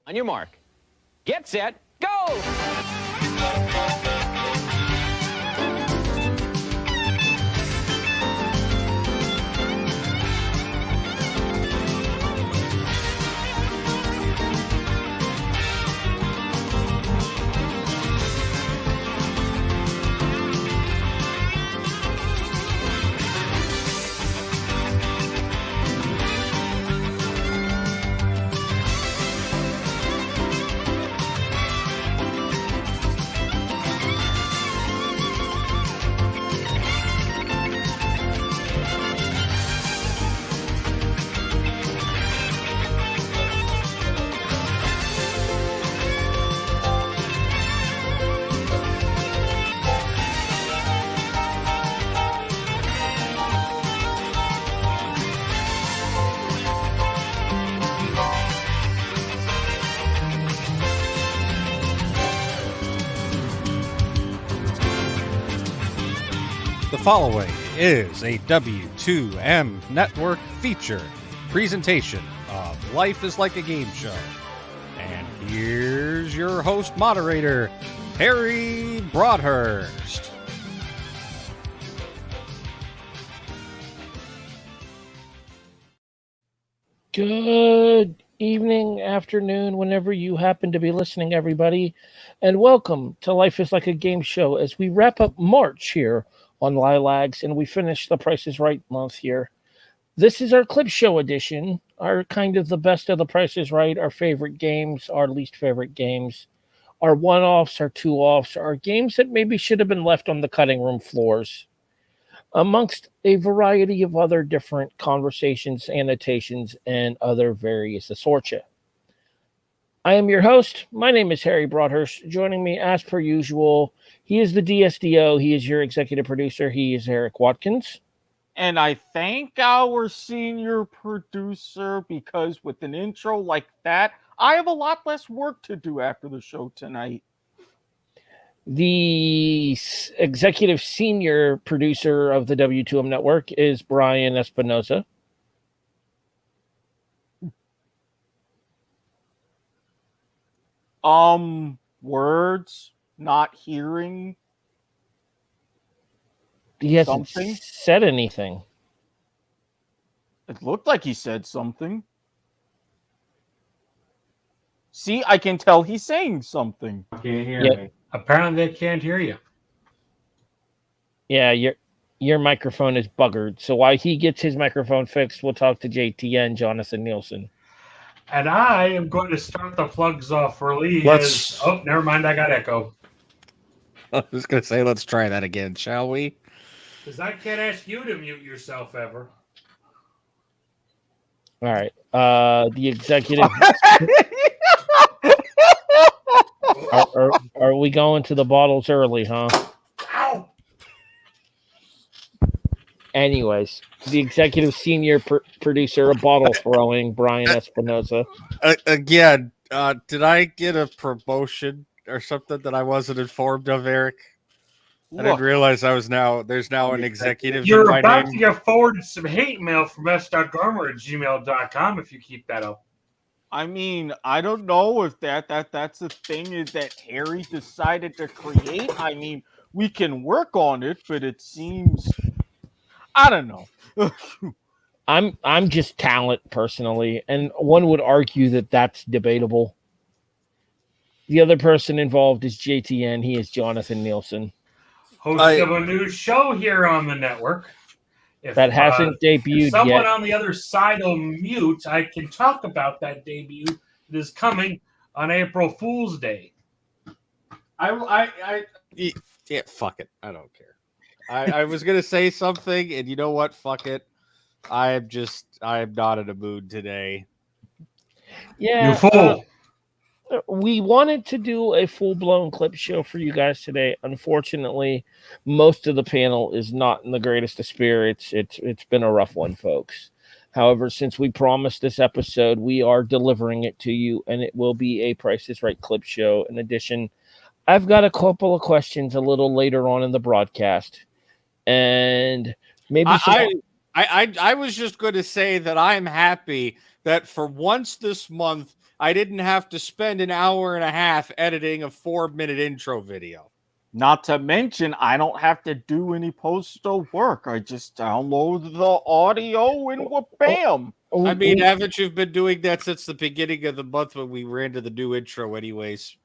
On your mark. Get set. Go! The following is a W2M Network feature presentation of Life is Like a Game Show. And here's your host moderator, Harry Broadhurst. Good evening, afternoon, whenever you happen to be listening, everybody, and welcome to Life is Like a Game Show as we wrap up March here on Lilacs and we finish the Price is Right month here. This is our clip show edition, our kind of the best of the Price is Right, our favorite games, our least favorite games, our one-offs, our two-offs, our games that maybe should have been left on the cutting room floors, amongst a variety of other different conversations, annotations, and other various assortia. I am your host. My name is Harry Broadhurst. Joining me, as per usual, he is the DSDO. He is your executive producer. He is Eric Watkins. And I thank our senior producer because with an intro like that, I have a lot less work to do after the show tonight. The executive senior producer of the W2M Network is Brian Espinoza. Words, not hearing. He hasn't said anything. It looked like he said something. See, I can tell he's saying something. Can't hear me. Apparently, they can't hear you. Yeah, your microphone is buggered. So while he gets his microphone fixed, we'll talk to JTN, Jonathan Nielsen. And I am going to start the plugs off early. Oh, never mind. I got echo. I was going to say, let's try that again, shall we? Because I can't ask you to mute yourself ever. All right. The executive. Are we going to the bottles early, huh? Ow! Anyways, the executive senior producer of bottle throwing, Brian Espinoza. Again, did I get a promotion or something that I wasn't informed of, Eric? I didn't realize there's now an executive. You're about to get forwarded some hate mail from s.garmer@gmail.com if you keep that up. I mean, I don't know if that's the thing is that Harry decided to create. I mean, we can work on it, but it seems I don't know. I'm just talent personally, and one would argue that that's debatable. The other person involved is JTN. He is Jonathan Nielsen, host of a new show here on the network. That hasn't debuted if someone yet. On the other side will mute, I can talk about that debut that is coming on April Fool's Day. Yeah, fuck it. I don't care. I was gonna say something, and you know what? Fuck it. I am not in a mood today. Yeah, you fool. We wanted to do a full-blown clip show for you guys today. Unfortunately, most of the panel is not in the greatest of spirits. It's been a rough one, folks. However, since we promised this episode, we are delivering it to you, and it will be a Price is Right clip show. In addition, I've got a couple of questions a little later on in the broadcast, and maybe I was just going to say that I'm happy that for once this month I didn't have to spend an hour and a half editing a 4-minute intro video. Not to mention, I don't have to do any postal work. I just download the audio and bam. I mean, haven't you been doing that since the beginning of the month when we ran to the new intro anyways?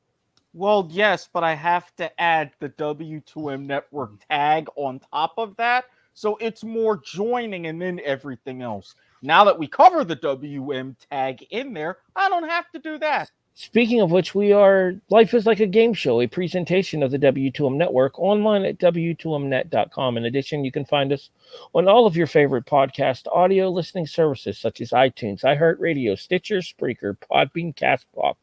Well, yes, but I have to add the W2M network tag on top of that. So it's more joining and then everything else. Now that we cover the WM tag in there, I don't have to do that. Speaking of which, we are Life is Like a Game Show, a presentation of the W2M Network, online at W2Mnet.com. In addition, you can find us on all of your favorite podcast audio listening services such as iTunes, iHeartRadio, Stitcher, Spreaker, Podbean, CastBox,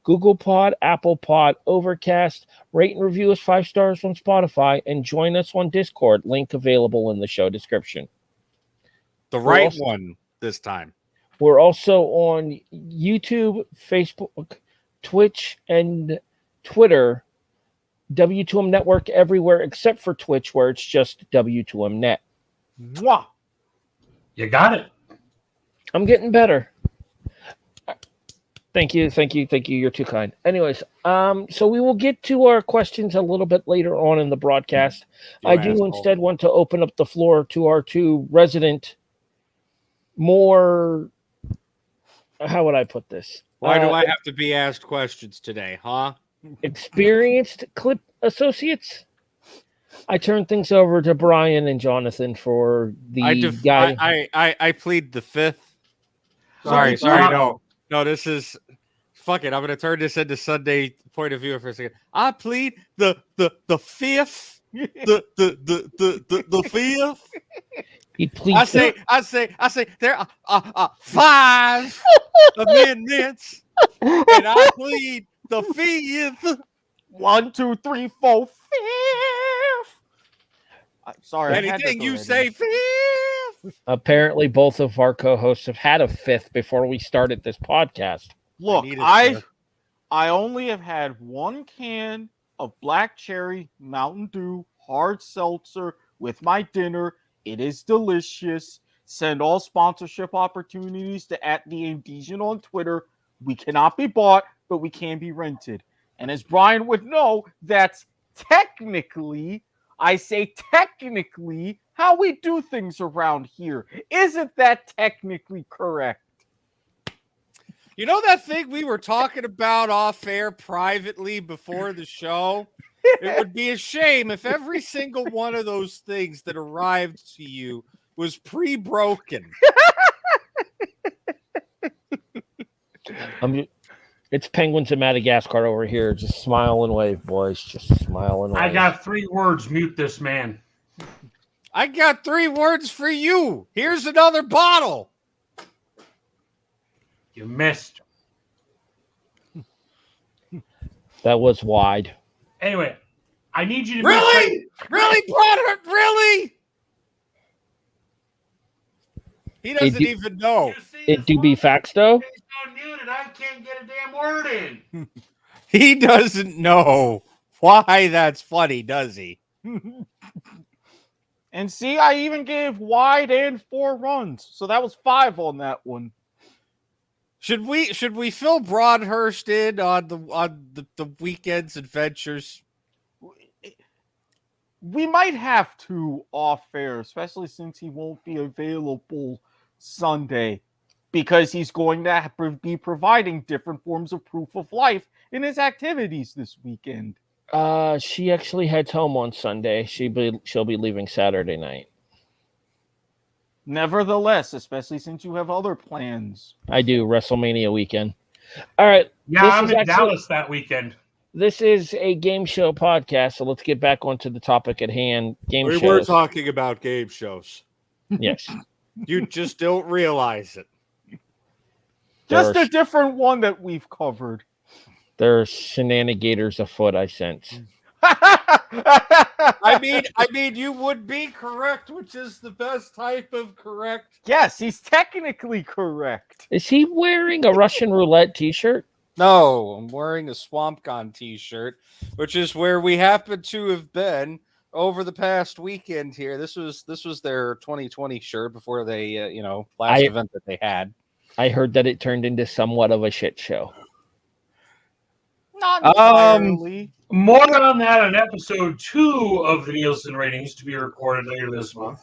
Google Pod, Apple Pod, Overcast. Rate and review us 5 stars on Spotify, and join us on Discord. Link available in the show description. The right one this time. We're also on YouTube, Facebook, Twitch, and Twitter. W2M Network everywhere except for Twitch, where it's just W2M Net. Mwah. You got it. I'm getting better. Thank you. You're too kind. Anyways, so we will get to our questions a little bit later on in the broadcast. I do instead want to open up the floor to our 2 resident, more, how would I put this? Why do I have to be asked questions today, huh? Experienced clip associates. I turn things over to Brian and Jonathan for the guy. I plead the 5th. Sorry, no, this is fuck it. I'm gonna turn this into Sunday point of view for a second. I plead the 5th. The 5th. He pleads. I say there are 5 amendments, and I plead the 5th. 1, 2, 3, 4, 5th. Sorry. Anything you say 5th. Apparently, both of our co-hosts have had a 5th before we started this podcast. Look, I only have had 1 can of black cherry Mountain Dew hard seltzer with my dinner. It is delicious. Send all sponsorship opportunities to @TheIndesian on Twitter. We cannot be bought, but we can be rented. And as Brian would know, that's technically, I say technically, how we do things around here. Isn't that technically correct? You know that thing we were talking about off air privately before the show? It would be a shame if every single one of those things that arrived to you was pre-broken. It's penguins in Madagascar over here. Just smile and wave, boys. Just smile and wave. I got 3 words. Mute this man. I got 3 words for you. Here's another bottle. You missed. That was wide. Anyway, I need you to really, really. He doesn't even know. It do be facts though. Muted. I can't get a damn word in. He doesn't know why that's funny, does he? And see, I even gave wide and 4 runs, so that was 5 on that one. Should we fill Broadhurst in on the weekend's adventures? We might have to off air, especially since he won't be available Sunday, because he's going to be providing different forms of proof of life in his activities this weekend. She actually heads home on Sunday. She'll be leaving Saturday night. Nevertheless, especially since you have other plans. I do, WrestleMania weekend. All right. Yeah, I'm in Dallas that weekend. This is a game show podcast, so let's get back onto the topic at hand. We were talking about game shows. Yes. You just don't realize it. Just a different one that we've covered. There's shenanigans afoot, I sense. I mean, you would be correct, which is the best type of correct. Yes, he's technically correct. Is he wearing a Russian roulette t-shirt? No, I'm wearing a SwampCon t-shirt, which is where we happen to have been over the past weekend here. This was their 2020 shirt before they, last event that they had. I heard that it turned into somewhat of a shit show. Not entirely. More on that on episode 2 of the Nielsen ratings to be recorded later this month.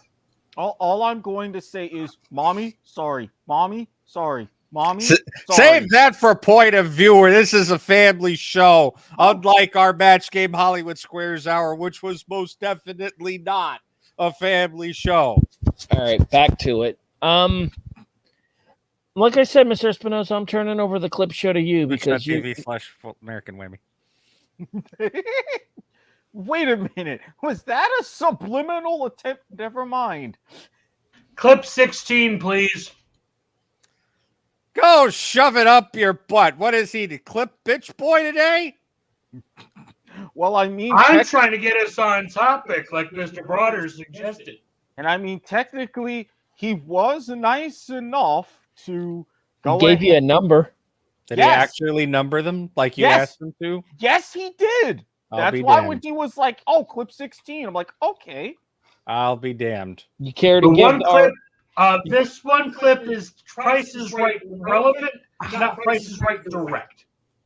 All I'm going to say is, Mommy, sorry. Mommy, sorry. Mommy, sorry. Save that for point of viewer. This is a family show, unlike our Match Game Hollywood Squares Hour, which was most definitely not a family show. All right, back to it. Like I said, Mr. Espinosa, I'm turning over the clip show to you because you. American Whammy. Wait a minute. Was that a subliminal attempt? Never mind. Clip 16, please. Go shove it up your butt. What is he, the clip bitch boy today? Well, I mean, I'm trying to get us on topic, like Mr. Broder suggested. And I mean, technically, he was nice enough to go Gave you a number. Did he actually number them like you asked him to? Yes, he did. That's why when he was like, "Oh, clip 16," I'm like, "Okay." I'll be damned. You care to The give one clip? This one clip is Price is Right relevant, not Price is Right direct.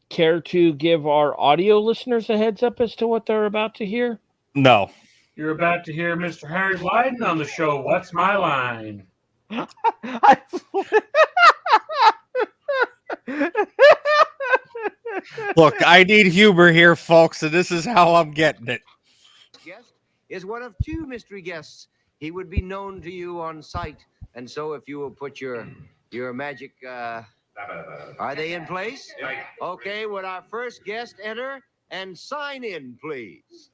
Care to give our audio listeners a heads up as to what they're about to hear? No. You're about to hear Mr. Harry Blyden on the show. What's my line? Look, I need humor here, folks, and this is how I'm getting it. Guest is one of 2 mystery guests. He would be known to you on sight, and so if you will put your magic, are they in place? Okay, would our first guest enter and sign in, please?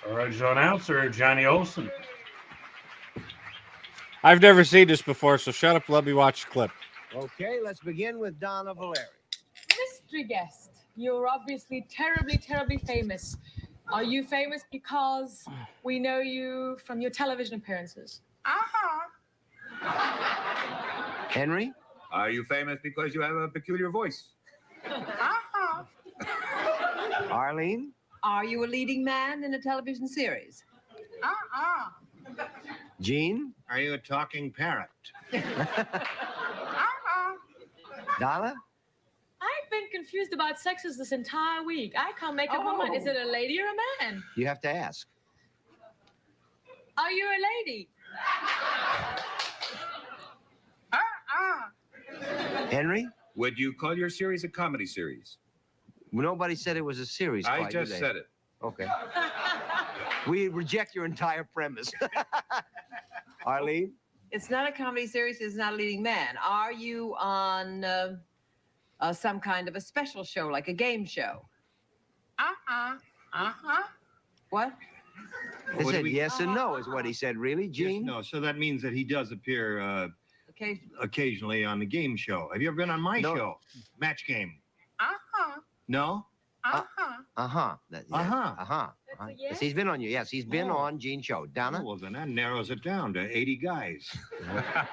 Original announcer, Johnny Olson. I've never seen this before, so shut up and let me watch the clip. Okay, let's begin with Donna Valeri. Mystery guest. You're obviously terribly, terribly famous. Are you famous because we know you from your television appearances? Henry? Are you famous because you have a peculiar voice? Arlene? Are you a leading man in a television series? Jean? Are you a talking parrot? Donna? I've been confused about sexes this entire week. I can't make up my mind. Is it a lady or a man? You have to ask. Are you a lady? Henry? Would you call your series a comedy series? Nobody said it was a series. I quite, just did they? said it. Okay. We reject your entire premise. Arlene? It's not a comedy series. It's not a leading man. Are you on some kind of a special show, like a game show? What? He What said do we- yes and no is what he said, really, Yes, Jean? no, so that means that he does appear Okay. occasionally on the game show. Have you ever been on my No. show? Match Game. No? Uh-huh. Uh-huh. Uh-huh. That's a Yes, yes? he's been on you. Yes, he's been Oh. on Jean's show. Donna? Oh, well, then that narrows it down to 80 guys.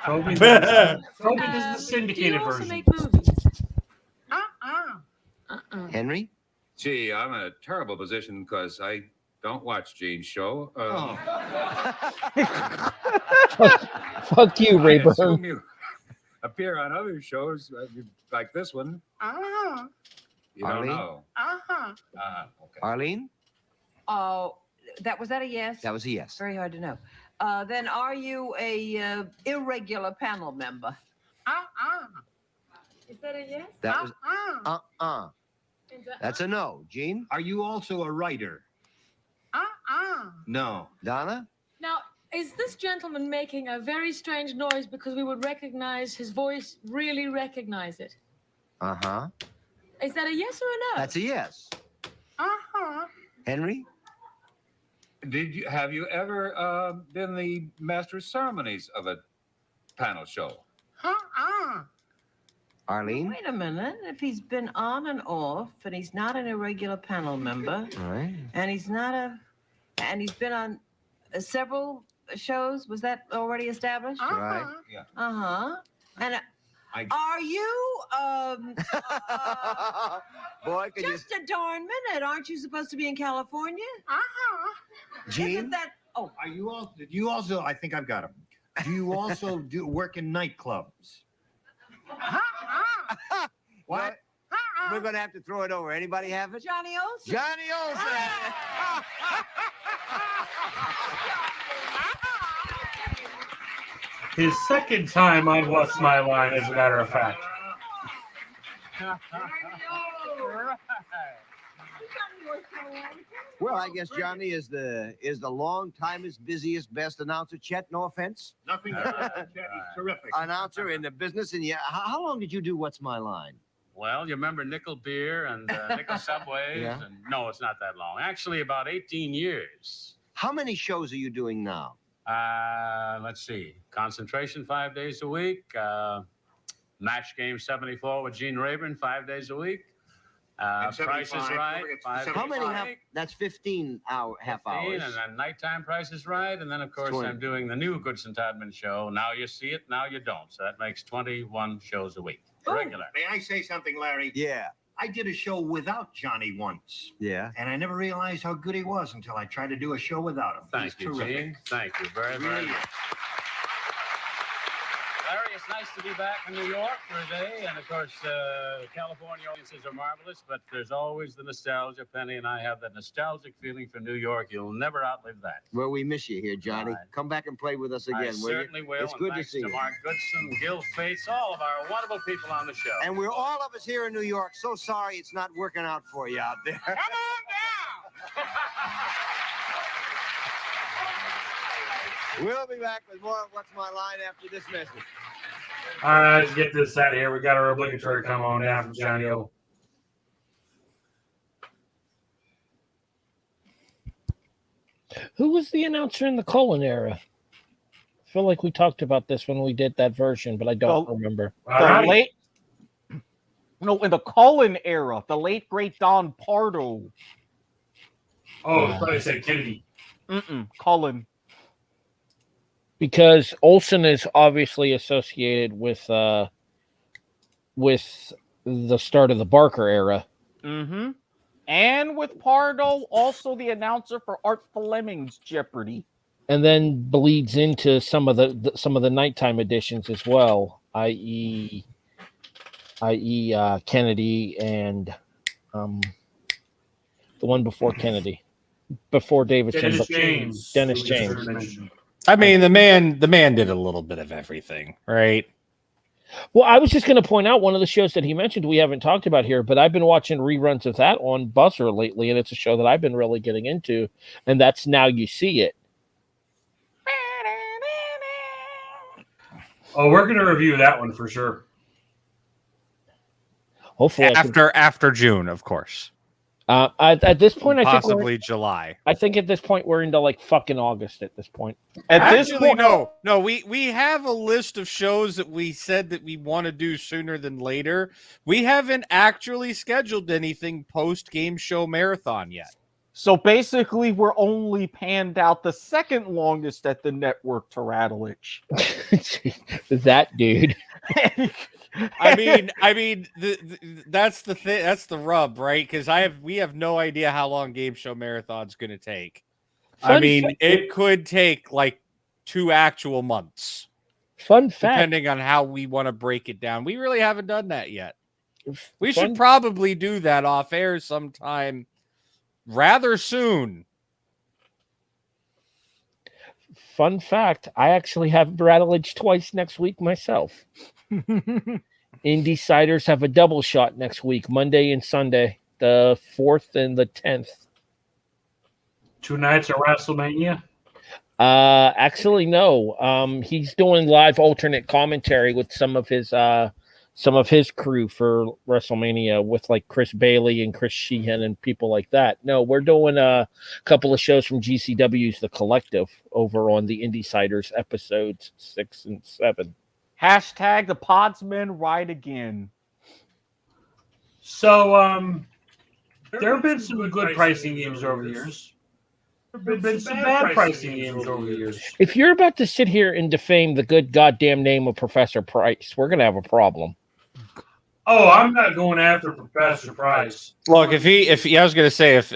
Toby does the Do you syndicated also version. make movies? Henry? Gee, I'm in a terrible position because I don't watch Gene's show. Fuck you, I Rayburn. assume you appear on other shows like this one. You don't Arlene? know. Okay. Arlene? Oh, was that a yes? That was a yes. Very hard to know. Then are you a irregular panel member? Is that a yes? That was Is that- That's a no. Jean? Are you also a writer? No. Donna? Now, is this gentleman making a very strange noise because we would recognize his voice, really recognize it? Uh-huh. Is that a yes or a no? That's a yes. Henry? Have you ever been the master of ceremonies of a panel show? Arlene? Wait a minute. If he's been on and off, and he's not an irregular panel member, All right. and he's been on several shows, was that already established? Right. Uh-huh. And Are you Boy, could you... just a darn minute? Aren't you supposed to be in California? Gene? Isn't that? Oh, Are you all? Did you also? I think I've got him. Do you also work in nightclubs? What? We're going to have to throw it over. Anybody have it? Johnny Olsen. Johnny Olsen! His second time on What's My Line, as a matter of fact. Well, I guess Johnny is the long-timest, busiest, best announcer. Chet, no offense. Nothing. Chet, he's terrific. Announcer in the business. And yeah, how long did you do What's My Line? Well, you remember Nickel Beer and Nickel Subways? Yeah. And no, it's not that long. Actually, about 18 years. How many shows are you doing now? Let's see. Concentration 5 days a week. Match Game 74 with Gene Rayburn 5 days a week. Price is Right. 5 How many? days a week. That's 15 half 15, hours. and then nighttime Price is Right. And then, of course, 20. I'm doing the new Goodson Todman show. Now you see it, now you don't. So that makes 21 shows a week. Regular. May I say something, Larry? Yeah. I did a show without Johnny once. Yeah. And I never realized how good he was until I tried to do a show without him. Thank He's you, terrific. Gene. Thank you very, very Really much. Larry, it's nice to be back in New York for a day. And, of course, California audiences are marvelous, but there's always the nostalgia. Penny and I have that nostalgic feeling for New York. You'll never outlive that. Well, we miss you here, Johnny. All right. Come back and play with us again, I will you? certainly will. It's and good to thanks see you. Mark Goodson, Gil Fates, all of our wonderful people on the show. And we're all of us here in New York so sorry it's not working out for you out there. Come on down! We'll be back with more of What's My Line after this message. All right, let's get this out of here. We got our obligatory come on down from Johnny O. Who was the announcer in the Cullen era? I feel like we talked about this when we did that version, but I don't remember. In the Cullen era, the late great Don Pardo. Oh, I thought I said Kennedy. Cullen. Because Olsen is obviously associated with the start of the Barker era. Mm-hmm. And with Pardo, also the announcer for Art Fleming's Jeopardy. And then bleeds into some of the nighttime editions as well, i.e. Kennedy and the one before Kennedy, before Davidson. Dennis James. I mean, the man did a little bit of everything, right? Well, I was just going to point out one of the shows that he mentioned we haven't talked about here, but I've been watching reruns of that on Buzzer lately, and it's a show that I've been really getting into, and that's Now You See It. Oh, we're going to review that one for sure. Hopefully, after June, of course. At this point, possibly July. I think at this point we're into like fucking August. At this point, no. We have a list of shows that we said that we want to do sooner than later. We haven't actually scheduled anything post game show marathon yet. So basically, we're only panned out the second longest at the network to Rattlich. That dude. I mean, that's the thing. That's the rub, right? Because we have no idea how long Game Show Marathon's going to take. It could take like 2 actual months. Fun fact, depending on how we want to break it down. We really haven't done that yet. We should probably do that off air sometime rather soon. Fun fact, I actually have Rattlich twice next week myself. Indysiders have a double shot next week, Monday and Sunday, the 4th and the 10th. 2 nights of WrestleMania? Actually, no. He's doing live alternate commentary with some of his crew for WrestleMania with like Chris Bailey and Chris Sheehan and people like that. No, we're doing a couple of shows from GCW's The Collective over on the Indysiders episodes 6 and 7. Hashtag the Podsmen ride again. So, there have been some good pricing games over the years. There's been some bad pricing games over the years. If you're about to sit here and defame the good goddamn name of Professor Price, we're gonna have a problem. Oh, I'm not going after Professor Price. Look, if I was going to say, if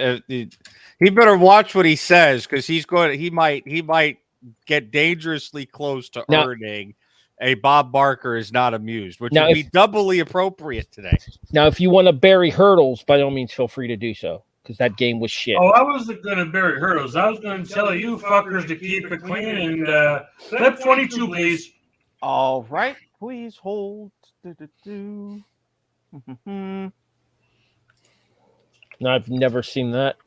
he better watch what he says, because he might get dangerously close to earning a Bob Barker is not amused, which would be doubly appropriate today. Now, if you want to bury hurdles, by all means, feel free to do so, because that game was shit. Oh, I wasn't going to bury hurdles. I was going to tell you fuckers to keep it clean and clip 22, please. All right, please hold. No, I've never seen that.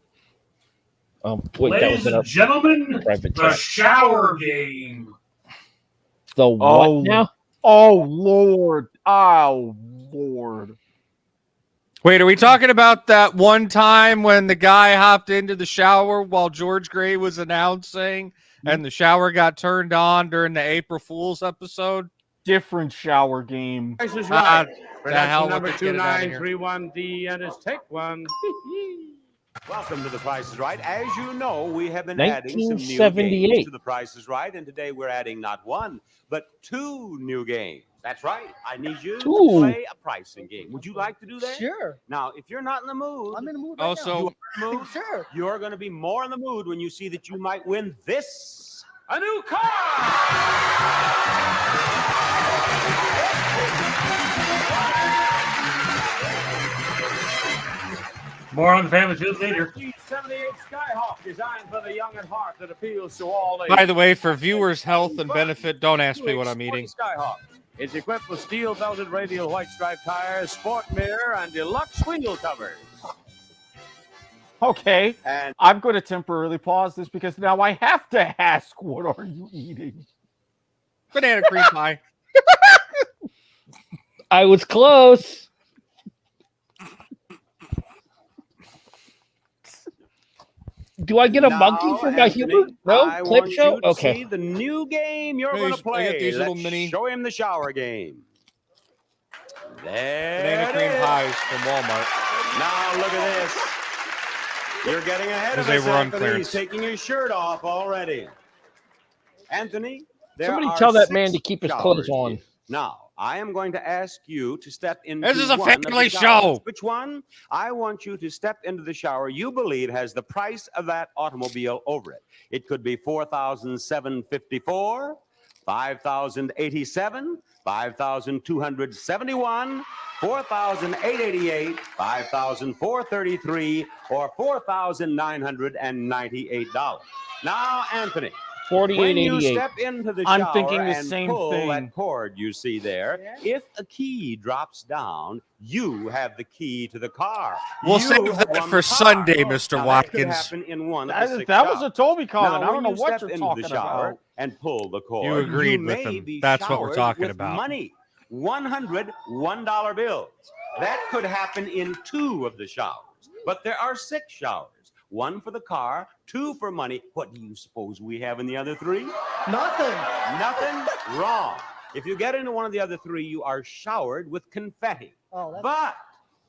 Wait, ladies and gentlemen, the shower game. The what now? Oh, Lord. Oh, Lord. Wait, are we talking about that one time when the guy hopped into the shower while George Gray was announcing and the shower got turned on during the April Fool's episode? Different shower game. Price is Right. The hell number with it, get it out of here. 2931D, and it's take one. Welcome to The Price is Right. As you know, we have been adding some new 1978. games to The Price is Right, and today we're adding not one, but two new games. That's right. I need you to play a pricing game. Would you like to do that? Sure. Now, if you're not in the mood, I'm in the mood right Also- now. You are in the mood? Sure. You're going to be more in the mood when you see that you might win this. A new car! More on the Family Feud later. 1978 Skyhawk, designed for the young at heart that appeals to all ages. By the way, for viewers' health and benefit, don't ask me what I'm eating. Skyhawk is equipped with steel-belted radial white stripe tires, sport mirror, and deluxe wheel covers. Okay. And I'm going to temporarily pause this because now I have to ask, what are you eating? Banana cream pie. I was close. Do I get a monkey for my humor? No? I Clip want show? you to Okay. see the new game you're Hey, going to I play. got these little Let's mini- show him the shower game. There Banana it cream is. pies from Walmart. Now look at this. You're getting ahead of Because they us, were on Anthony. clearance. He's taking his shirt off already. Anthony, there Somebody are tell that 6 man to keep his showers clothes on. here. Now, I am going to ask you to step into This is a one of the family showers. show. Which one? I want you to step into the shower you believe has the price of that automobile over it. It could be $4,754, $5,087, $5,271, $4,888, $5,433, or $4,998. Now, Anthony. When you 4888. step into the I'm shower thinking the and same pull thing. that cord you see there, if a key drops down, you have the key to the car. We'll You save have that won for the car. Sunday, Mr. Now, that could Watkins. happen in one of That, the 6 that was a showers. Toby comment. Now, I don't when know you what step you're into talking the shower about. and pull the cord, You agreed with may him. be That's what we're showered talking with about. Money, 100 $1 bills. That could happen in 2 of the showers, but there are 6 showers. 1 for the car, 2 for money. What do you suppose we have in the other 3? Nothing. Nothing? Wrong. If you get into one of the other 3, you are showered with confetti. Oh, that's But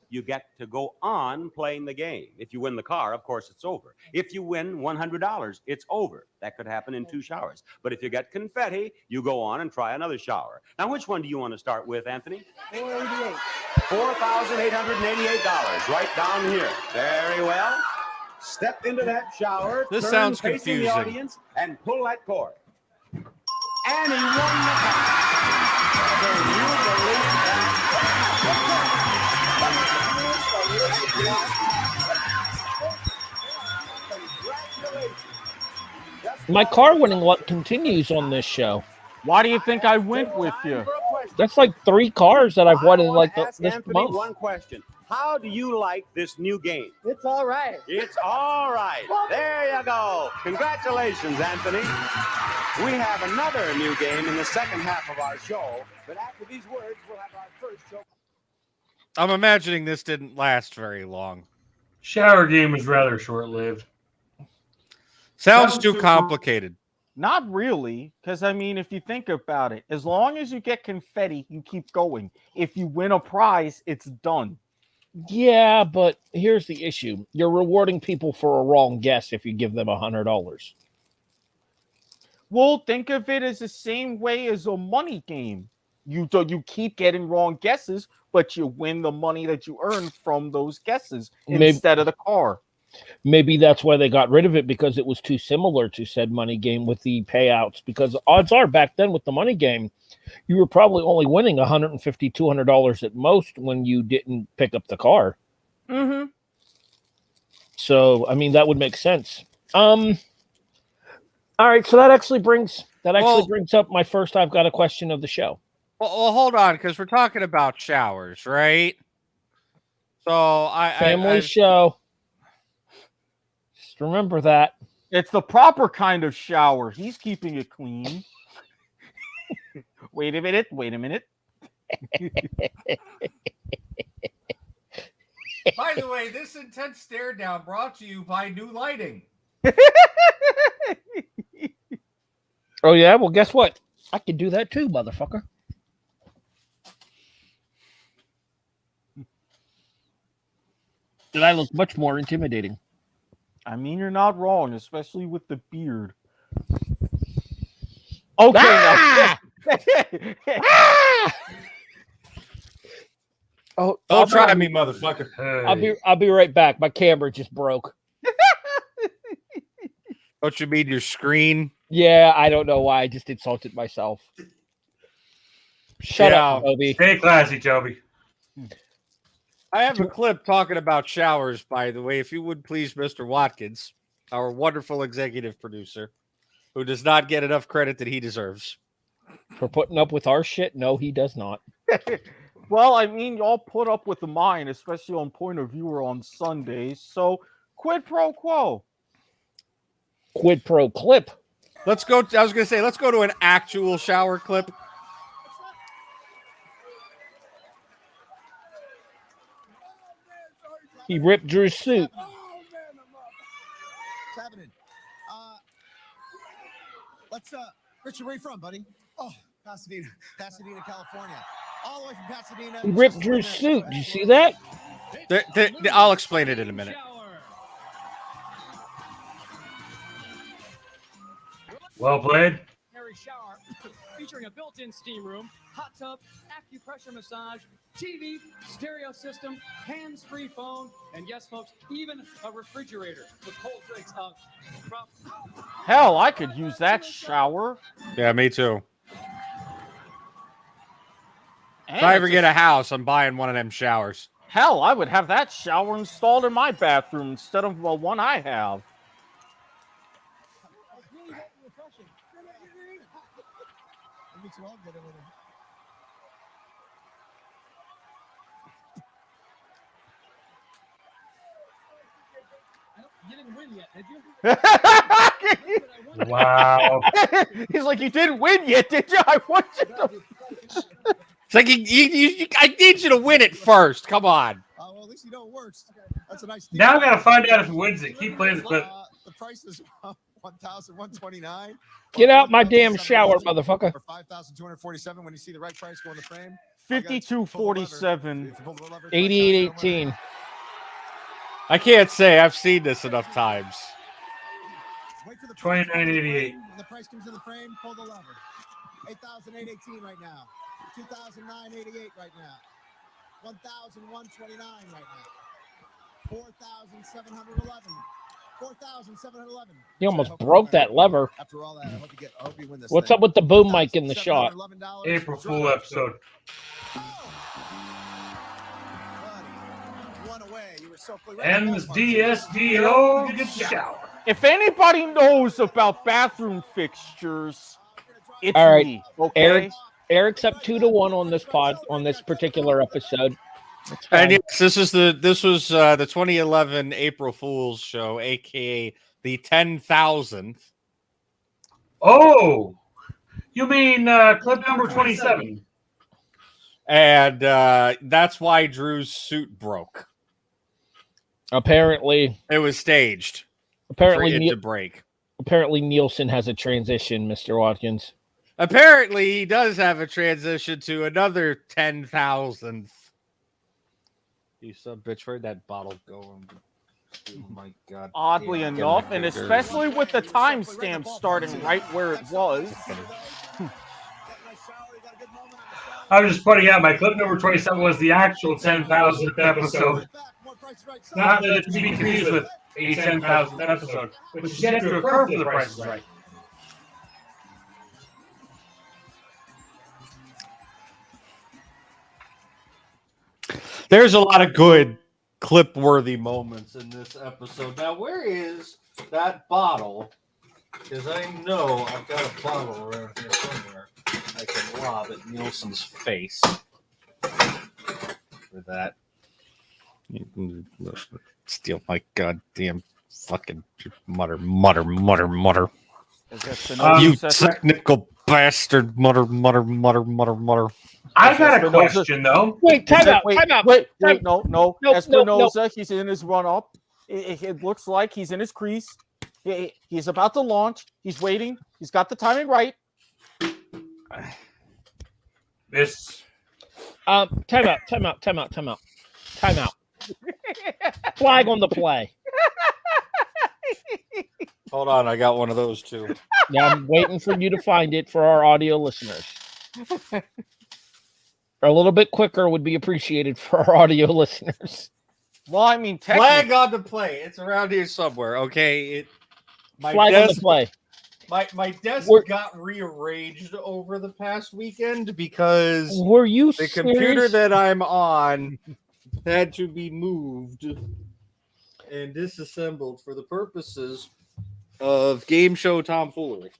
you get to go on playing the game. If you win the car, of course, it's over. If you win $100, it's over. That could happen in 2 showers. But if you get confetti, you go on and try another shower. Now, which one do you want to start with, Anthony? 488. $4,888, right down here. Very well. Step into that shower. This turn sounds facing the confusing. audience and pull that cord. And he won the car. Can you believe Congratulations. My car winning luck continues on this show. Why do you think I went with you? That's like 3 cars that I've won in like Ask this Anthony month. one question. How do you like this new game? It's all right. It's all right. There you go. Congratulations, Anthony. We have another new game in the second half of our show, but after these words, we'll have our first show. I'm imagining this didn't last very long. Shower game was rather short-lived. Sounds too complicated. Not really, because I mean, if you think about it, as long as you get confetti, you keep going. If you win a prize, it's done. Yeah, but here's the issue. You're rewarding people for a wrong guess if you give them $100. Well, think of it as the same way as a money game. You keep getting wrong guesses, but you win the money that you earn from those guesses instead of the car. Maybe that's why they got rid of it, because it was too similar to said money game with the payouts. Because odds are back then with the money game, you were probably only winning $150, $200 at most when you didn't pick up the car. Mm-hmm. So, I mean, that would make sense. All right, so that actually brings up my first I've got a question of the show. Well, hold on, because we're talking about showers, right? So Family show. Just remember that. It's the proper kind of shower. He's keeping it clean. Wait a minute. By the way, this intense stare down brought to you by new lighting. Oh, yeah? Well, guess what? I can do that too, motherfucker. And I look much more intimidating. I mean, you're not wrong, especially with the beard. Okay, now. Oh, don't try me, motherfucker. I'll be right back. My camera just broke. Don't you mean your screen? Yeah, I don't know why. I just insulted myself. Shut up, Toby. Stay classy, Toby. I have a clip talking about showers, by the way. If you would please, Mr. Watkins, our wonderful executive producer, who does not get enough credit that he deserves. For putting up with our shit? No, he does not. Well, I mean, y'all put up with mine, especially on Point of Viewer on Sundays. So, quid pro quo. Quid pro clip. Let's go. I was going to say, let's go to an actual shower clip. He ripped Drew's suit. What's happening? Richard, where you from, buddy? Oh, Pasadena, California. All the way from Pasadena. He ripped Drew's suit. Did you see that? I'll explain it in a minute. Well played. Shower featuring a built-in steam room, hot tub, acupressure massage, TV, stereo system, hands-free phone, and yes, folks, even a refrigerator with cold drinks. Hell, I could use that shower. Yeah, me too. If I ever get a house, I'm buying one of them showers. Hell, I would have that shower installed in my bathroom instead of the one I have. You didn't win yet, did you? Wow. He's like, you didn't win yet, did you? I want you to. It's like, I need you to win it first. Come on. Well, at least you know it works. That's a nice. Now I gotta find out if he wins it. Keep playing the clip. The price is $1,129. Get out my damn shower, motherfucker. For $5,247. When you see the right price go in the frame. 5247. 8818. I can't say I've seen this enough times. 2988. The price comes in the frame. Pull the lever. 8,818 right now. 2,988 right now. 1,129 right now. 4,711. 4,711. He almost broke that lever. After all that, I hope you win this. What's up with the boom mic in the shot? April Fool episode. MDSDO gets the shower. If anybody knows about bathroom fixtures, it's All right, me. Okay. Eric's up 2-1 on this on this particular episode. And yes, this was the 2011 April Fool's show, aka the 10,000th. Oh, you mean clip number 27? And that's why Drew's suit broke. Apparently, it was staged. Apparently, for it to break. Apparently, Nielsen has a transition, Mr. Watkins. Apparently, he does have a transition to another 10,000th. You son bitch, where'd that bottle go? Oh my god. Oddly damn, enough, get and my fingers. especially with the timestamp starting right where it was. I was just pointing out my clip number 27 was the actual 10,000th episode. Not that it's to be confused with a 10,000th episode, which is yet to occur for The Price is Right. There's a lot of good clip-worthy moments in this episode. Now, where is that bottle? Because I know I've got a bottle around here somewhere. I can lob at Nielsen's face for that. Steal my goddamn fucking mutter. You technical bastard. Mutter. I got a question, though. Wait, time out. Wait, no. Nope, Espinosa, he's in his run-up. It looks like he's in his crease. He's about to launch. He's waiting. He's got the timing right. This. Time out. Flag on the play. Hold on, I got one of those too. Yeah, I'm waiting for you to find it for our audio listeners. A little bit quicker would be appreciated for our audio listeners. Well, I mean, flag on the play. It's around here somewhere. Okay, Flag on the play. My desk got rearranged over the past weekend because the computer that I'm on had to be moved and disassembled for the purposes of game show tomfoolery.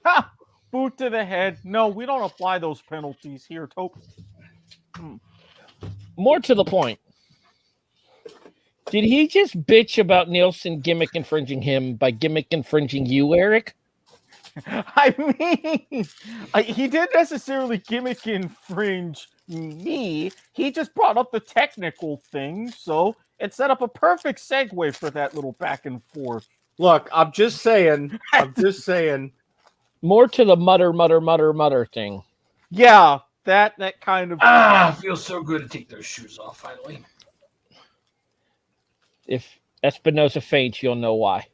Ha! Boot to the head. No, we don't apply those penalties here, Tope. More to the point. Did he just bitch about Nielsen gimmick infringing him by gimmick infringing you, Eric? I mean, he didn't necessarily gimmick infringe me. He just brought up the technical thing, so it set up a perfect segue for that little back and forth. Look, I'm just saying. More to the mutter thing. Yeah, that kind of. Feels so good to take those shoes off finally. If Espinosa faints, you'll know why.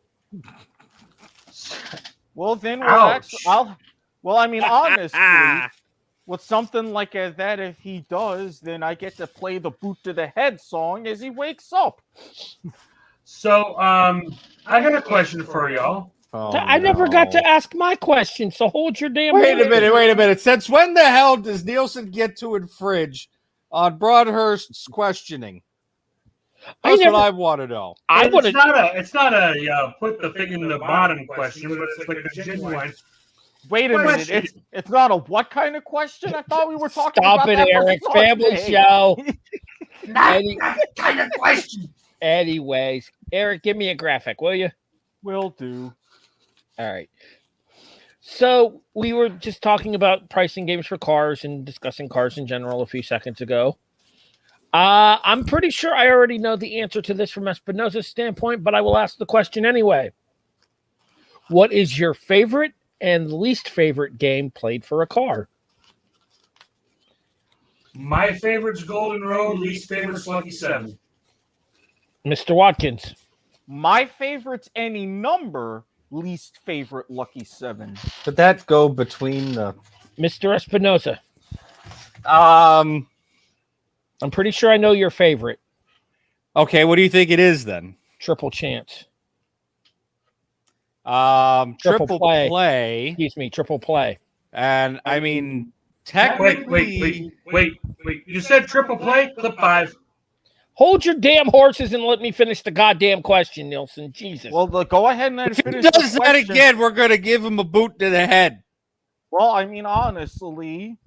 Well, then honestly, with something like that, if he does, then I get to play the boot to the head song as he wakes up. So, I got a question for y'all. I never got to ask my question, so hold your damn. Wait a minute. Since when the hell does Nielsen get to infringe on Broadhurst's questioning? That's what I want to know. It's not a put the thing in the bottom question, but it's like a genuine. Wait a minute. It's not a what kind of question? I thought we were talking Stop about it, that Eric. before. Family show. Not that kind of question. Anyways, Eric, give me a graphic, will you? Will do. All right. So we were just talking about pricing games for cars and discussing cars in general a few seconds ago. I'm pretty sure I already know the answer to this from Espinosa's standpoint, but I will ask the question anyway. What is your favorite and least favorite game played for a car? My favorite's Golden Road, least favorite's Lucky 7. Mr. Watkins. My favorite's Any Number, least favorite Lucky 7. Could that go between the Mr. Espinosa? I'm pretty sure I know your favorite. Okay, what do you think it is then? Triple Chance. Triple play. Excuse me, Triple Play. And I mean, technically. Wait. You said Triple Play? Clip 5. Hold your damn horses and let me finish the goddamn question, Nielsen. Jesus. Well, go ahead and then If he finish does the that question. again, we're going to give him a boot to the head. Well, I mean, honestly.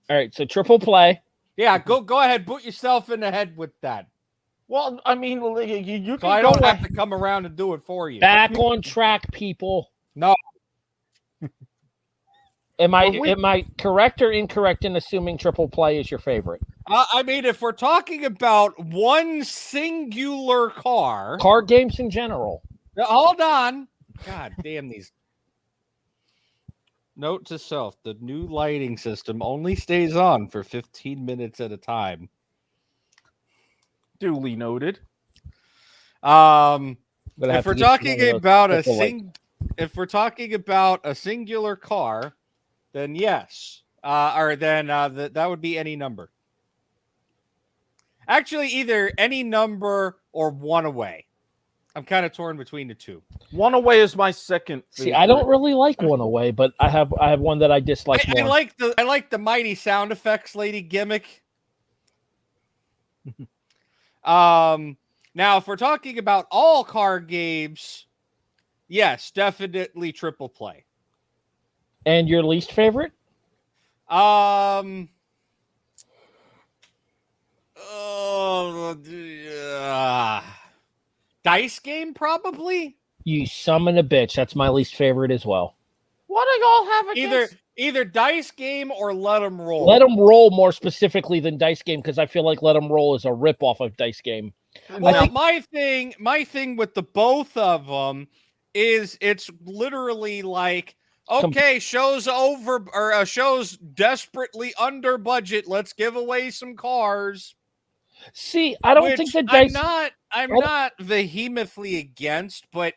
All right, so Triple Play. Yeah, go ahead. Boot yourself in the head with that. Well, I mean, you So can I go don't have to come around and do it for you. Back on track, people. No. Am I correct or incorrect in assuming Triple Play is your favorite? I mean, if we're talking about one singular car games in general. Hold on. God damn these. Note to self: the new lighting system only stays on for 15 minutes at a time. Duly noted. If we're talking about if we're talking about a singular car, then yes, that would be any number. Actually, either any number or One Away. I'm kind of torn between the two. One Away is my second favorite. See, I don't really like One Away, but I have one that I dislike more. I like the mighty sound effects lady gimmick. Now, if we're talking about all car games, yes, definitely triple play. And your least favorite? Dice game, probably. You summon a bitch. That's my least favorite as well. What do y'all have against? Either dice game or Let 'em Roll. Let 'em Roll more specifically than Dice Game, because I feel like Let 'em Roll is a ripoff of Dice Game. Well, my thing with the both of them is it's literally like, okay, show's over, or show's desperately under budget. Let's give away some cars. See, I don't think the dice. I'm not vehemently against, but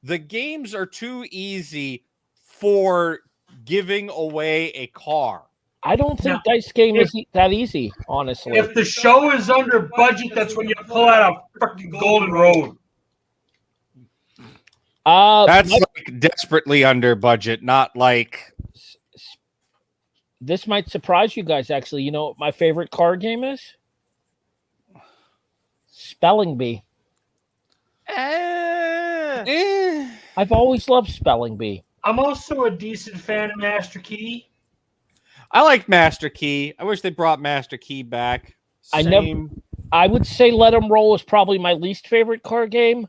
the games are too easy for giving away a car. I don't think Dice Game is that easy, honestly. If the show is under budget, that's when you pull out a freaking Golden Road. That's like desperately under budget, not like. This might surprise you guys, actually. You know what my favorite card game is? Spelling Bee. I've always loved Spelling Bee. I'm also a decent fan of Master Key. I like Master Key. I wish they brought Master Key back. I would say Let 'em Roll is probably my least favorite card game,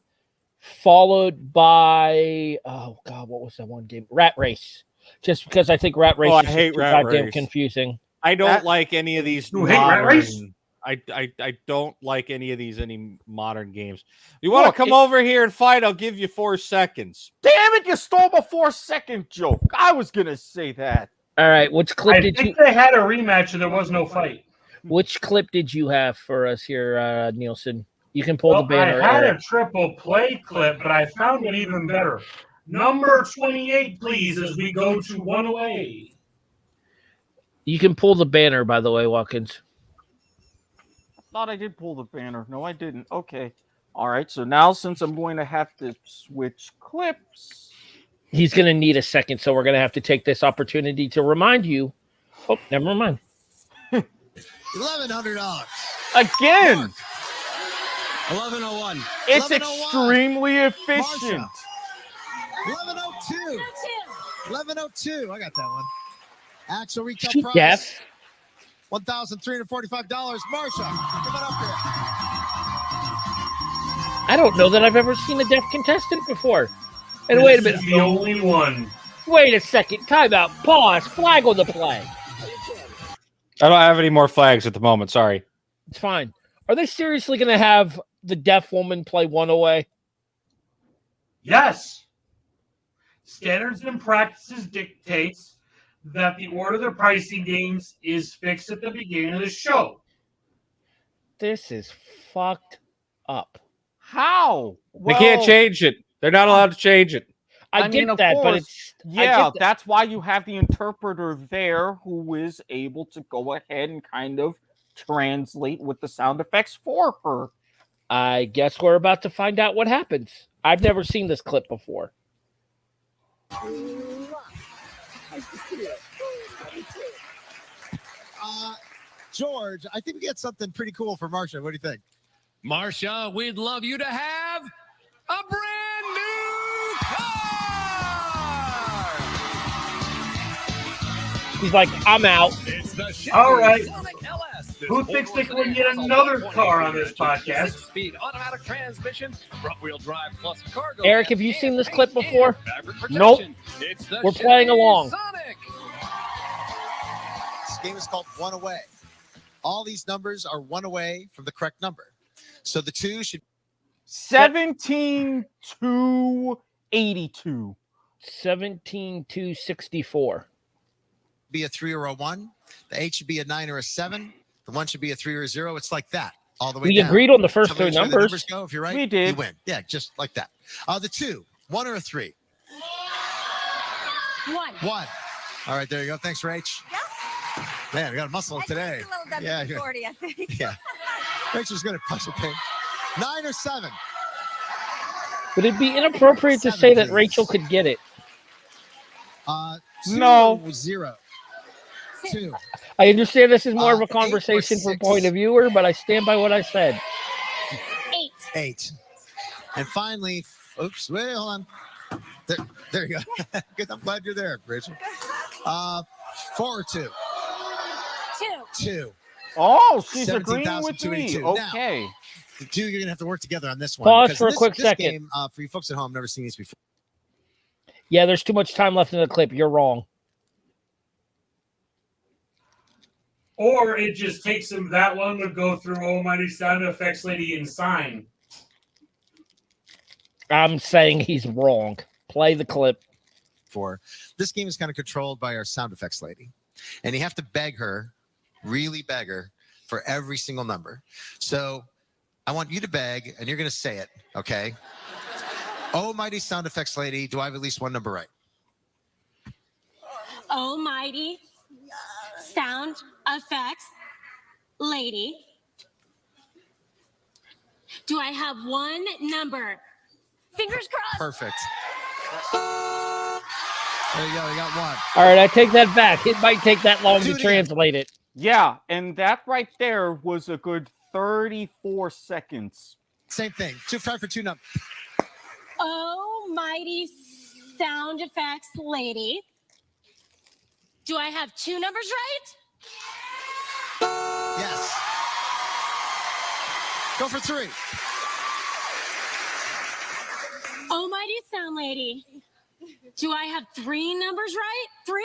followed by what was that one game? Rat Race. Just because I think Rat Race I is hate too Rat goddamn Race. confusing. I don't like any of these. You hate Rat Race? I don't like any of these modern games. You want to come over here and fight? I'll give you 4 seconds. Damn it! You stole my 4-second joke. I was gonna say that. All right, which clip I think they had a rematch and there was no fight. Which clip did you have for us here, Nielsen? You can pull the banner. I had a triple play clip, but I found it even better. Number 28, please, as we go to One Away. You can pull the banner, by the way, Watkins. Thought I did pull the banner. No, I didn't. Okay. All right. So now, since I'm going to have to switch clips, He's going to need a second, so we're going to have to take this opportunity to remind you. Oh, never mind. $1,100 again. 1101. It's extremely efficient. 1102. 1102. I got that one. Actual retail She price. deaf? $1,345. Marsha, come on up here. I don't know that I've ever seen a deaf contestant before. And wait a minute. This is the only one. Wait a second. Time out. Pause. Flag on the play. I don't have any more flags at the moment. Sorry. It's fine. Are they seriously going to have the deaf woman play One Away? Yes. Standards and practices dictates that the order of the pricing games is fixed at the beginning of the show. This is fucked up. How? They can't change it. They're not allowed to change it. I get that, but it's that's why you have the interpreter there who is able to go ahead and kind of translate with the sound effects for her. I guess we're about to find out what happens. I've never seen this clip before. George, I think we get something pretty cool for Marsha. What do you think? Marsha, we'd love you to have a brand new car. He's like, I'm out. It's the All right. Sonic LS. Who thinks they can get another car on this podcast? Speed automatic transmission, front-wheel drive plus cargo. Eric, have you seen this clip before? Fabric protection. Nope. It's the We're playing Chevy along. Sonic. This game is called One Away. All these numbers are one away from the correct number. So the two should 17 to 82. 17-64. Be a 3 or a 1. The 8 should be a 9 or a 7. The 1 should be a 3 or a 0. It's like that all the way We down. agreed on the first Tell me three which way the numbers. go. If you're right, We did. you win. Yeah, just like that. The 2, 1 or a 3? 1. 1. All right, there you go. Thanks, Rach. Yeah. Man, we got a muscle today. A little Yeah, WD-40, I think. Yeah. Rachel's good at punch a pin. 9 or 7? Would it be inappropriate to say that Rachel could get it? 2 No. or 0. 2. I understand this is more of a 8 or conversation from 6. point of viewer, but I stand by what I said. 8. 8. And finally, oops, wait, hold on. There you go. Good. I'm glad you're there, Rachel. 4 or 2? 2. Oh, she's agreeing with me. 17,282. Okay. Now, the 2, you're going to have to work together on this one. Pause because for a quick this second. Game, for you folks at home, never seen these before. Yeah, there's too much time left in the clip. You're wrong. Or it just takes him that long to go through Almighty Sound Effects Lady and sign. I'm saying he's wrong. Play the clip. This game is kind of controlled by our sound effects lady. And you have to beg her, really beg her, for every single number. So I want you to beg, and you're going to say it, okay? Oh, mighty sound effects lady, do I have at least one number right? Almighty sound effects lady. Do I have one number? Fingers crossed. Perfect. There you go. You got one. All right, I take that back. It might take that long to translate it. Yeah, and that right there was a good 34 seconds. Same thing. 2 5 for 2 numbers. Almighty sound effects lady. Do I have 2 numbers right? Yes. Go for 3. Almighty sound lady. Do I have 3 numbers right? 3?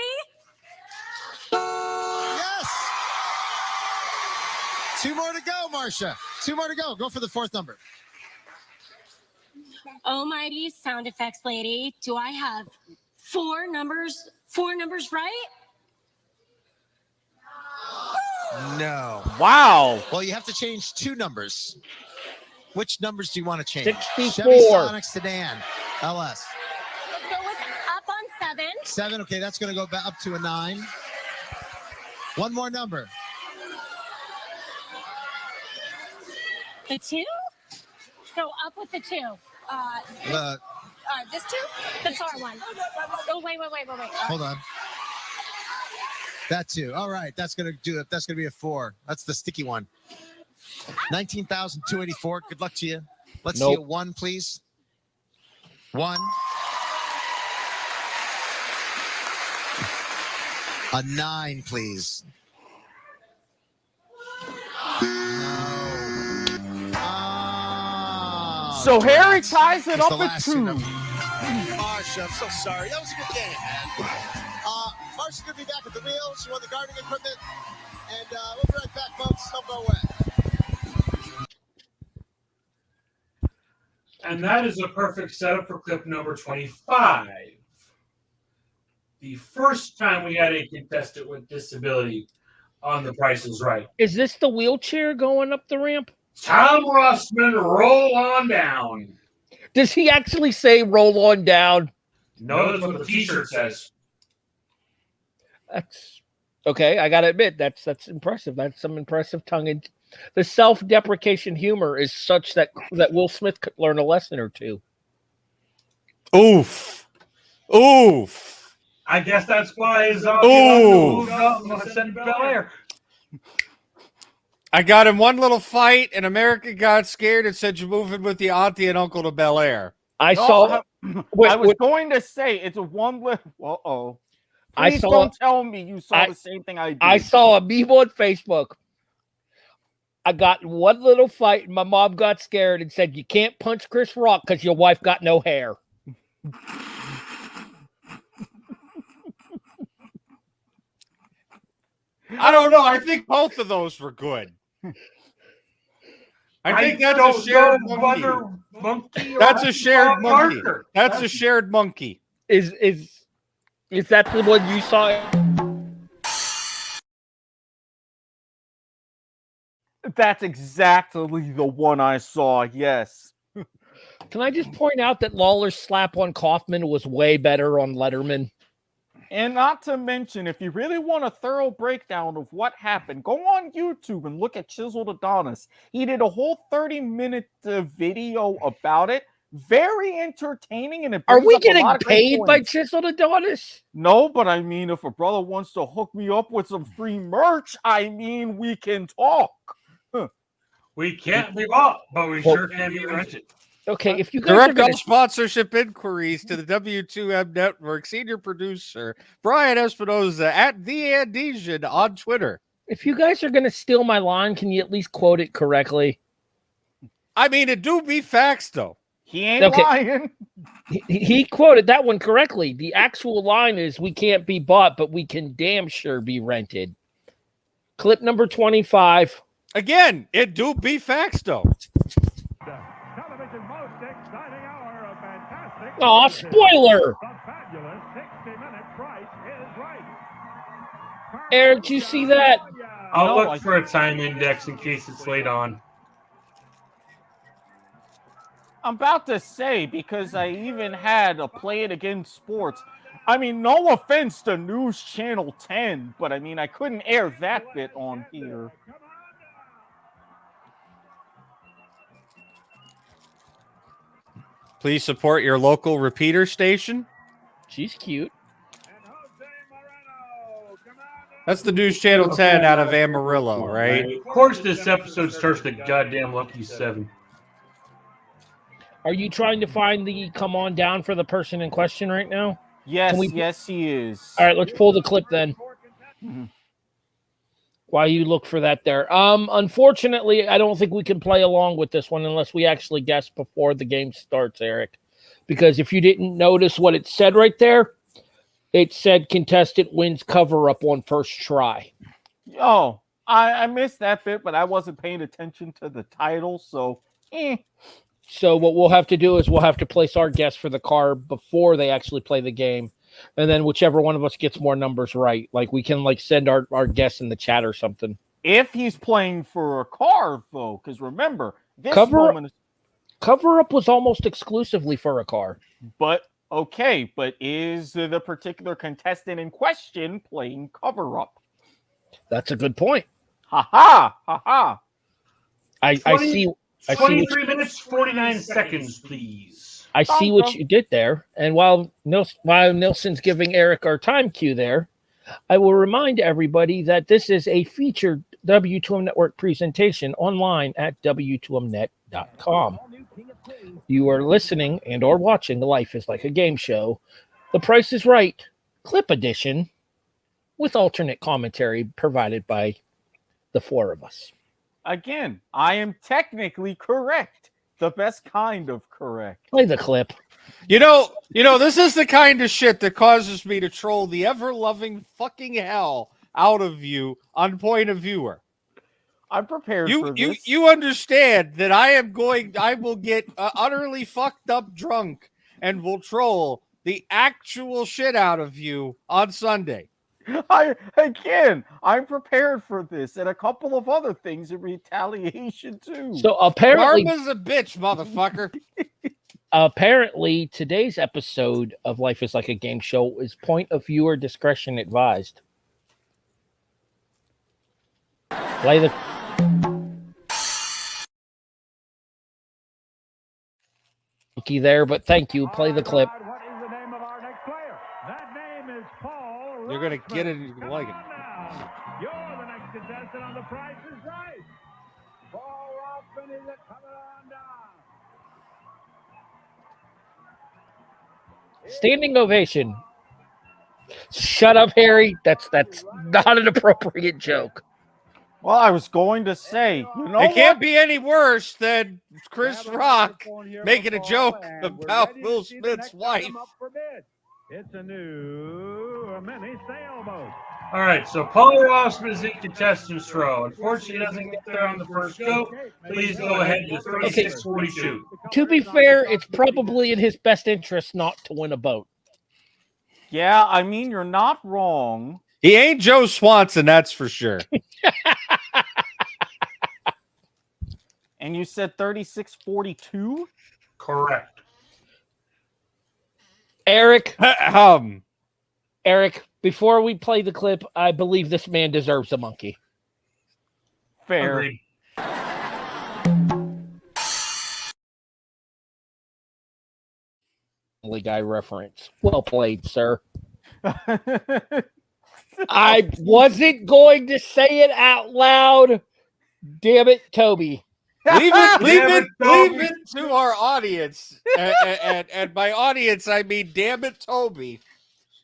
Yes. 2 more to go, Marcia. 2 more to go. Go for the 4th number. Almighty sound effects lady. Do I have 4 numbers? 4 numbers right? No. Wow. Well, you have to change 2 numbers. Which numbers do you want to change? 64. Chevy Sonic Sedan, LS. Let's go with up on 7. 7. Okay, that's going to go back up to a 9. One more number. The 2? Go up with the 2. This 2? The far one. Oh, wait. Hold on. That 2. All right, that's going to do it. That's going to be a 4. That's the sticky one. 19,284. Good luck to you. Let's see a 1, please. 1. A 9, please. So Harry ties it It's the up at last 2. Marsha, I'm so sorry. That was a good game, man. Marsha's going to be back at the wheel. She won the gardening equipment. And we'll be right back, folks. Don't go away. And that is a perfect setup for clip number 25. The first time we had a contestant with disability on The Price is Right. Is this the wheelchair going up the ramp? Tom Rossman, roll on down. Does he actually say roll on down? No, that's what the t-shirt says. That's okay. I gotta admit, that's impressive. That's some impressive tongue. And the self-deprecation humor is such that Will Smith could learn a lesson or two. Oof. I guess that's why he's Ooh. sent Bel Air. I got in one little fight, and America got scared and said, "You're moving with the auntie and uncle to Bel Air." I was going to say it's a one. Uh-oh. Please don't tell me you saw the same thing I did. I saw a meme on Facebook. I got in one little fight, and my mom got scared and said, "You can't punch Chris Rock because your wife got no hair." I don't know. I think both of those were good. I think that's a shared monkey. That's a shared monkey. That's a shared monkey. Is that the one you saw? That's exactly the one I saw, yes. Can I just point out that Lawler's slap on Kaufman was way better on Letterman? And not to mention, if you really want a thorough breakdown of what happened, go on YouTube and look at Chiseled Adonis. He did a whole 30-minute video about it. Very entertaining, and it Are brings we up a getting lot of great paid by points. Chiseled Adonis? No, but I mean, if a brother wants to hook me up with some free merch, I mean, we can talk. We can't be bought, but we sure can be rented. Okay, if you guys Direct are gonna, all sponsorship inquiries to the W2M Network senior producer, Brian Espinoza at The Andesian on Twitter. if you guys are going to steal my line, can you at least quote it correctly? I mean, it do be facts, though. He ain't Okay. lying. He quoted that one correctly. The actual line is, we can't be bought, but we can damn sure be rented. Clip number 25. Again, it do be facts, though. Aw, spoiler! Eric, you see that? I'll look for a time index in case it's late on. I'm about to say, because I even had a Play It Again Sports. I mean, no offense to News Channel 10, but I mean, I couldn't air that bit on here. Please support your local repeater station. She's cute. That's the News Channel 10 out of Amarillo, right? Of course, this episode starts the goddamn Lucky 7. Are you trying to find the come on down for the person in question right now? Yes, yes, he is. All right, let's pull the clip then. While you look for that there. Unfortunately, I don't think we can play along with this one unless we actually guess before the game starts, Eric. Because if you didn't notice what it said right there, it said contestant wins cover-up on first try. Oh, I missed that bit, but I wasn't paying attention to the title, so So what we'll have to do is we'll have to place our guess for the car before they actually play the game. And then whichever one of us gets more numbers right, like we can send our guess in the chat or something. If he's playing for a car, though, because remember, this cover-up was almost exclusively for a car. But, okay, but is the particular contestant in question playing cover-up? That's a good point. Ha-ha! Ha-ha! I see... 23 minutes, 49 seconds, please. I see what you did there. And while Nilsson's giving Eric our time cue there, I will remind everybody that this is a featured W2M Network presentation online at W2Mnet.com. You are listening and or watching Life is Like a Game Show. The Price is Right, Clip Edition, with alternate commentary provided by the four of us. Again, I am technically correct. The best kind of correct. Play the clip. You know, this is the kind of shit that causes me to troll the ever-loving fucking hell out of you on Point of Viewer. I'm prepared for this. You understand that I will get utterly fucked up drunk and will troll the actual shit out of you on Sunday. I'm prepared for this and a couple of other things in retaliation too. So apparently, Karma's a bitch, motherfucker. Apparently, today's episode of Life is Like a Game Show is point of viewer discretion advised. Play the. There, but thank you. Play the clip. You're gonna get it and you're gonna like it. You're the next contestant on The Price is Right. Paul Rothman is coming on down. Standing ovation. Shut up, Harry. That's not an appropriate joke. Well, I was going to say, it can't be any worse than Chris Rock making a joke about Will Smith's wife. It's a new mini sailboat. All right, so Paul Rossman is in contestant's row. Unfortunately, he doesn't get there on the first go. Please go ahead to 36-42. To be fair, it's probably in his best interest not to win a boat. Yeah, I mean, you're not wrong. He ain't Joe Swanson, that's for sure. And you said 3642? Correct. Eric. Eric, before we play the clip, I believe this man deserves a monkey. Fair. Agreed. Family Guy reference. Well played, sir. I wasn't going to say it out loud. Damn it, Toby. Leave it to our audience. And by audience, I mean, damn it, Toby,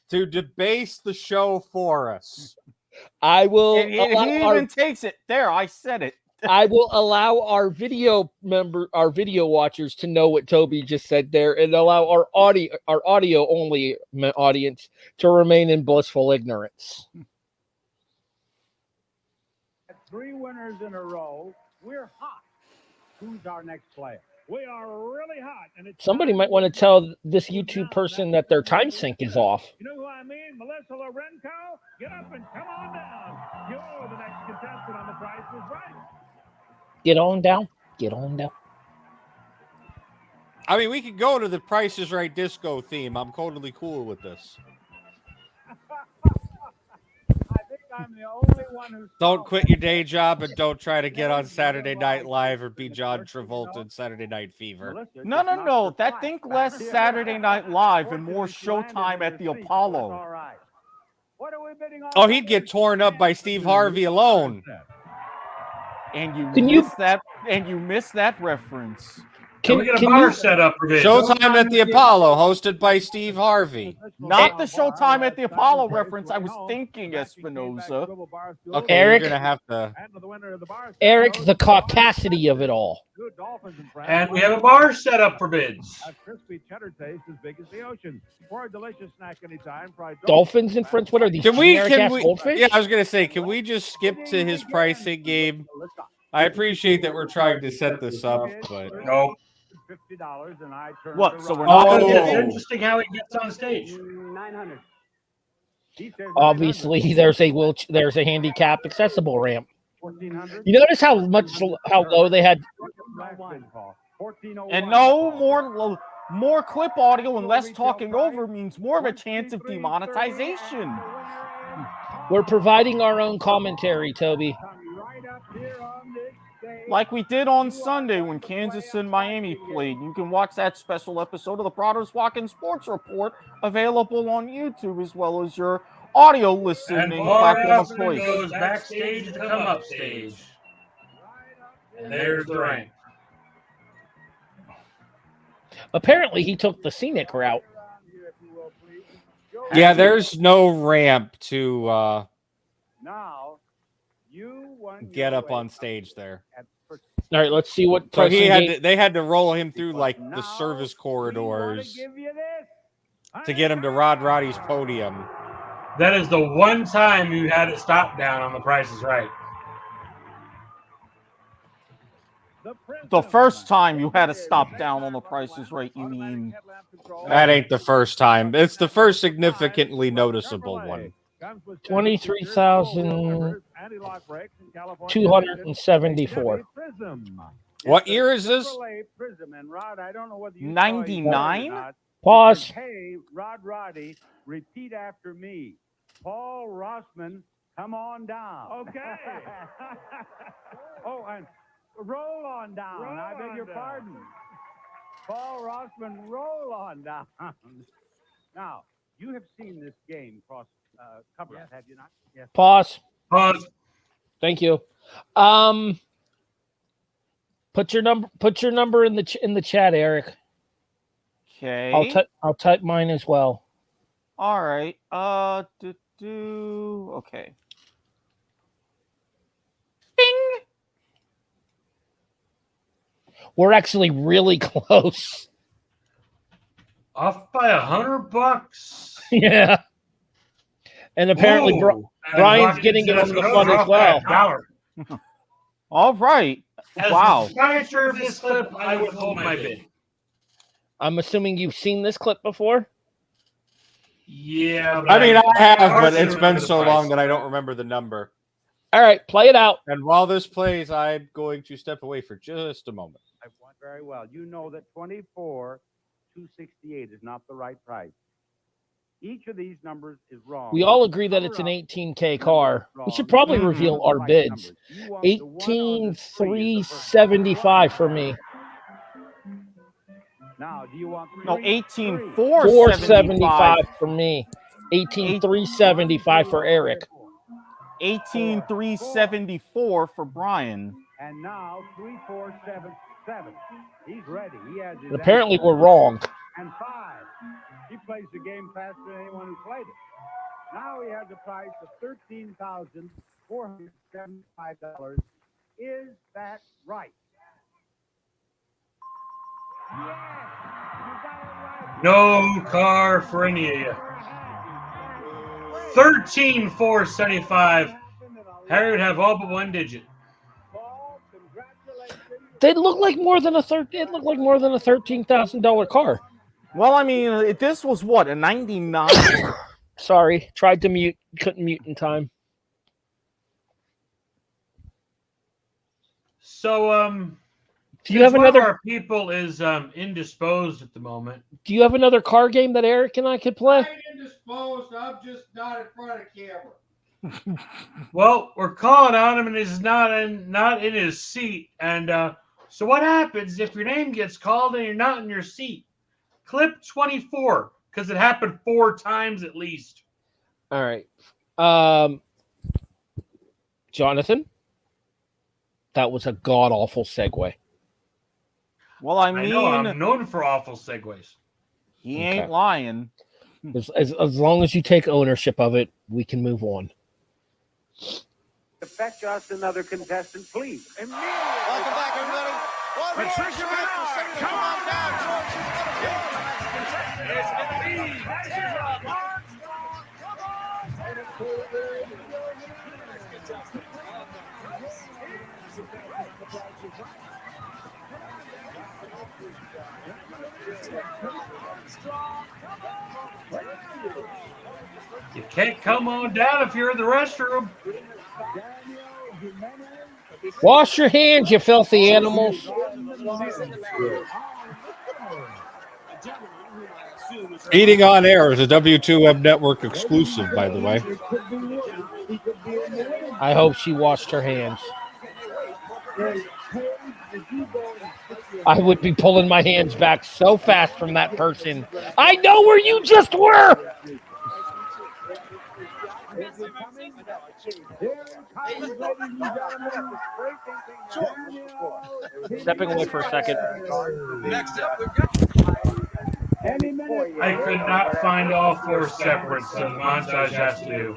to debase the show for us. I will. He even takes it. There, I said it. I will allow our video watchers to know what Toby just said there, and allow our audio only audience to remain in blissful ignorance. 3 winners in a row. We're hot. Who's our next player? We are really hot. And it's Somebody might want to tell this YouTube person that their time sync is off. You know who I mean? Melissa Lorenco? Get up and come on down. You're the next contestant on The Price is Right. Get on down. Get on down. I mean, we could go to the Price is Right disco theme. I'm totally cool with this. I think I'm the only one who's... Don't quit your day job and don't try to get on Saturday Night Live or be John Travolta in Saturday Night Fever. No. Think less Saturday Night Live and more Showtime at the Apollo. What are we bidding on? Oh, he'd get torn up by Steve Harvey alone. And you missed that reference. Can we get a bar set up for this? Showtime at the Apollo, hosted by Steve Harvey. Not the Showtime at the Apollo reference. I was thinking, Espinosa. Okay, Eric, you're gonna have to. Eric, the caucasity of it all. And we have a bar set up for bids. A crispy cheddar taste as big as the ocean. For a delicious snack anytime. Dolphins and friends. What are these? Can we? Goldfish? Yeah, I was gonna say, can we just skip to his pricing game? I appreciate that we're trying to set this up, but nope. $50 and I turn What? So we're Oh, not. it's interesting how he gets on stage. 900. Obviously, there's a handicap accessible ramp. You notice how low they had. And no more clip audio and less talking over means more of a chance of demonetization. We're providing our own commentary, Toby. Like we did on Sunday when Kansas and Miami played. You can watch that special episode of the Prados Walk-In Sports Report available on YouTube as well as your audio listening platform of choice. Goes backstage to come up stage. And there's the rank. Apparently, he took the scenic route. yeah, there's no ramp to Now, you won get up on stage there. All right, let's see what. So they had to roll him through like the service corridors to get him to Rod Roddy's podium. That is the one time you had it stop down on The Price is Right. The first time you had to stop down on The Price is Right, you mean? That ain't the first time. It's the first significantly noticeable one. 23,274. What year is this? 99? Pause. Hey, Roddy, repeat after me. Paul Rossman, come on down. Okay. Oh, and roll on down. I beg your pardon. Paul Rossman, roll on down. Now, you have seen this game cross cover, have you not? Yes. Pause. Pause. Thank you. Put your number in the chat, Eric. Okay. I'll type mine as well. All right. Okay. Bing. We're actually really close. Off by $100. Yeah. And apparently Brian's getting in on the fun as well. All right. As Wow. the proprietor of this clip, I would hold my bid. I'm assuming you've seen this clip before? Yeah, I mean, I have, but Carson it's been remembers so the long price. that I don't remember the number. All right, play it out. And while this plays, I'm going to step away for just a moment. I want very well. You know that 24,268 is not the right price. Each of these numbers is wrong. We all agree that it's an 18K car. We should probably reveal our bids. 18,375 for me. Now, do you want No, 475 for me. 18,375 for Eric. 18,374 for Brian. And now 3,477. He's ready. He has his Apparently, answer. we're wrong. And 5. He plays the game faster than anyone who played it. Now he has a price of $13,475. Is that right? No car for any of you. 13,475. Harry would have all but one digit. They look like more than a $13,000 car. Well, I mean, this was what, a 99? Sorry, tried to mute, couldn't mute in time. So, do you have one another? of our people is indisposed at the moment. Do you have another car game that Eric and I could play? I'm indisposed. I'm just not in front of camera. Well, we're calling on him, and he's not in his seat. And so, what happens if your name gets called and you're not in your seat? Clip 24, because it happened 4 times at least. All right, Jonathan, that was a god awful segue. Well, I mean, know, I'm known for awful segues. He ain't lying. As long as you take ownership of it, we can move on. Fetch us another contestant, please. Welcome back, everybody. Patricia Menard, come on down, George. It's going to be You can't come on down if you're in the restroom. Wash your hands, you filthy animals. Eating on Air is a W2M network exclusive, by the way. I hope she washed her hands. I would be pulling my hands back so fast from that person. I know where you just were. Stepping away for a second. Next up, we've got. I could not find all 4 separates, so Montage has to.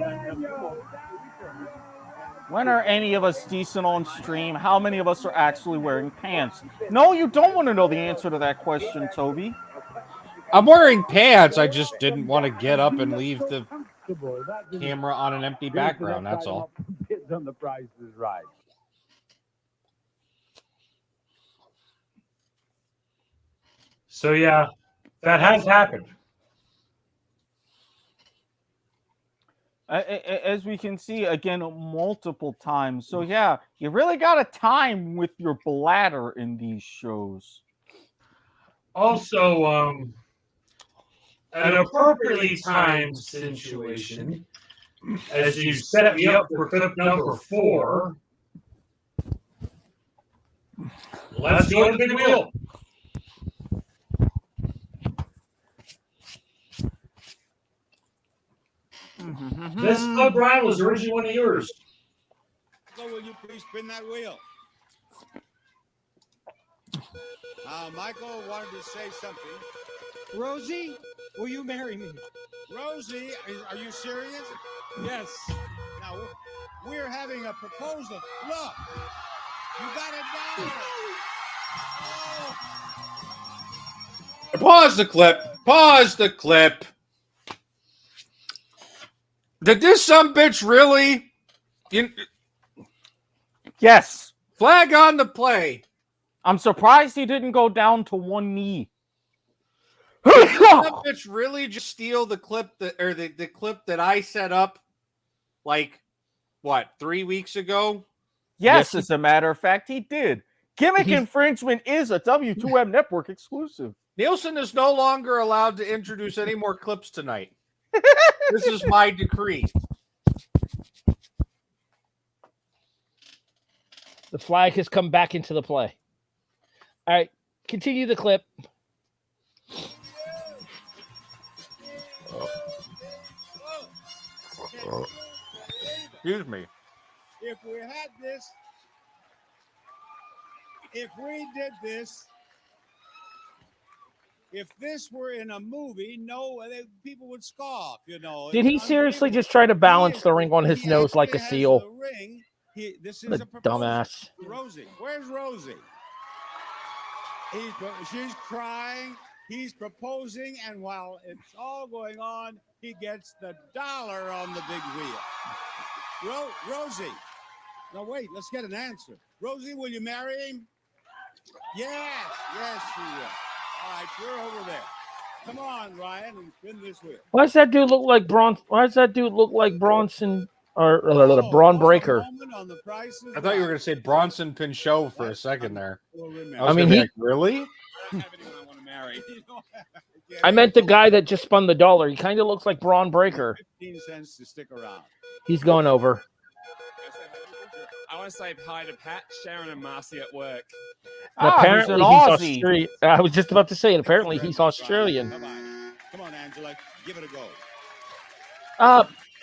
When are any of us decent on stream? How many of us are actually wearing pants? No, you don't want to know the answer to that question, Toby. I'm wearing pants. I just didn't want to get up and leave the camera on an empty background. That's all. Bids on the Price is Right. So, yeah, that has happened. As we can see, again, multiple times. So, yeah, you really got to time with your bladder in these shows. Also, an appropriately timed situation, as you set me up for clip number 4, let's go to the big wheel. This club, Brian, was originally one of yours. So will you please spin that wheel? Michael wanted to say something. Rosie, will you marry me? Rosie, are you serious? Yes. Now, we're having a proposal. Look, you got it down. Oh. Pause the clip. Pause the clip. Did this sumbitch really? Yes. Flag on the play. I'm surprised he didn't go down to one knee. Oh! Bitch really just steal the clip the clip that I set up like what 3 weeks ago? Yes, as a matter of fact, he did. Gimmick infringement is a W2M network exclusive. Nielsen is no longer allowed to introduce any more clips tonight. This is my decree. The flag has come back into the play. All right, continue the clip. Excuse me. If we had this, if we did this, if this were in a movie, people would scoff, you know. Did he seriously just try to balance the ring on his nose like a seal? This What is a a proposal. dumbass. Rosie, where's Rosie? She's crying. He's proposing, and while it's all going on, he gets the dollar on the big wheel. Rosie. Now wait, let's get an answer. Rosie, will you marry him? Yes, she will. All right, you're over there. Come on, Ryan, and spin this wheel. Why does that dude look like Bronson or Braun Breaker? I thought you were going to say Bronson Pinchot for a second there. I mean, really? I meant the guy that just spun the dollar. He kind of looks like Braun Breaker. 15 cents to stick around. He's going over. I want to say hi to Pat, Sharon, and Marcy at work. Apparently he's Australian. I was just about to say it. Apparently he's Australian. Come on, Angela, give it a go.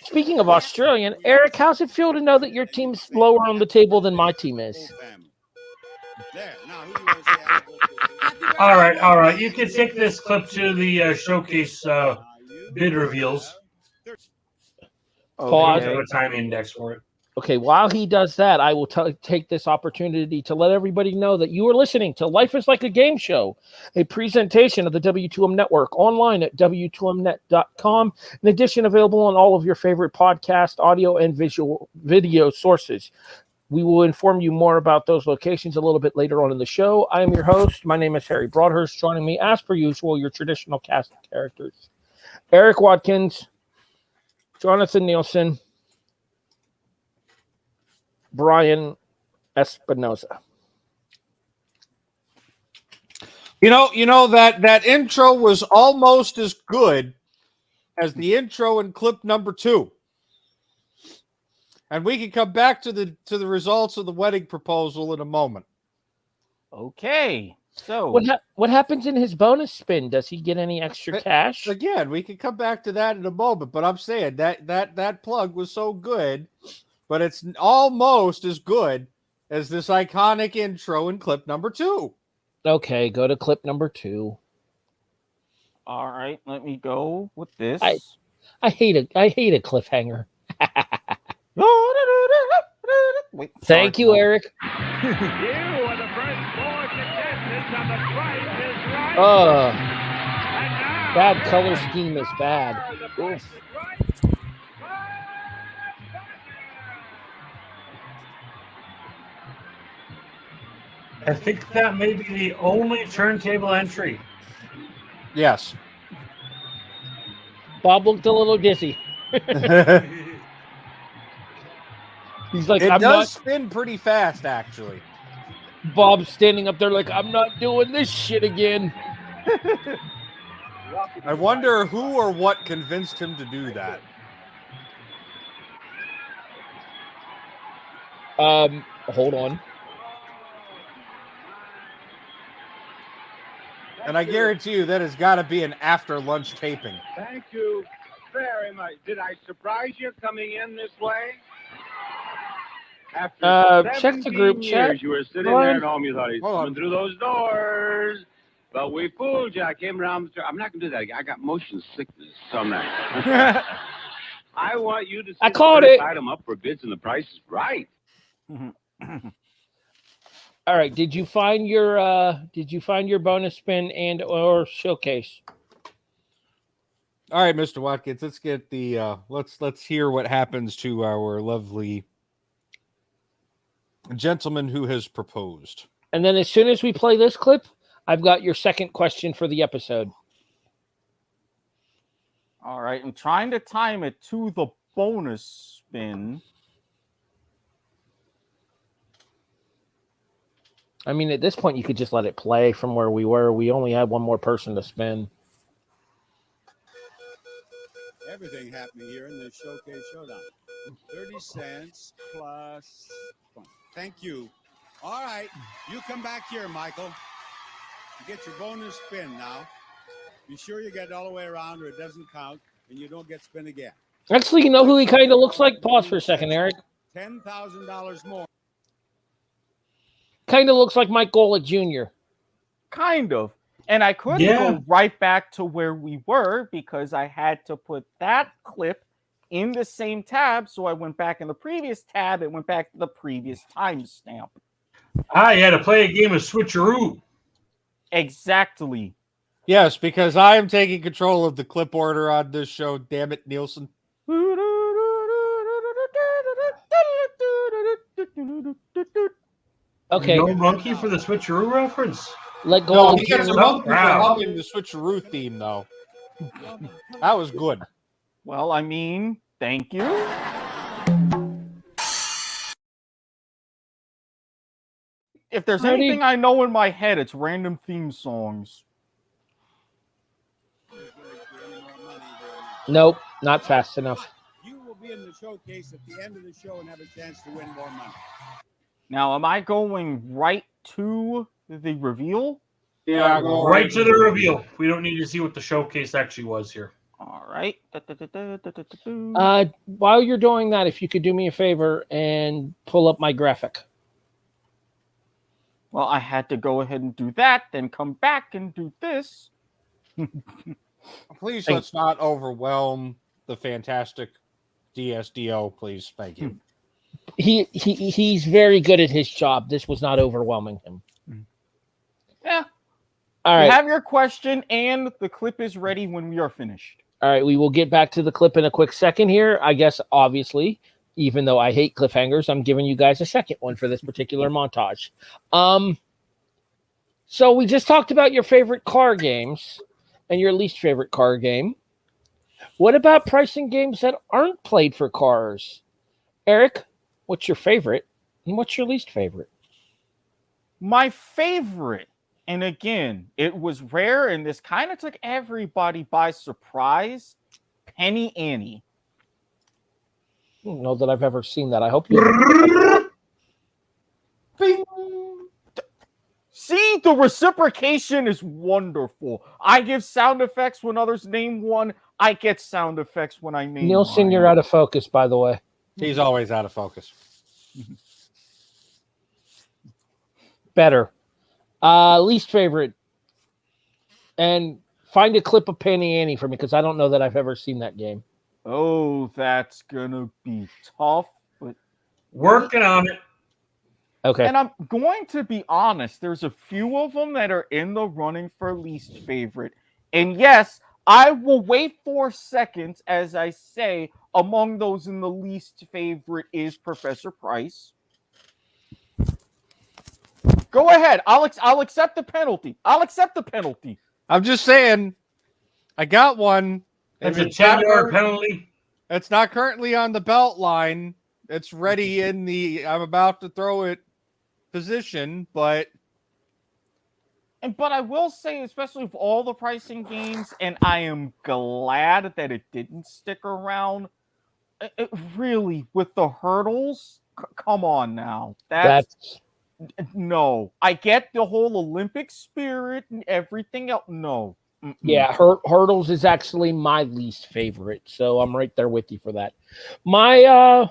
Speaking of Australian, Eric, how's it feel to know that your team's lower on the table than my team is? All right. You can take this clip to the showcase bid reveals. Pause. We have a time index for it. Okay, while he does that, I will take this opportunity to let everybody know that you are listening to Life is Like a Game Show, a presentation of the W2M Network online at W2Mnet.com. In addition, available on all of your favorite podcast, audio, and video sources. We will inform you more about those locations a little bit later on in the show. I am your host. My name is Harry Broadhurst. Joining me, as per usual, your traditional cast of characters. Eric Watkins, Jonathan Nielsen, Brian Espinoza. You know that intro was almost as good as the intro in clip number 2. And we can come back to the results of the wedding proposal in a moment. Okay. So what happens in his bonus spin? Does he get any extra cash? Again, we can come back to that in a moment, but I'm saying that plug was so good, but it's almost as good as this iconic intro in clip number 2. Okay, go to clip number 2. All right, let me go with this. I hate a cliffhanger. Wait, Thank you, Eric. You are the first 4 contestants on The Price is Right. Bad color scheme is bad. Oof. I think that may be the only turntable entry. Yes. Bob looked a little dizzy. He's like, it I'm does not spin pretty fast, actually. Bob's standing up there like, I'm not doing this shit again. I wonder who or what convinced him to do that. Hold on. And I guarantee you that has got to be an after lunch taping. Thank you very much. Did I surprise you coming in this way? After check the group years, chat. you were sitting Hold there on. at home. You thought he's coming through those doors. But we fooled you. I came around. I'm not going to do that. I got motion sickness some night. I want you to see I called it. item up for bids and the price is right. All right. Did you find your bonus spin and or showcase? All right, Mr. Watkins, let's get the let's hear what happens to our lovely gentleman who has proposed. And then as soon as we play this clip, I've got your second question for the episode. All right, I'm trying to time it to the bonus spin. I mean, at this point, you could just let it play from where we were. We only had one more person to spin. Everything happening here in the Showcase Showdown. 30 cents plus 20. Thank you. All right, you come back here, Michael. You get your bonus spin now. Be sure you get it all the way around or it doesn't count and you don't get spin again. Actually, you know who he kind of looks like? Pause for a second, Eric. $10,000 more. Kind of looks like Mike Golick Jr. Kind of. And I couldn't go right back to where we were because I had to put that clip in the same tab. So I went back in the previous tab. It went back to the previous timestamp. You had to play a game of switcheroo. Exactly. Yes, because I am taking control of the clip order on this show. Damn it, Nielsen. Okay. No monkey for the switcheroo reference? Let go. No, of he gets a monkey for humming the switcheroo theme, though. That was good. Well, I mean, thank you. If there's anything I know in my head, it's random theme songs. Nope, not fast enough. You will be in the showcase at the end of the show and have a chance to win more money. Now, am I going right to the reveal? Yeah, right to the reveal. We don't need to see what the showcase actually was here. All right. While you're doing that, if you could do me a favor and pull up my graphic. Well, I had to go ahead and do that, then come back and do this. Please let's not overwhelm the fantastic DSDO, please. Thank you. He's very good at his job. This was not overwhelming him. Yeah. All right. You have your question, and the clip is ready when we are finished. All right, we will get back to the clip in a quick second here. I guess, obviously, even though I hate cliffhangers, I'm giving you guys a second one for this particular montage. So we just talked about your favorite car games and your least favorite car game. What about pricing games that aren't played for cars? Eric, what's your favorite and what's your least favorite? My favorite, and again, it was rare, and this kind of took everybody by surprise, Penny Annie. I don't know that I've ever seen that. I hope you. Bing. See, the reciprocation is wonderful. I give sound effects when others name one. I get sound effects when I name Nielsen, mine. you're out of focus, by the way. He's always out of focus. Better. Least favorite. And find a clip of Penny Annie for me, because I don't know that I've ever seen that game. Oh, that's gonna be tough, but working on it. Okay. And I'm going to be honest, there's a few of them that are in the running for least favorite. And yes, I will wait 4 seconds as I say among those in the least favorite is Professor Price. Go ahead. I'll accept the penalty. I'll accept the penalty. I'm just saying, I got one. It's a 10-yard penalty. It's not currently on the belt line. It's ready in the I'm about to throw it position, but I will say, especially with all the pricing games, and I am glad that it didn't stick around. It really, with the hurdles, come on now. That's no. I get the whole Olympic spirit and everything else. No. Mm-mm. Yeah, hurdles is actually my least favorite, so I'm right there with you for that. My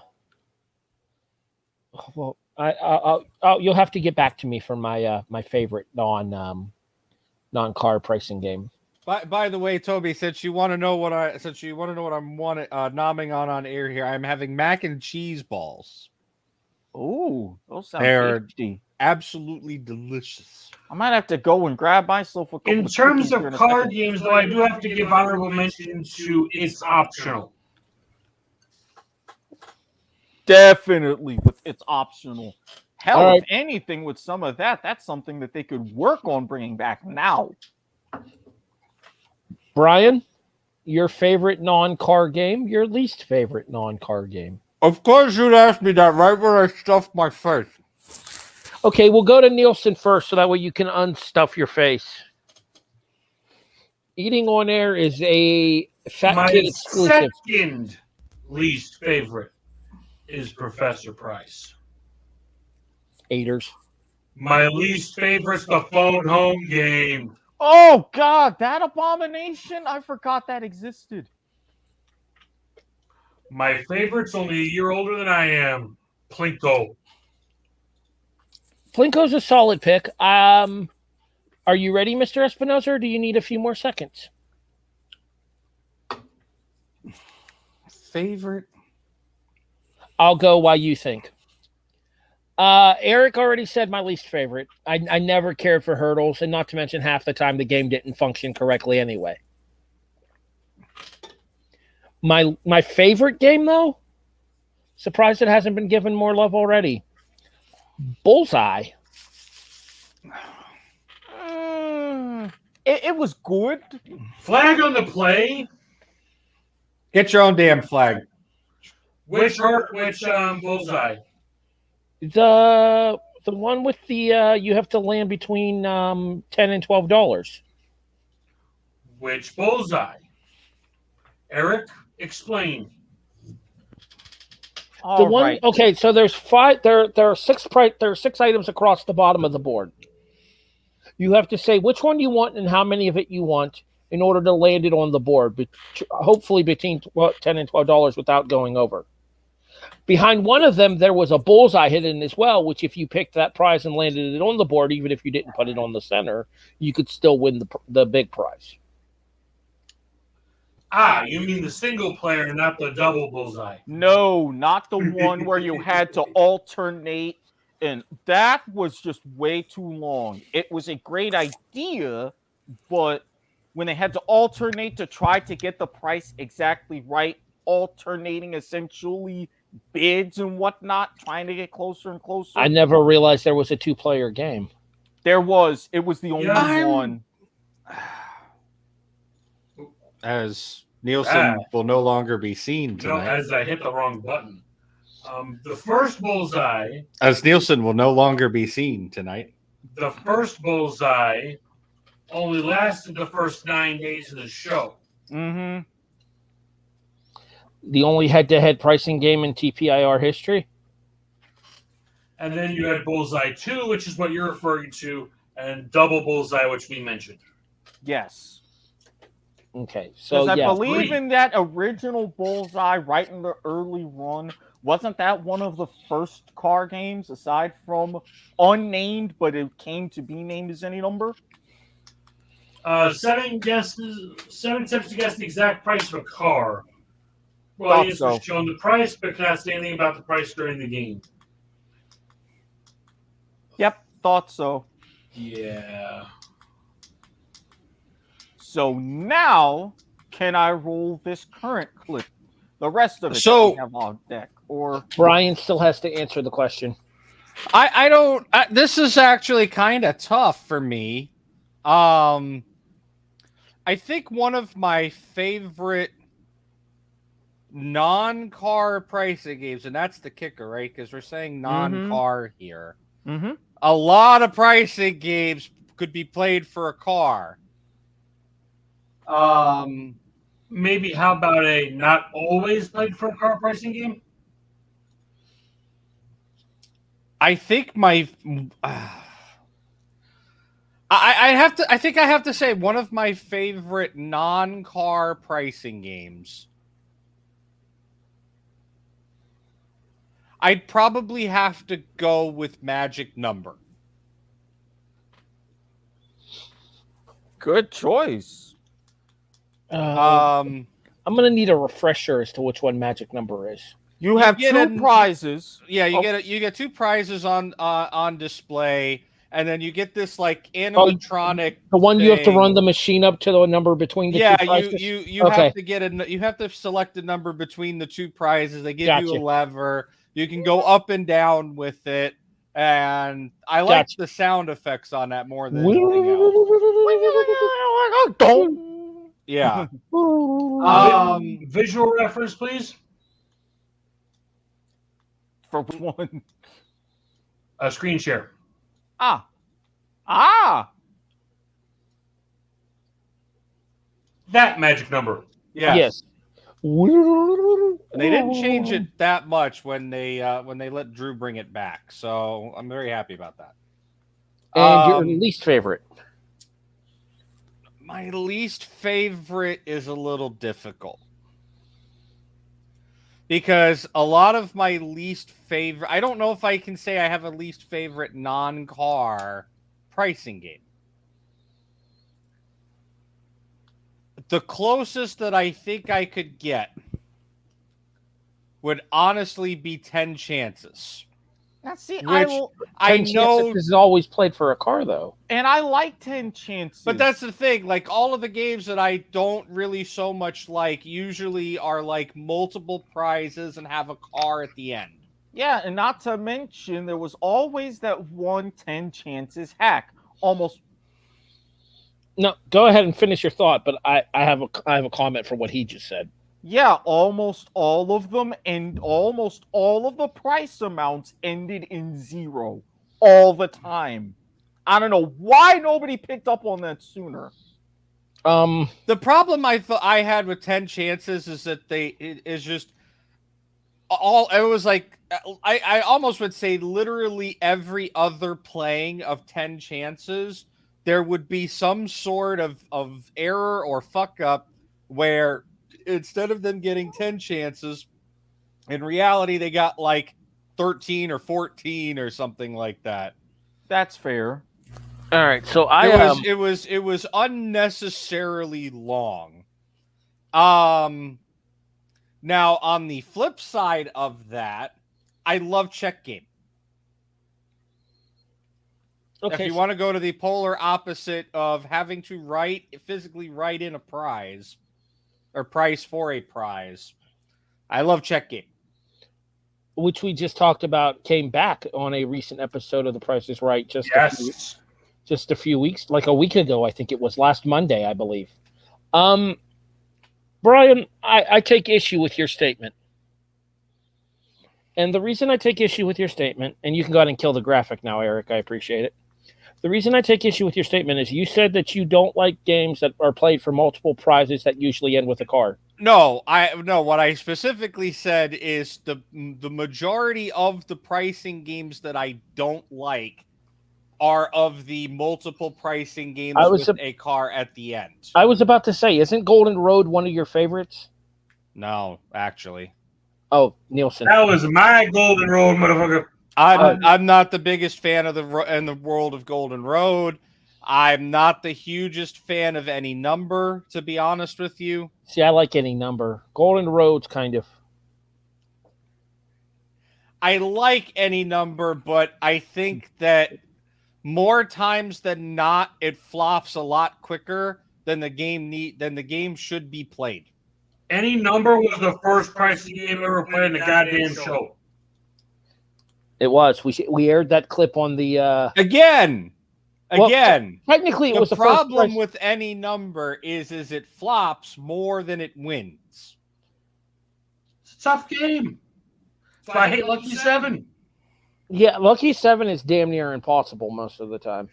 well, I'll you'll have to get back to me for my my favorite non-car pricing game. By the way, Toby, since you want to know what I'm nomming on air here, I'm having mac and cheese balls. Oh, those sound They're tasty. Absolutely delicious. I might have to go and grab myself a couple. In terms of card games, though, I do have to give honorable mention to It's Optional. Definitely, it's optional. Hell, All right. if anything, with some of that, that's something that they could work on bringing back now. Brian? your favorite non-car game, your least favorite non-car game. Of course you'd ask me that right when I stuffed my face. Okay, we'll go to Nielsen first, so that way you can unstuff your face. Eating on air is a Fat My Kid exclusive. second least favorite is Professor Price. Haters. My least favorite's the phone home game. Oh, God, that abomination? I forgot that existed. My favorite's only a year older than I am. Plinko. Plinko's a solid pick. Are you ready, Mr. Espinosa, or do you need a few more seconds? Favorite? I'll go while you think. Eric already said my least favorite. I never cared for hurdles, and not to mention half the time the game didn't function correctly anyway. My favorite game, though, surprised it hasn't been given more love already. Bullseye. It was good. Flag on the play. Get your own damn flag. Which bullseye? The one with the you have to land between $10 and $12. Which bullseye? Eric, explain. The one. Okay, so there's five. There are six. There are 6 items across the bottom of the board. You have to say which one you want and how many of it you want in order to land it on the board. Hopefully between $10 and $12 without going over. Behind one of them, there was a bullseye hidden as well, which if you picked that prize and landed it on the board, even if you didn't put it on the center, you could still win the big prize. You mean the single player, not the double bullseye? No, not the one where you had to alternate, and that was just way too long. It was a great idea, but when they had to alternate to try to get the price exactly right, alternating essentially bids and whatnot, trying to get closer and closer. I never realized there was a 2-player game. There was. It was the only one. As Nielsen will no longer be seen No, tonight. as I hit the wrong button. The first bullseye. As Nielsen will no longer be seen tonight. The first bullseye only lasted the first 9 days of the show. Mm-hmm. The only head-to-head pricing game in TPIR history. And then you had Bullseye 2, which is what you're referring to, and Double Bullseye, which we mentioned. Yes. Okay, so I believe in that original Bullseye right in the early run. Wasn't that one of the first car games, aside from unnamed, but it came to be named as any number? 7 attempts to guess the exact price of a car. Well, yes, was shown the price, but cannot say anything about the price during the game. Yep, thought so. Yeah. So now, can I roll this current clip? The rest of it So- that we have on deck, or Brian still has to answer the question. I don't. This is actually kind of tough for me. I think one of my favorite non-car pricing games, and that's the kicker, right? Because we're saying non-car here. Mm-hmm. A lot of pricing games could be played for a car. Maybe how about a not always played for a car pricing game? I think my I think I have to say one of my favorite non-car pricing games. I'd probably have to go with Magic Number. Good choice. I'm gonna need a refresher as to which one Magic Number is. You have two prizes. Yeah, you get 2 prizes on display, and then you get this like animatronic. The one you have to thing. run the machine up to the number between the two prizes? you have to get you have to select a number between the 2 prizes. They give you a lever. You can go up and down with it, and I like the sound effects on that more than anything else. Yeah. Visual reference, please. For which one? A screen share. Ah. That magic number. Yes. And they didn't change it that much when they let Drew bring it back. So I'm very happy about that. And your least favorite? My least favorite is a little difficult. Because a lot of my least favorite... I don't know if I can say I have a least favorite non-car pricing game. The closest that I think I could get would honestly be 10 Chances. Now, see, Which I 10 know Chances is always played for a car, though. And I like 10 Chances. But that's the thing. Like, all of the games that I don't really so much like usually are like multiple prizes and have a car at the end. Yeah, and not to mention, there was always that one 10 Chances hack. Almost. No, go ahead and finish your thought, but I have a comment for what he just said. Yeah, almost all of them, and almost all of the price amounts ended in 0 all the time. I don't know why nobody picked up on that sooner. The problem I had with 10 Chances is that it was like I almost would say literally every other playing of 10 Chances there would be some sort of error or fuck up where instead of them getting 10 chances, in reality they got like 13 or 14 or something like that. That's fair. All right, so it was unnecessarily long. Now on the flip side of that, I love check game. Okay, if you want to go to the polar opposite of having to physically write in a prize or price for a prize, I love check game. Which we just talked about came back on a recent episode of The Price is Right just a few weeks, like a week ago, I think it was last Monday, I believe. Brian, I take issue with your statement. And the reason I take issue with your statement, and you can go ahead and kill the graphic now, Eric, I appreciate it. The reason I take issue with your statement is you said that you don't like games that are played for multiple prizes that usually end with a car. No, what I specifically said is the majority of the pricing games that I don't like are of the multiple pricing games with a car at the end. I was about to say, isn't Golden Road one of your favorites? No, actually. Oh, Nielsen. That was my Golden Road, motherfucker. I'm not the biggest fan of the world of Golden Road. I'm not the hugest fan of Any Number, to be honest with you. See, I like Any Number. Golden Road's kind of... I like Any Number, but I think that more times than not, it flops a lot quicker than the game should be played. Any Number was the first pricing game ever played in the goddamn show. It was. We aired that clip on the... Again. Technically, it was the problem with Any Number is it flops more than it wins. It's a tough game. That's why I hate Lucky 7. Yeah, Lucky 7 is damn near impossible most of the time.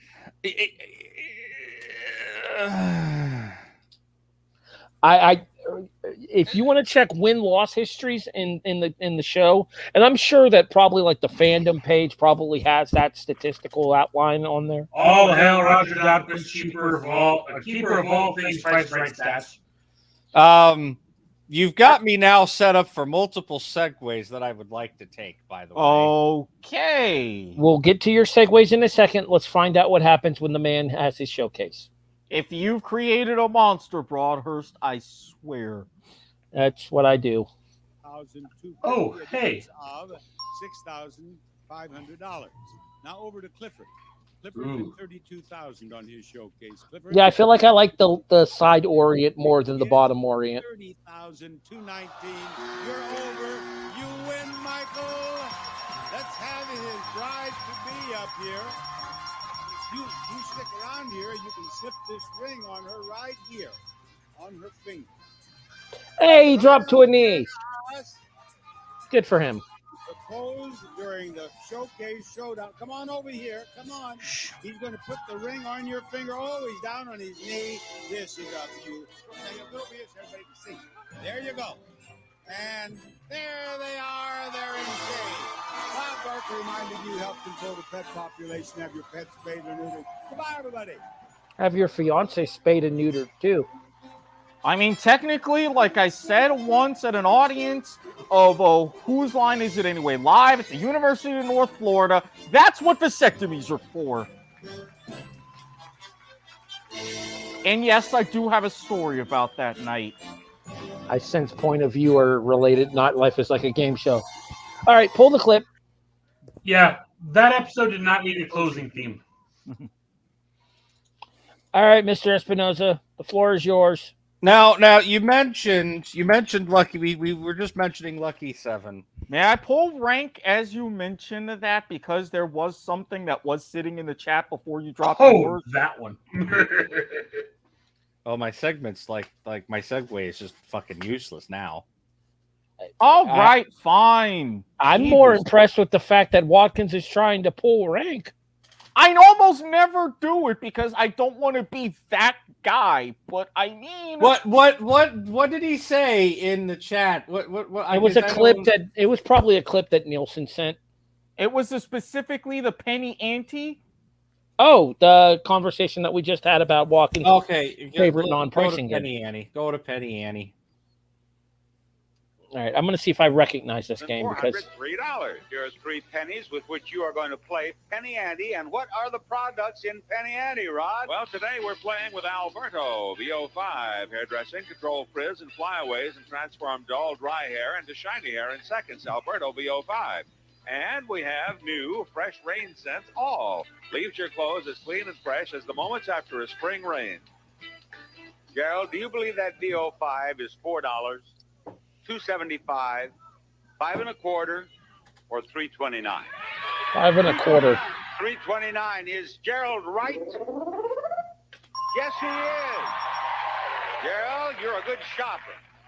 If you want to check win-loss histories in the show, and I'm sure that probably like the fandom page probably has that statistical outline on there. Oh hell, Roger Dobkins, keeper of all things, Price Right stats. You've got me now set up for multiple segues that I would like to take, by the way. Okay. We'll get to your segues in a second. Let's find out what happens when the man has his showcase. If you've created a monster, Broadhurst, I swear. That's what I do. Oh, hey. Of $6,500. Now over to Clifford. Clifford did $32,000 on his showcase. Clifford, Yeah, I feel like I like the side orient more than the bottom orient. $30,219. You're over. You win, Michael. Let's have his bride to be up here. You stick around here, you can slip this ring on her right here. on her finger. Hey, he dropped to a knee. Good for him. The pose during the showcase showdown. Come on over here. Come on. He's going to put the ring on your finger. Oh, he's down on his knee. This is a view. A little bit so everybody can see. There you go. And there they are. They're in shade. Bob Barker reminded you help control the pet population. Have your pets spayed or neutered. Goodbye, everybody. Have your fiance spayed and neutered too. I mean, technically, like I said once at an audience of Whose Line Is It Anyway? Live at the University of North Florida, that's what vasectomies are for. And yes, I do have a story about that night. I sense point of view are related, not Life is Like a Game Show. All right, pull the clip. Yeah, that episode did not need a closing theme. All right, Mr. Espinoza, the floor is yours. Now you mentioned Lucky. We were just mentioning Lucky 7. May I pull rank as you mentioned that because there was something that was sitting in the chat before you dropped yours? That one. Oh, my segment's like my segue is just fucking useless now. All right, fine. I'm more impressed with the fact that Watkins is trying to pull rank. I almost never do it because I don't want to be that guy. But I mean, what did he say in the chat? What? It was a clip that it was probably a clip that Nielsen sent. It was specifically the penny ante. Oh, the conversation that we just had about Watkins' favorite non-pricing game. game. Annie. Go to Penny Annie. All right, I'm going to see if I recognize this game because $3. Here are 3 pennies with which you are going to play Penny Ante. And what are the products in Penny Ante, Rod? Well, today we're playing with Alberto VO5 hairdressing, control frizz and flyaways, and transform dull dry hair into shiny hair in seconds. Alberto VO5. And we have new fresh rain scents. All leaves your clothes as clean and fresh as the moments after a spring rain. Gerald, do you believe that VO5 is $4, $2.75, $5 1/4, or $3.29? $5 1/4. $3.29. Is Gerald right? Yes, he is. Gerald, you're a good shopper.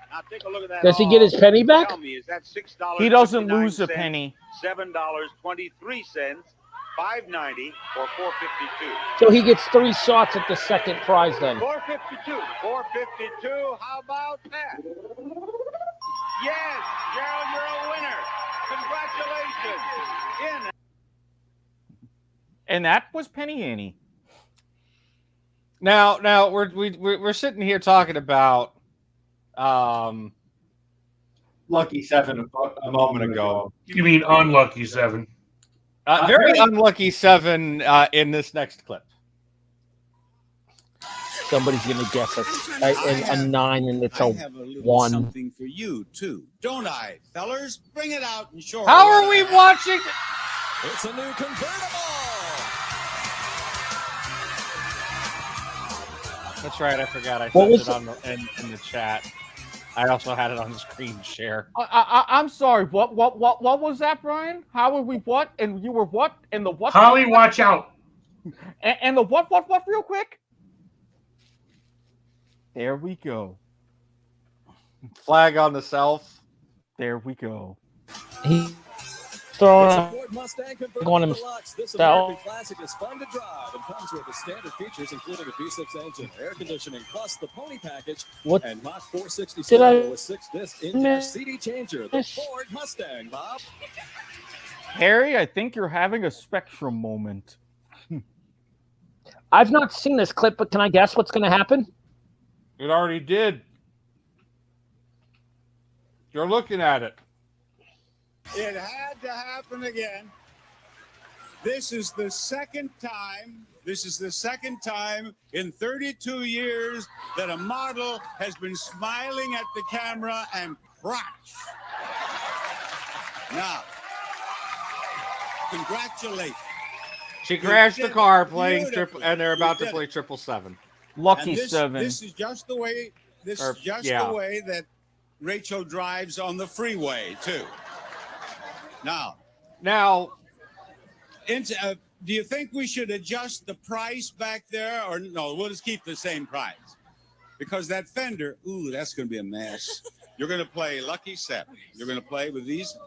Now take a look at that. Does he get his penny back? Tell me, is that $6? He doesn't lose a penny. $7.23, $5.90, or $4.52? So he gets 3 shots at the second prize then. $4.52. $4.52. How about that? Yes, Gerald, you're a winner. Congratulations. And that was Penny Annie. Now we're sitting here talking about Lucky 7 a moment ago. You mean Unlucky 7? Very unlucky 7 in this next clip. Somebody's going to guess a 9 and it's a 1. Something for you too, don't I, fellers? Bring it out and show. How are we watching? It's a new convertible. That's right. I forgot. I What sent was it in the chat. I also had it on the screen share. I'm sorry. What was that, Brian? How were we what? And you were what? And the what? Holly, watch out. And the what? Real quick. There we go. Flag on the self. There we go. He's throwing It's a up Ford Mustang on convertible deluxe. This himself. American classic is fun to drive and comes with the standard features, including a V6 engine, air conditioning, plus the pony package, What and Mach 460 did I stereo with 6-disc in-dash CD changer. The Ford Mustang, Bob. Harry, I think you're having a Spectrum moment. I've not seen this clip, but can I guess what's going to happen? It already did. You're looking at it. It had to happen again. This is the second time. This is the second time in 32 years that a model has been smiling at the camera and crashed. Now, congratulations. She crashed the car playing triple, beautifully. and they're about You to did play it. 777. Lucky And this, 7. This is just the way. This is just the way that Rachel drives on the freeway too. Now, do you think we should adjust the price back there, or no? We'll just keep the same price. because that fender, ooh, that's going to be a mess. You're going to play Lucky 7. You're going to play with these.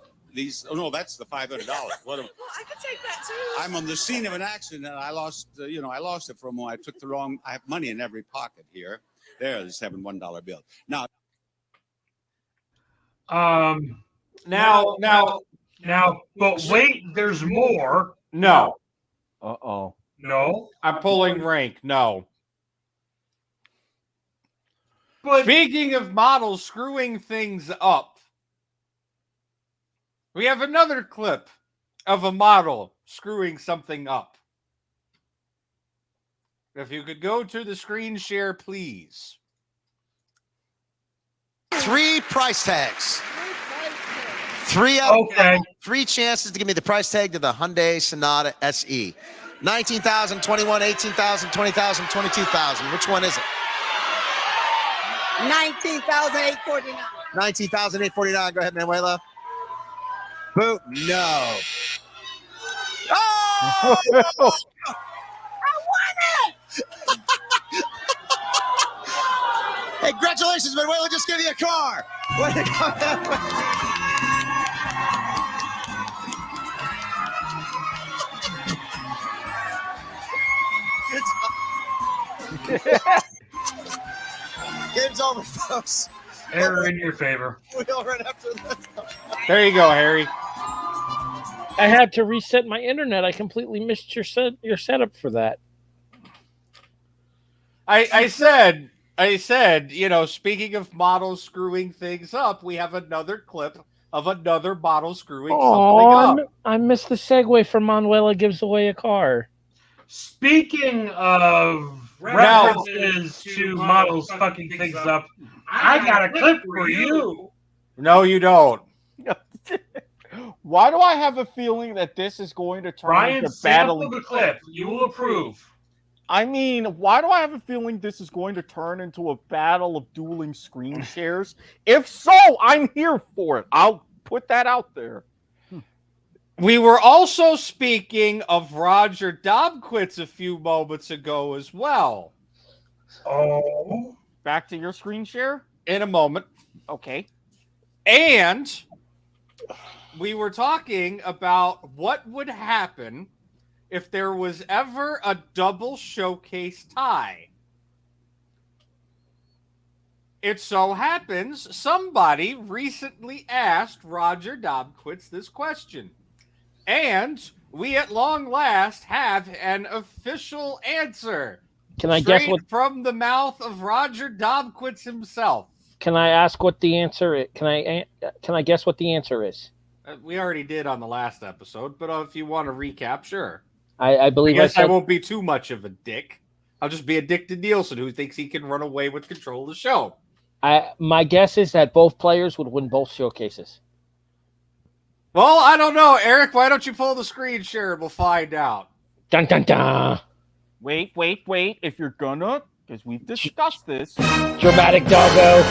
Oh no, that's the $500. What? Well, I could take that too. I'm on the scene of an accident. I lost, I lost it for a moment. I took the wrong. I have money in every pocket here. There's $7 $1 bill. Now, but wait, there's more. No. Uh-oh. No. I'm pulling rank. No. But speaking of models screwing things up, we have another clip of a model screwing something up. If you could go to the screen share, please. 3 price tags. 3 chances to give me the price tag to the Hyundai Sonata SE. 19,000, 21, 18,000, 20,000, 22,000. Which one is it? 19,849. 19,849. Go ahead, Manuela. Boo. No. Oh! I won it! Hey, congratulations, Manuela. Just gave you a car. Way to go. Game's over, folks. Error in your favor. We all right after this. There you go, Harry. I had to reset my internet. I completely missed your setup for that. I said, speaking of models screwing things up, we have another clip of another model screwing something up. I missed the segue from Manuela gives away a car. Speaking of references to models fucking things up, I got a clip for you. No, you don't. Why do I have a feeling that this is going to turn Brian, into battle? sample the clip. You will approve. I mean, why do I have a feeling this is going to turn into a battle of dueling screen shares? If so, I'm here for it. I'll put that out there. We were also speaking of Roger Dobquitz a few moments ago as well. Oh. Back to your screen share? In a moment. Okay. And we were talking about what would happen if there was ever a double showcase tie. It so happens somebody recently asked Roger Dobquitz this question. And we at long last have an official answer. Can I guess what from the mouth of Roger Dobquitz himself? Can I ask what the answer is? Can I guess what the answer is? We already did on the last episode, but if you want to recap, sure. I believe I guess I won't be too much of a dick. I'll just be a dick to Nielsen, who thinks he can run away with control of the show. My guess is that both players would win both showcases. Well, I don't know, Eric. Why don't you pull the screen share and we'll find out. Dun dun dun. Wait. If you're gonna, because we've discussed this. Dramatic doggo.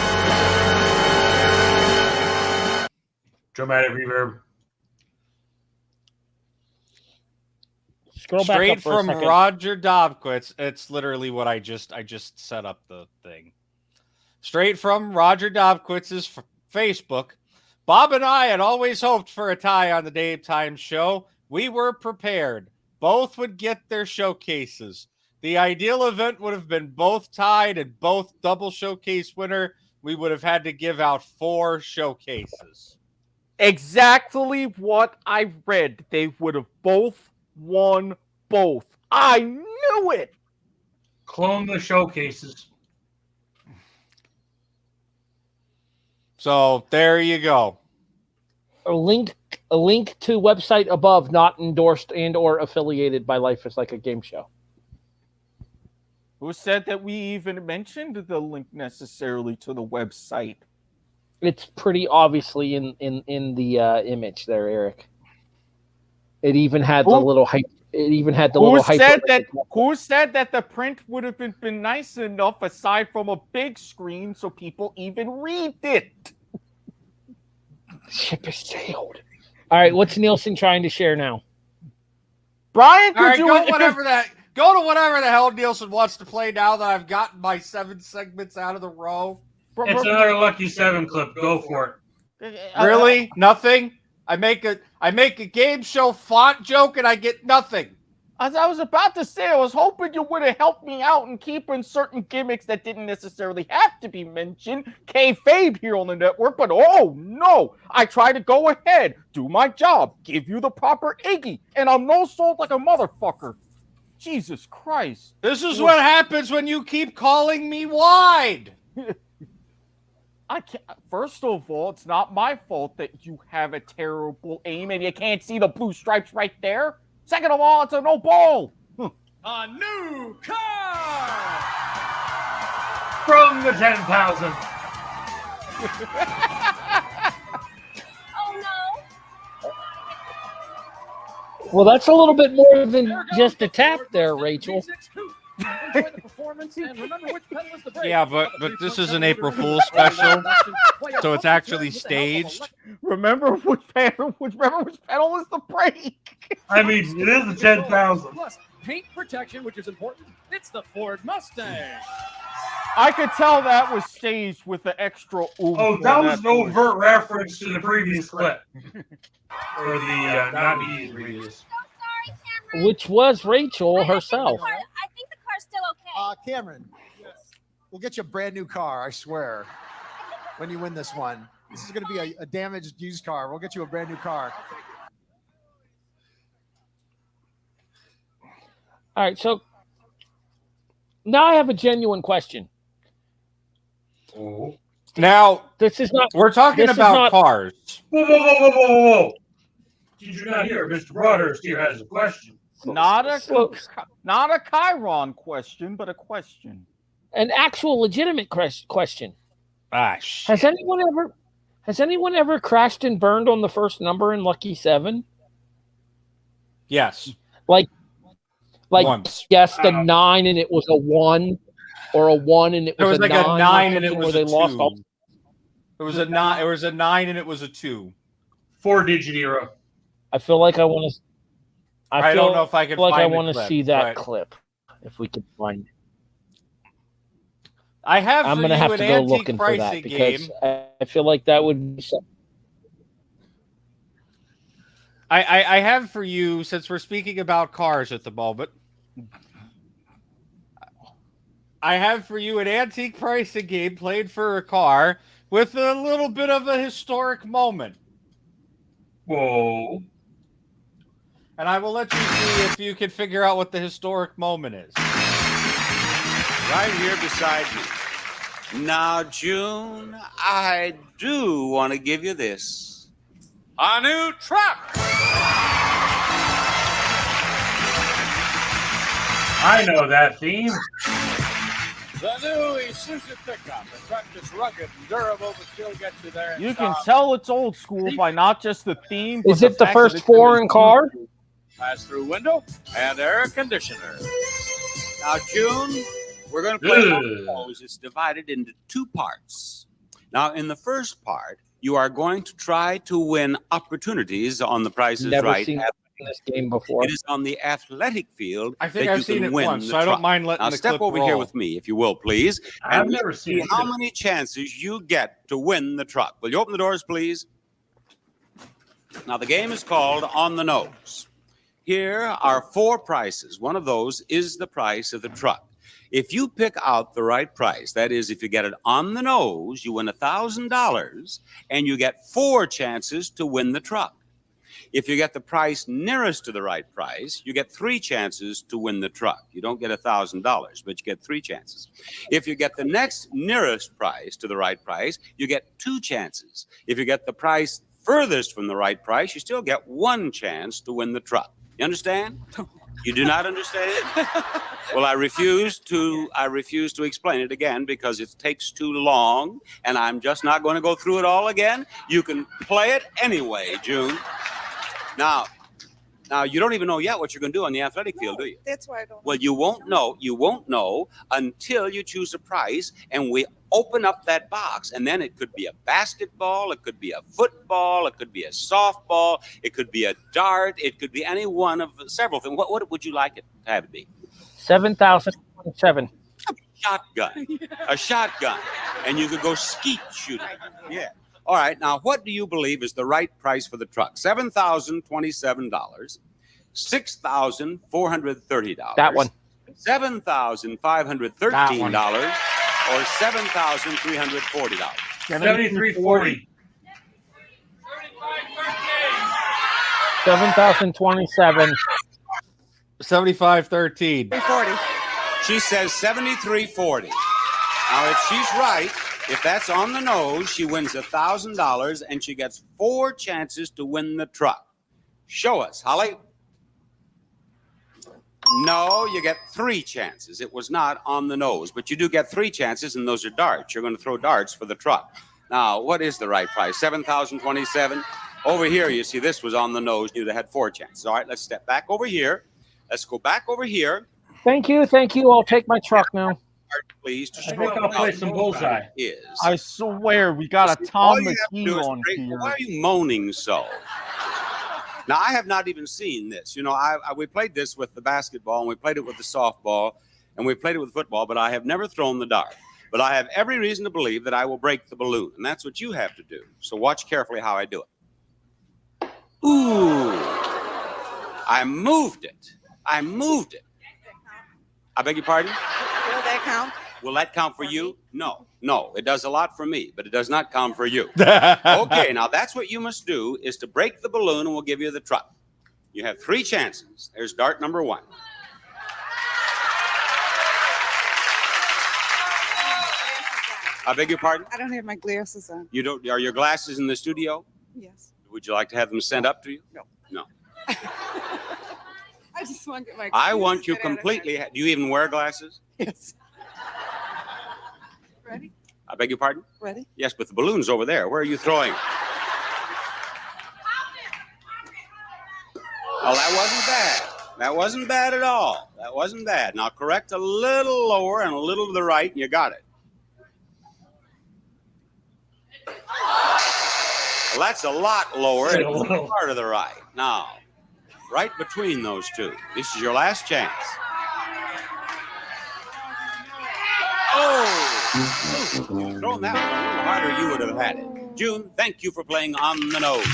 Dramatic reverb. Scroll back Straight up for a from second. Roger Dobquitz. It's literally what I just set up the thing. Straight from Roger Dobquitz's Facebook. Bob and I had always hoped for a tie on the daytime show. We were prepared. Both would get their showcases. The ideal event would have been both tied and both double showcase winner. We would have had to give out 4 showcases. Exactly what I read. They would have both won both. I knew it. Clone the showcases. So there you go. A link to website above, not endorsed and or affiliated by Life is Like a Game Show. Who said that we even mentioned the link necessarily to the website? It's pretty obviously in the image there, Eric. It even had the little hype. It even had the little hype. Who said that the print would have been nice enough aside from a big screen so people even read it? Ship has sailed. All right, what's Nielsen trying to share now? Brian, All right, Go to whatever the hell Nielsen wants to play now that I've gotten my 7 segments out of the row. It's another Lucky 7 clip. Go for it. Really? Nothing? I make a game show font joke and I get nothing. As I was about to say, I was hoping you would have helped me out in keeping certain gimmicks that didn't necessarily have to be mentioned kayfabe here on the network, but oh no! I try to go ahead, do my job, give you the proper Iggy, and I'm no sold like a motherfucker. Jesus Christ. This is what happens when you keep calling me wide. I can't. First of all, it's not my fault that you have a terrible aim and you can't see the blue stripes right there. Second of all, it's a no ball. A new car from the 10,000. Oh no. Well, that's a little bit more than just a tap there, Rachel. Enjoy the performance and remember which pedal is the brake. Yeah, but this is an April Fool's special, so it's actually staged. Remember which pedal is the brake. I mean, it is the 10,000. Plus paint protection, which is important. It's the Ford Mustang. I could tell that was staged with the extra oomph. Oh, that was an overt reference to the previous clip. Or the not the previous. Which was Rachel herself. I think the car's still okay. Cameron, we'll get you a brand new car, I swear, when you win this one. This is going to be a damaged used car. We'll get you a brand new car. All right, so now I have a genuine question. Oh. Now, this is not. We're talking about cars. Whoa. Did you not hear? Mr. Broadhurst here has a question. Not a Chiron question, but a question. An actual legitimate question. Ah, shit. Has anyone ever crashed and burned on the first number in Lucky 7? Yes. Like once. Yes, the 9 and it was a 1, or a 1 and it was, like a 9 and it was a 2. All... It was a 9. It was a 9 and it was a 2. 4-digit era. I feel like I want to. I don't know if I can. Like find I want to clip, see that but... clip, if we can find it. I have. I'm going to have to go looking for that because I feel like that would be something. I have for you, since we're speaking about cars at the moment, I have for you an antique pricing game played for a car with a little bit of a historic moment. Whoa. And I will let you see if you can figure out what the historic moment is. Right here beside me. Now, June, I do want to give you this. A new truck. I know that theme. The new Isuzu pickup. A truck that's rugged and durable, but still gets you there. You can tell it's old school by not just the theme. Is it the first foreign car? Pass-through window and air conditioner. Now, June, we're going to play those. It's divided into 2 parts. Now, in the first part, you are going to try to win opportunities on the Price is Never Right. seen this game before. It is on the athletic field. I think that I've you seen can it win once, the so I don't truck. mind letting now the step clip over here roll. with me, if you will, please. I've and never let's seen see it. how many chances you get to win the truck. Will you open the doors, please? Now, the game is called On the Nose. Here are 4 prices. One of those is the price of the truck. If you pick out the right price, that is, if you get it on the nose, you win $1,000, and you get 4 chances to win the truck. If you get the price nearest to the right price, you get 3 chances to win the truck. You don't get $1,000, but you get 3 chances. If you get the next nearest price to the right price, you get 2 chances. If you get the price furthest from the right price, you still get 1 chance to win the truck. You understand? You do not understand? Well, I refuse to explain it again because it takes too long, and I'm just not going to go through it all again. You can play it anyway, June. Now, you don't even know yet what you're going to do on the athletic field, do you? That's why I don't. Well, you won't know until you choose a price, and we open up that box, and then it could be a basketball, it could be a football, it could be a softball, it could be a dart, it could be any one of several things. What would you like it to have it be? 7,027. Shotgun. A shotgun. And you could go skeet shooting. Yeah. All right. Now, what do you believe is the right price for the truck? $7,027, $6,430. That one. $7,513 or $7,340. $7,340. 7,027. 7513. 340. She says 7340. Now, if she's right, if that's on the nose, she wins $1,000 and she gets 4 chances to win the truck. Show us, Holly. No, you get 3 chances. It was not on the nose, but you do get 3 chances, and those are darts. You're going to throw darts for the truck. Now, what is the right price? 7,027. Over here, you see, this was on the nose. You'd have had 4 chances. All right, let's step back over here. Let's go back over here. Thank you. I'll take my truck now. Please, to I think I'll play some bullseye. Is. I swear, we got a All Tom you have to McGee do is on break- here. Why are you moaning so? Now, I have not even seen this. You know, we played this with the basketball, and we played it with the softball, and we played it with football, but I have never thrown the dart. But I have every reason to believe that I will break the balloon, and that's what you have to do. So watch carefully how I do it. Ooh. I moved it. I beg your pardon? Will that count? Will that count for you? No, it does a lot for me, but it does not count for you. Okay, now that's what you must do, is to break the balloon, and we'll give you the truck. You have 3 chances. There's dart number 1. I beg your pardon? I don't have my glasses on. You don't? Are your glasses in the studio? Yes. Would you like to have them sent up to you? No. No. I just want to get my. I want you get out of completely. Do you even wear glasses? here. Yes. Ready? I beg your pardon? Ready? Yes, but the balloon's over there. Where are you throwing it? Oh, that wasn't bad. That wasn't bad at all. That wasn't bad. Now correct a little lower and a little to the right, and you got it. Well, that's a lot lower and a far to the right. Now, right between those two. This is your last chance. Oh! You've thrown that one a little harder, you would have had it. June, thank you for playing on the nose.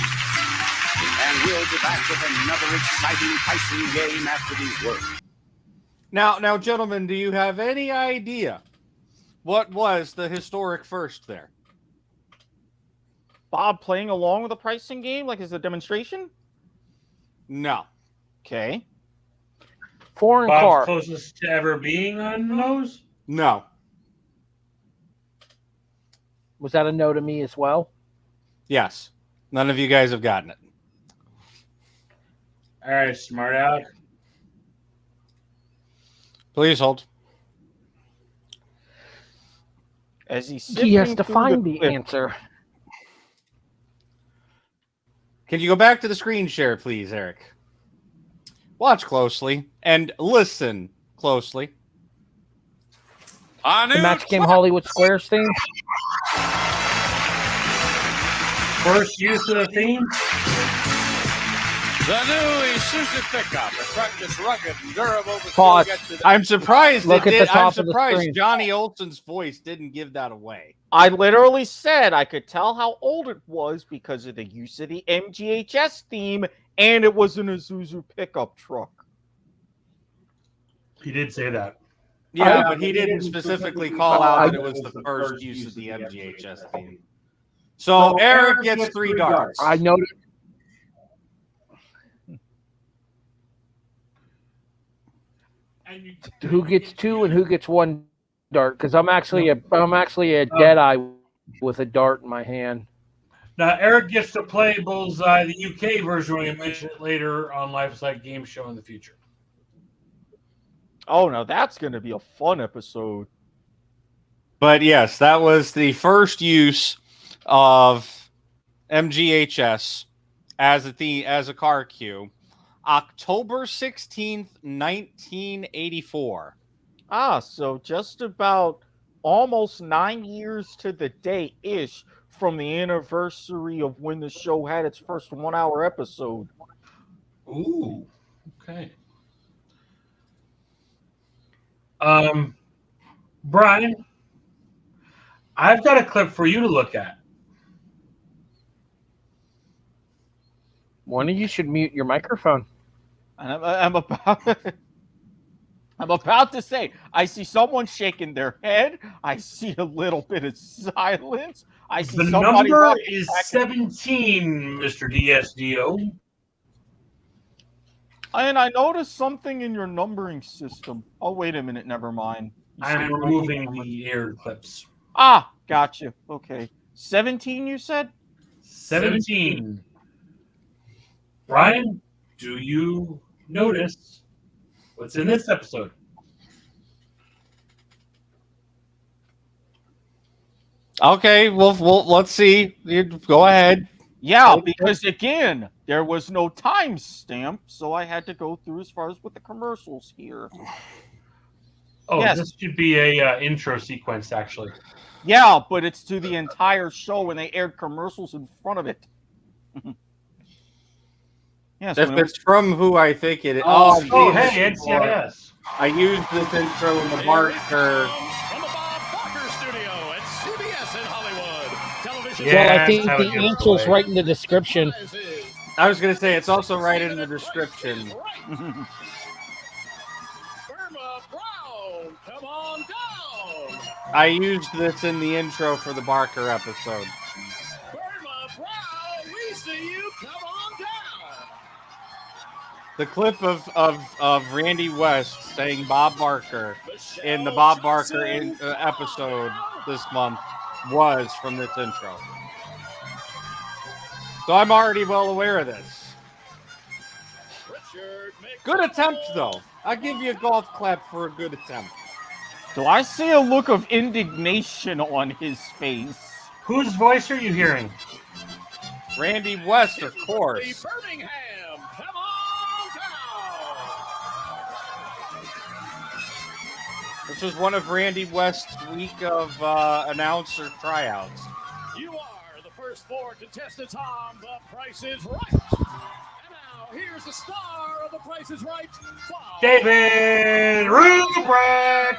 And we'll be back with another exciting, enticing game after these words. Now, gentlemen, do you have any idea what was the historic first there? Bob playing along with the pricing game, like as a demonstration? No. Okay. Foreign Bob's car. closest to ever being on the nose? No. Was that a no to me as well? Yes. None of you guys have gotten it. All right, smart aleck. Please hold. As he's He has sifting to through find the clip. answer. Can you go back to the screen share, please, Eric? Watch closely and listen closely. The Match Game Hollywood Squares theme. First use of the theme? The new Isuzu pickup. A truck that's rugged and durable, but Pause. still gets it. I'm surprised. Look it at the did. top I'm of the surprised screen. Johnny Olson's voice didn't give that away. I literally said I could tell how old it was because of the use of the MGHS theme, and it was an Isuzu pickup truck. He did say that. Yeah, but he didn't specifically call out that it was the first use of the MGHS theme. So Eric gets 3 darts. I noticed. Who gets 2 and who gets 1 dart? Because I'm actually a dead eye with a dart in my hand. Now, Eric gets to play Bullseye, the UK version, when you mention it later on Life's Like Game Show in the future. Oh, now that's going to be a fun episode. But yes, that was the first use of MGHS as a car cue. October 16th, 1984. Ah, so just about almost 9 years to the day-ish from the anniversary of when the show had its first 1-hour episode. Ooh, okay. Brian, I've got a clip for you to look at. One of you should mute your microphone. And I'm about to say, I see someone shaking their head. I see a little bit of silence. I see The somebody number rocking is back. 17, Mr. DSDO. And I noticed something in your numbering system. Oh, wait a minute. Never mind. I'm removing the aired clips. Ah, gotcha. Okay. 17, you said? 17. Brian, do you notice what's in this episode? Okay, well, let's see. You go ahead. Yeah, because again, there was no timestamp, so I had to go through as far as with the commercials here. Oh, Yes. this should be a intro sequence, actually. Yeah, but it's to the entire show when they aired commercials in front of it. Yes, If when it it's from who I think it is. Oh, geez. hey, NCIS. I used this intro in the Barker. Well, I think the answer's right in the description. I was going to say, it's also right in the description. I used this in the intro for the Barker episode. The clip of Randy West saying Bob Barker in the Bob Barker episode this month was from this intro. So I'm already well aware of this. Good attempt, though. I'll give you a golf clap for a good attempt. Do I see a look of indignation on his face? Whose voice are you hearing? Randy West, of course. This was one of Randy West's week of announcer tryouts. You are the first four contestants on The Price is Right. And now, here's the star of The Price is Right, David Ruprecht.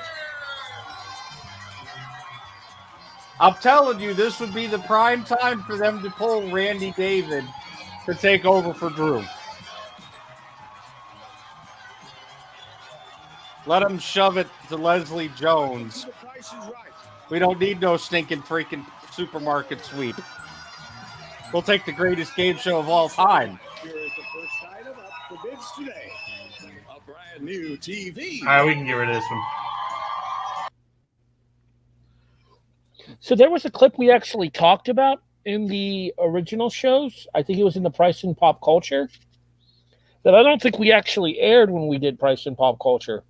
I'm telling you, this would be the prime time for them to pull Randy David to take over for Drew. Let him shove it to Leslie Jones. We don't need no stinking freaking supermarket sweep. We'll take the greatest game show of all time. Here is the first item up for bids today. A brand new TV. All right, we can get rid of this one. So there was a clip we actually talked about in the original shows. I think it was in the Price and Pop Culture. That I don't think we actually aired when we did Price and Pop Culture.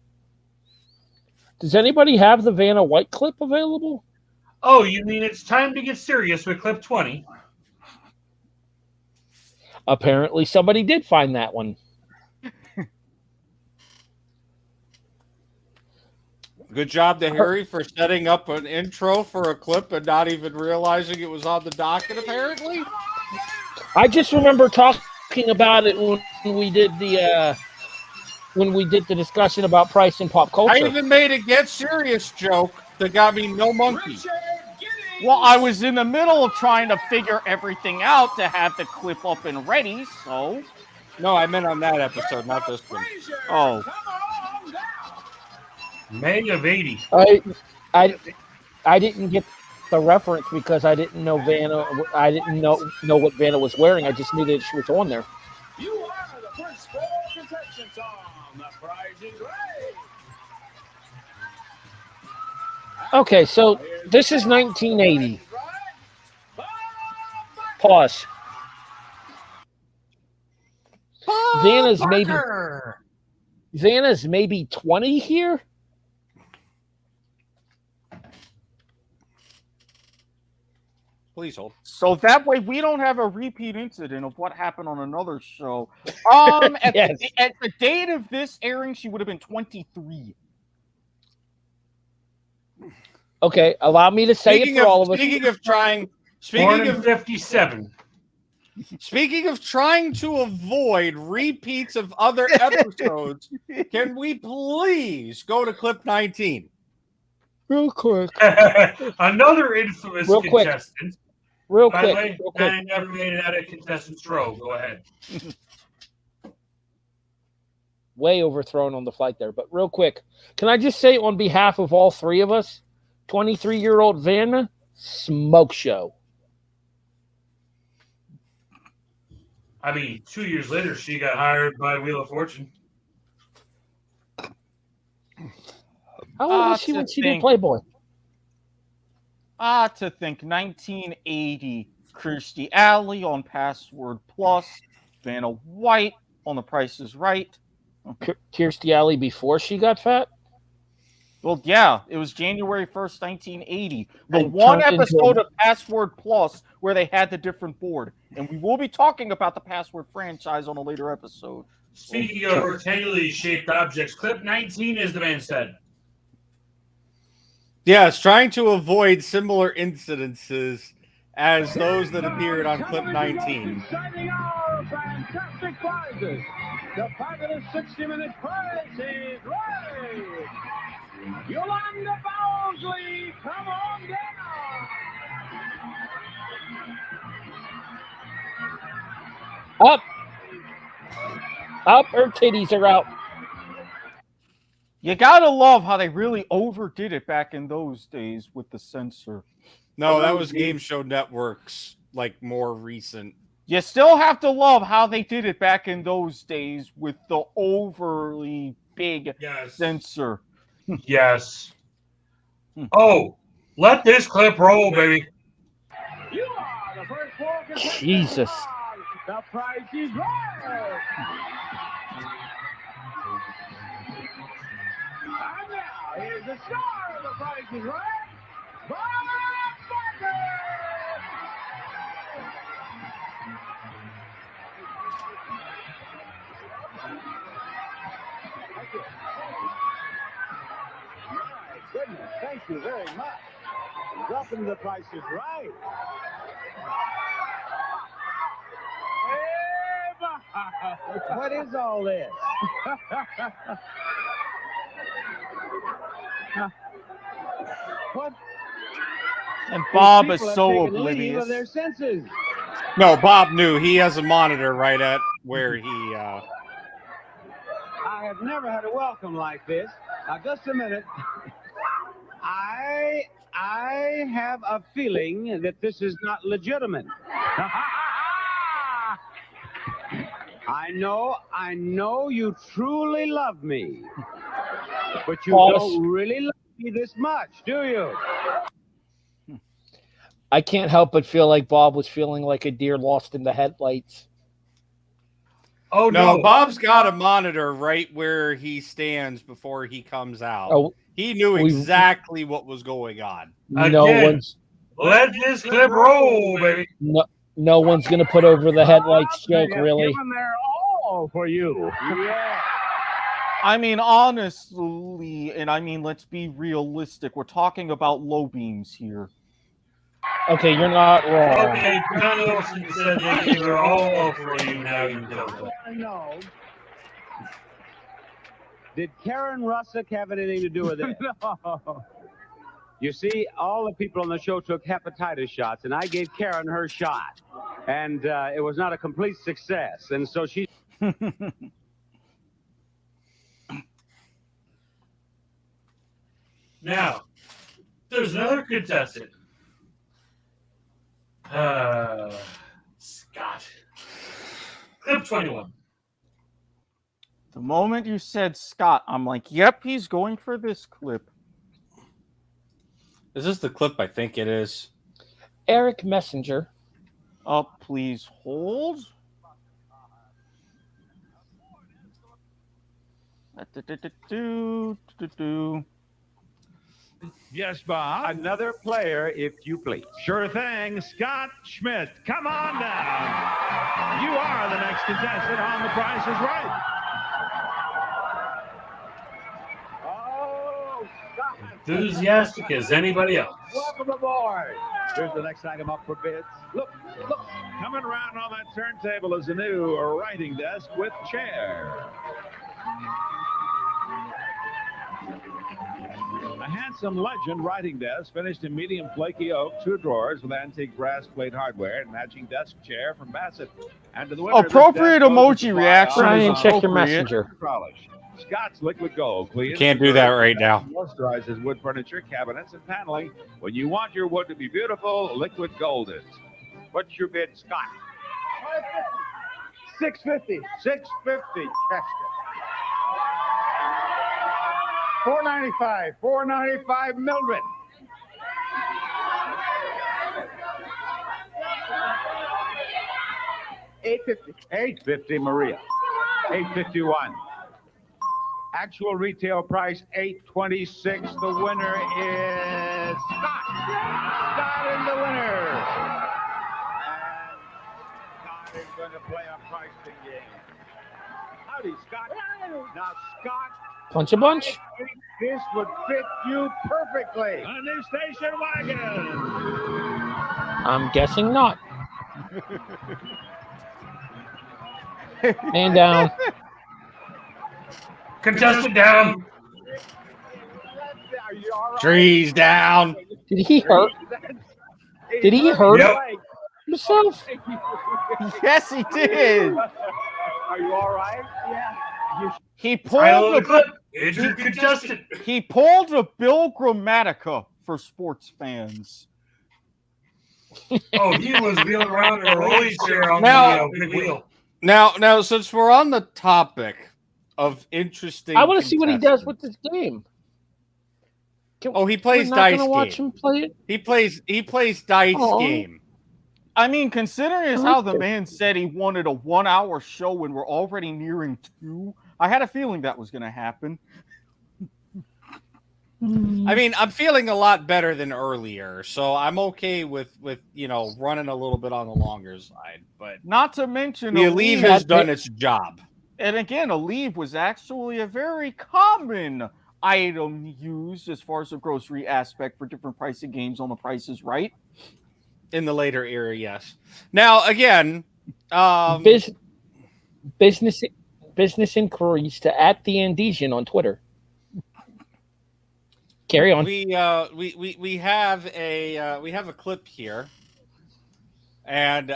Does anybody have the Vanna White clip available? Oh, you mean it's time to get serious with clip 20? Apparently somebody did find that one. Good job to Harry for setting up an intro for a clip and not even realizing it was on the docket, apparently. I just remember talking about it when we did the discussion about Price and Pop Culture. I even made a Get Serious joke that got me no monkey. Well, I was in the middle of trying to figure everything out to have the clip up and ready, so... No, I meant on that episode, not this one. Oh. May of 80. I didn't get the reference because I didn't know Vanna. I didn't know what Vanna was wearing. I just knew that she was on there. You are the first four contestants on The Price is Right. Okay, so this is 1980. Pause. Vanna's maybe 20 here. Please hold. So that way we don't have a repeat incident of what happened on another show. At the date of this airing, she would have been 23. Okay, allow me to say it for all of us. Born in 57. Speaking of trying to avoid repeats of other episodes, can we please go to clip 19? Real quick. Another infamous Real quick. contestant. Real By the quick. way, Real quick. I never made it out of contestant's row. Go ahead. Way overthrown on the flight there. But real quick, can I just say on behalf of all three of us, 23-year-old Vanna, smoke show. I mean, 2 years later, she got hired by Wheel of Fortune. How old was she when she did Playboy? To think 1980, Kirstie Alley on Password Plus, Vanna White on The Price is Right. Kirstie Alley before she got fat? Well, yeah, it was January 1st, 1980. The And one turned into episode a- of Password Plus where they had the different board. And we will be talking about the Password franchise on a later episode. Speaking of rectangularly shaped objects, clip 19 is the man said. Yes, trying to avoid similar incidences as those that appeared on clip 19. Exciting hour of fantastic prizes. The fabulous 60-minute prize is right. Yolanda Bowsley, come on down. Up. Up, her titties are out. You gotta love how they really overdid it back in those days with the censor. No, that was Game Show Network's, like, more recent. You still have to love how they did it back in those days with the overly big censor. Yes. Oh, let this clip roll, baby. You are the first four contestants. Jesus. The prize is right. And now, here's the star of the prize is right, Bob Barker. Thank you. My goodness, thank you very much. Welcome to The Price is Right. What is all this? What? And Bob These is people so have taken leave oblivious. of their senses. No, Bob knew. He has a monitor right at where he... I have never had a welcome like this. Now, just a minute. I have a feeling that this is not legitimate. I know you truly love me, but you don't really love me this much, do you? I can't help but feel like Bob was feeling like a deer lost in the headlights. Oh, no, Bob's got a monitor right where he stands before he comes out. Oh, he knew exactly what was going on. No one's Let this clip roll, baby. no one's gonna put over the headlights joke, really. Given their all for you. Yeah. I mean, honestly, and I mean, let's be realistic. We're talking about low beams here. Okay, you're not wrong. Okay, John Wilson said they gave their all for you. Now you tell them. No. Did Karen Russick have anything to do with it? No. You see, all the people on the show took hepatitis shots, and I gave Karen her shot. And it was not a complete success. And so she... Now, there's another contestant. Scott. Clip 21. The moment you said Scott, I'm like, yep, he's going for this clip. Is this the clip I think it is? Eric Messenger. Oh, please hold. Yes, Bob. Another player, if you please. Sure thing. Scott Schmidt, come on down. You are the next contestant on The Price is Right. Oh, Scott. enthusiastic as anybody else. Welcome aboard. Here's the next item up for bids. Look, coming around on that turntable is a new writing desk with chair. A handsome Legend writing desk finished in medium flaky oak, 2 drawers with antique brass plate hardware and matching desk chair from Bassett. And to the winner, Appropriate emoji reaction. Brian, check your messenger. Polish. Scott's Liquid Gold cleans. Can't do that right now. Moisturizes wood furniture, cabinets, and paneling. When you want your wood to be beautiful, Liquid Gold is. What's your bid, Scott? $650. $650. $495. $495, Mildred. $850, Maria. $851. Actual retail price $826. The winner is Scott. Scott is the winner. And Scott is going to play a pricing game. Howdy, Scott. Now, Scott. Punch a bunch. This would fit you perfectly. A new station wagon. I'm guessing not. Man down. Contestant down. Trees down. Did he hurt? Did he hurt himself? Yes, he did. Are you all right? Yeah. He pulled contestant. He pulled a Bill Grammatica for sports fans. Oh, he was wheeling around in a rolling chair on Now- the big wheel. Now, since we're on the topic of interesting, I want to see what he does with this game. He plays We're not dice gonna watch game. him play it. He plays dice Oh. game. I mean, considering as how the man said he wanted a 1-hour show and we're already nearing 2, I had a feeling that was going to happen. I mean, I'm feeling a lot better than earlier, so I'm okay with running a little bit on the longer side. But Not to mention, the Aleve has done its job. And again, Aleve was actually a very common item used as far as the grocery aspect for different pricing games on The Price is Right. In the later era, yes. Now, again, business inquiries to @theandesian on Twitter. Carry on. We have a clip here, and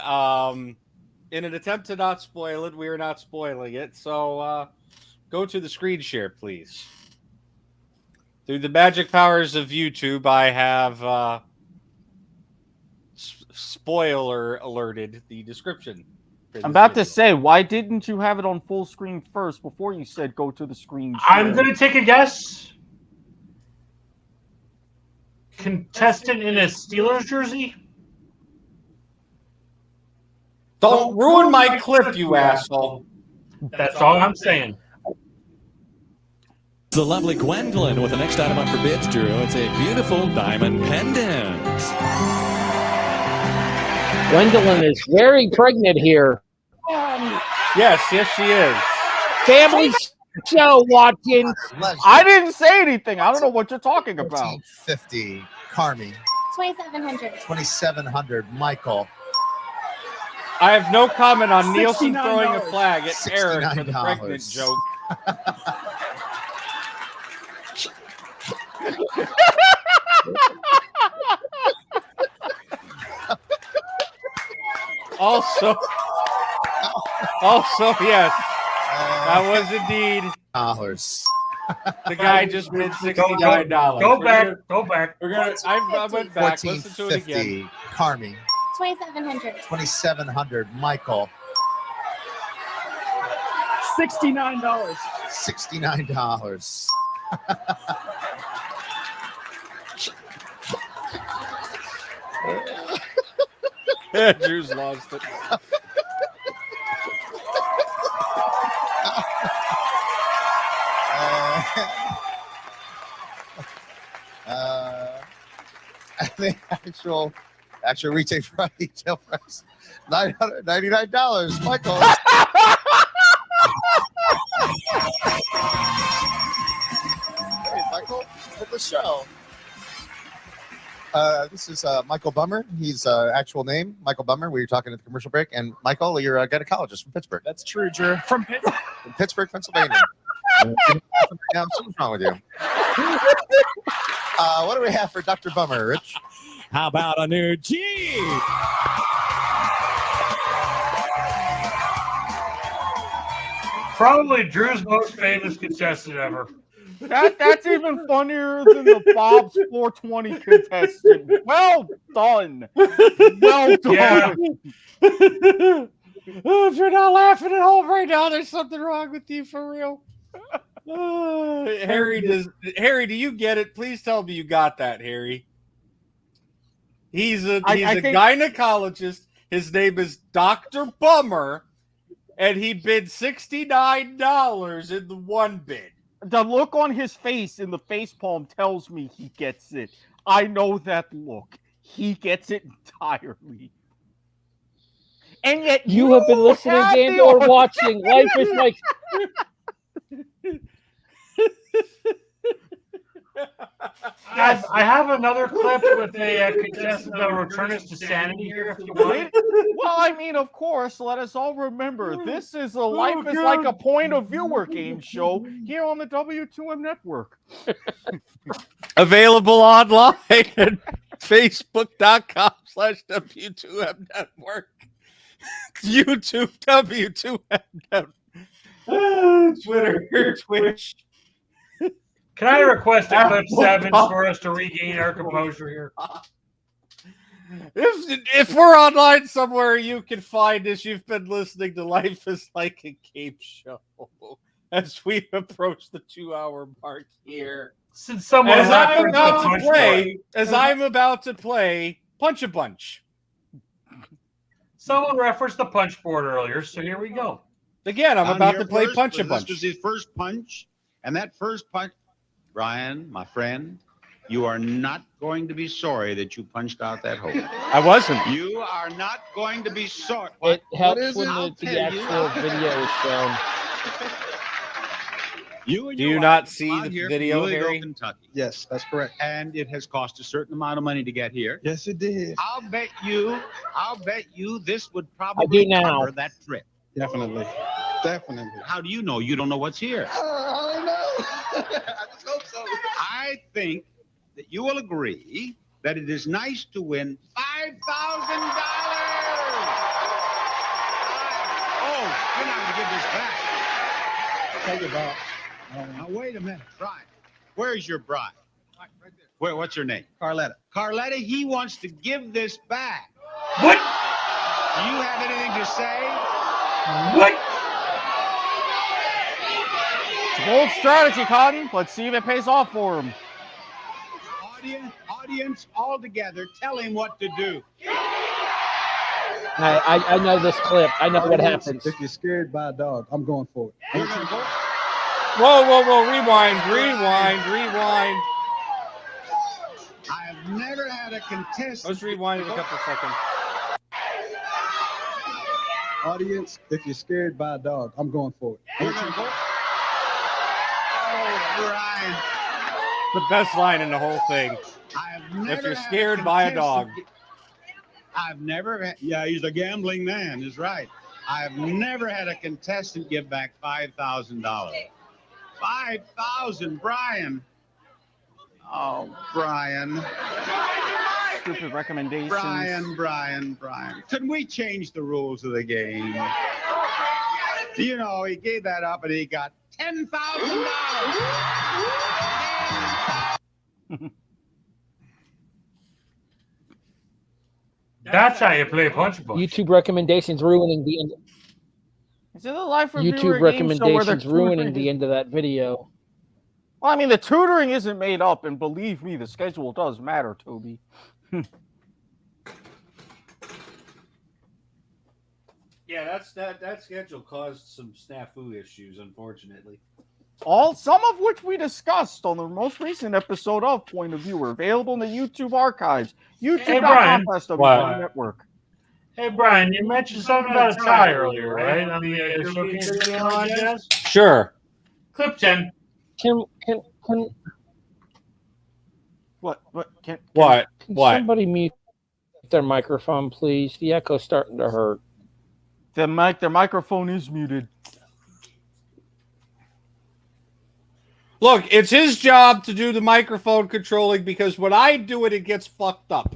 in an attempt to not spoil it, we are not spoiling it. So go to the screen share, please. Through the magic powers of YouTube, I have spoiler alerted the description. I'm about to say, why didn't you have it on full screen first before you said go to the screen share? I'm going to take a guess. Contestant in a Steelers jersey? Don't ruin my clip, you asshole. That's all I'm saying. The lovely Gwendolyn with the next item up for bids, Drew. It's a beautiful diamond pendant. Gwendolyn is very pregnant here. Yes, she is. Family show, Watkins. I didn't say anything. I don't know what you're talking about. $14.50, Carmi. 2,700. 2,700, Michael. I have no comment on Nielsen throwing a flag at Eric for the $69. pregnant joke. Also, yes, that was indeed dollars. The guy just bid $69. Go back. We're gonna. I went back. Listen to it again. $14.50, Carmi. 2,700. 2,700, Michael. $69. $69. Drew's lost it. The actual retail price, $999, Michael. Hey, Michael, for the show. This is Michael Bummer. He's actual name, Michael Bummer. We were talking at the commercial break. And Michael, you're a gynecologist from Pittsburgh. That's true, Drew. From Pittsburgh. From Pittsburgh, Pennsylvania. Now, what's wrong with you? What do we have for Dr. Bummer, Rich? How about a new Jeep? Probably Drew's most famous contestant ever. That's even funnier than the Bob's 420 contestant. Well done. Well done. Yeah. If you're not laughing at home right now, there's something wrong with you for real. Harry, do you get it? Please tell me you got that, Harry. He's a gynecologist. His name is Dr. Bummer, and he bid $69 in the one bid. The look on his face in the facepalm tells me he gets it. I know that look. He gets it entirely. And yet You have been listening and or watching Life is Like... Guys, I have another clip with a contestant that will return us to sanity here if you want. Well, I mean, of course, let us all remember, this is a Life is Like a Point of Viewer game show here on the W2M network. Available online at facebook.com/W2M network. YouTube W2M network. Twitter, Twitch. Can I request a clip 7 for us to regain our composure here? If we're online somewhere, you can find us. You've been listening to Life is Like a Game Show as we approach the 2-hour mark here. Since someone as I'm referenced about to play Punch a Bunch. Someone referenced the punch board earlier, so here we go. Again, I'm Down about here to play first, Punch a this Bunch. was his first punch, and that first punch, Brian, my friend, you are not going to be sorry that you punched out that hole. I wasn't. You are not going to be sorry. It helps is when it? I'll the tell you. actual video is shown. You and Do your you wife not come see out the here from video, Louisville, Harry? Kentucky. Yes, that's correct. And it has cost a certain amount of money to get here. Yes, it did. I'll bet you this would probably do now. cover that trip. Definitely. Definitely. How do you know? You don't know what's here. I don't know. I just hope so. I think that you will agree that it is nice to win $5,000. Oh, you're not going to give this back. Take it back. Now, wait a minute. Brian, where's your bride? Right there. What's her name? Carletta. Carletta, he wants to give this back. What? Do you have anything to say? What? It's a bold strategy, Cotton. Let's see if it pays off for him. Audience, all together, tell him what to do. I know this clip. I know what happens. If you're scared by a dog, I'm going for it. You're going to go. Whoa. Rewind. I have never had a contestant. Let's rewind it a couple seconds. Audience, if you're scared by a dog, I'm going for it. You're going to go. Oh, Brian. The best line in the whole thing. I have never If you're had scared by a dog. contestant- I've never had, yeah, he's a gambling man, is right. I've never had a contestant give back $5,000. $5,000, Brian. Oh, Brian. Stupid recommendations. Brian. Can we change the rules of the game? You know, he gave that up and he got $10,000. That's how you play punch bunch. YouTube recommendations ruining the end. Is it a live reviewer YouTube game show where they're recommendations ruining tutoring? the end of that video. Well, I mean, the tutoring isn't made up, and believe me, the schedule does matter, Toby. Yeah, that schedule caused some snafu issues, unfortunately. Some of which we discussed on the most recent episode of Point of View are available in the YouTube archives. Brian. YouTube.com/WTM network. Hey, Brian, you mentioned something about a tie earlier, right? On the showcase video on Jazz? Sure. Clip 10. Can What? Can somebody mute their microphone, please? The echo's starting to hurt. Their microphone is muted. Look, it's his job to do the microphone controlling because when I do it, it gets fucked up.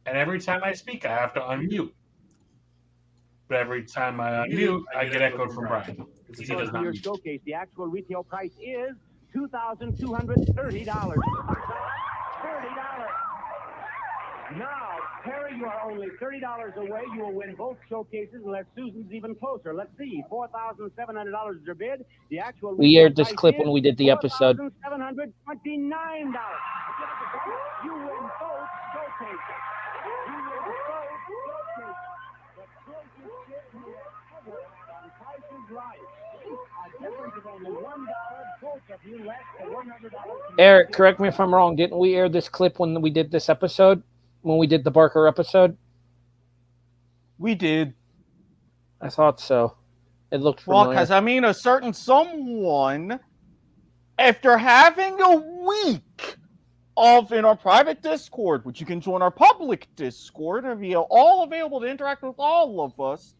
And every time I speak, I have to unmute. But every time I unmute, I get echoed from Brian. Because he does not Your mute. showcase, the actual retail price is $2,230. $30. Now, Terry, you are only $30 away. You will win both showcases unless Susan's even closer. Let's see. $4,700 is your bid. The actual We aired this clip when we did the episode. $4,729. You win both showcases. You win both showcases. The closest bid you will ever on Price is Right. A difference of only $1. Both of you less than $100. Eric, correct me if I'm wrong. Didn't we air this clip when we did this episode? When we did the Barker episode? We did. I thought so. It looked familiar. Well, because, I mean, a certain someone, after having a week in our private Discord, which you can join our public Discord, and be all available to interact with all of us,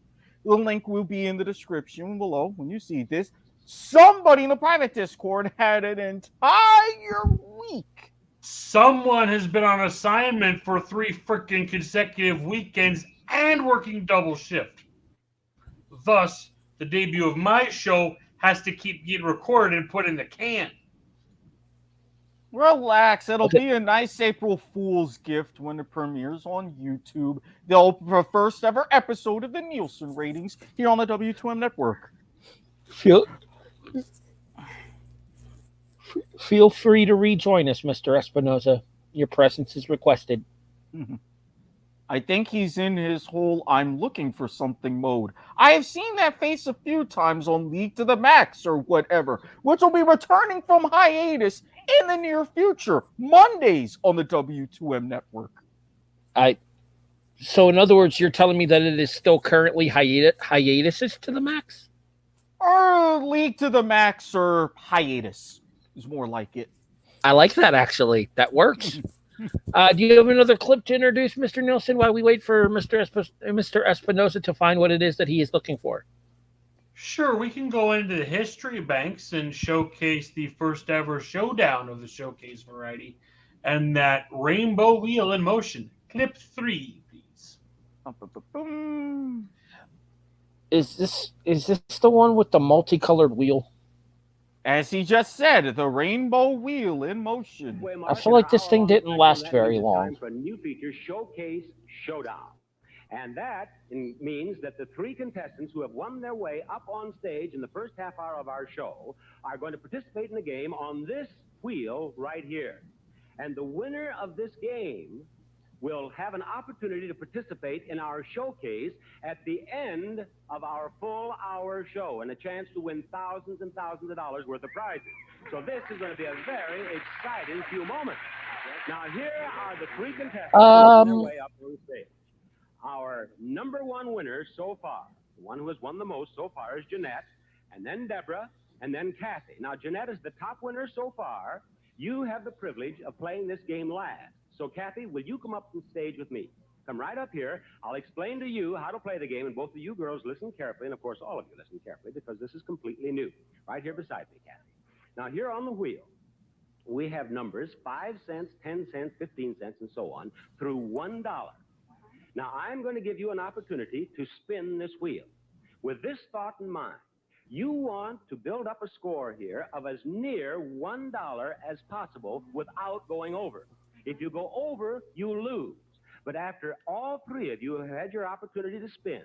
the link will be in the description below when you see this. Somebody in the private Discord had an entire week. Someone has been on assignment for 3 freaking consecutive weekends and working double shift. Thus, the debut of my show has to keep getting recorded and put in the can. Relax. It'll be a nice April Fool's gift when it premieres on YouTube. The first ever episode of the Nielsen ratings here on the W2M network. Feel free to rejoin us, Mr. Espinoza. Your presence is requested. I think he's in his whole I'm looking for something mode. I have seen that face a few times on League to the Max or whatever, which will be returning from hiatus in the near future, Mondays on the W2M network. So in other words, you're telling me that it is still currently hiatuses to the max? Or League to the Max or hiatus is more like it. I like that, actually. That works. Do you have another clip to introduce, Mr. Nielsen, while we wait for Mr. Espinoza to find what it is that he is looking for? Sure, we can go into the history banks and showcase the first ever showdown of the showcase variety and that rainbow wheel in motion. Clip 3, please. Is this the one with the multicolored wheel? As he just said, the rainbow wheel in motion. I feel like this thing didn't last very long. For a new feature, Showcase Showdown. And that means that the 3 contestants who have won their way up on stage in the first half hour of our show are going to participate in the game on this wheel right here. And the winner of this game will have an opportunity to participate in our showcase at the end of our full hour show and a chance to win thousands and thousands of dollars worth of prizes. So this is going to be a very exciting few moments. Now here are the 3 contestants on their way up on stage. Our number 1 winner so far, the one who has won the most so far, is Jeanette, and then Deborah, and then Kathy. Now Jeanette is the top winner so far. You have the privilege of playing this game last. So, Kathy, will you come up on stage with me? Come right up here. I'll explain to you how to play the game, and both of you girls listen carefully, and, of course, all of you listen carefully, because this is completely new. Right here beside me, Kathy. Now, here on the wheel, we have numbers 5 cents, 10 cents, 15 cents, and so on, through $1. Now, I'm going to give you an opportunity to spin this wheel. With this thought in mind, you want to build up a score here of as near $1 as possible without going over. If you go over, you lose. But after all 3 of you have had your opportunity to spin,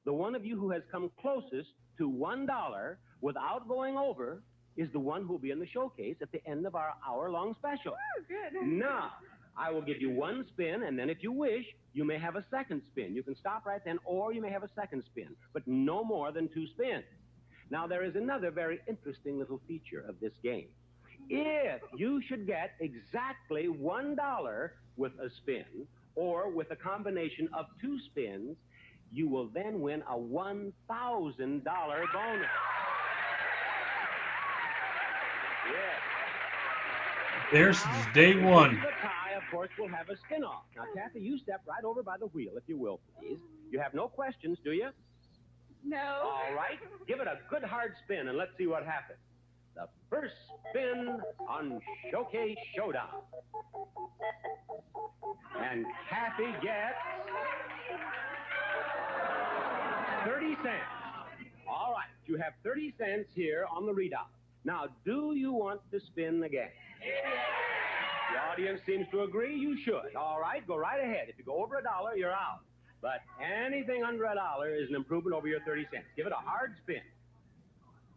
the one of you who has come closest to $1 without going over is the one who will be in the showcase at the end of our hour-long special. Oh, good. Now, I will give you 1 spin, and then if you wish, you may have a second spin. You can stop right then, or you may have a second spin, but no more than 2 spins. Now, there is another very interesting little feature of this game. If you should get exactly $1 with a spin, or with a combination of 2 spins, you will then win a $1,000 bonus. Yes. there since day one. The tie, of course, will have a spin off. Now, Kathy, you step right over by the wheel, if you will, please. You have no questions, do you? No. All right. Give it a good hard spin, and let's see what happens. The first spin on Showcase Showdown. And Kathy gets 30 cents. All right. You have 30 cents here on the readout. Now, do you want to spin again? The audience seems to agree you should. All right, go right ahead. If you go over $1, you're out. But anything under $1 is an improvement over your 30 cents. Give it a hard spin.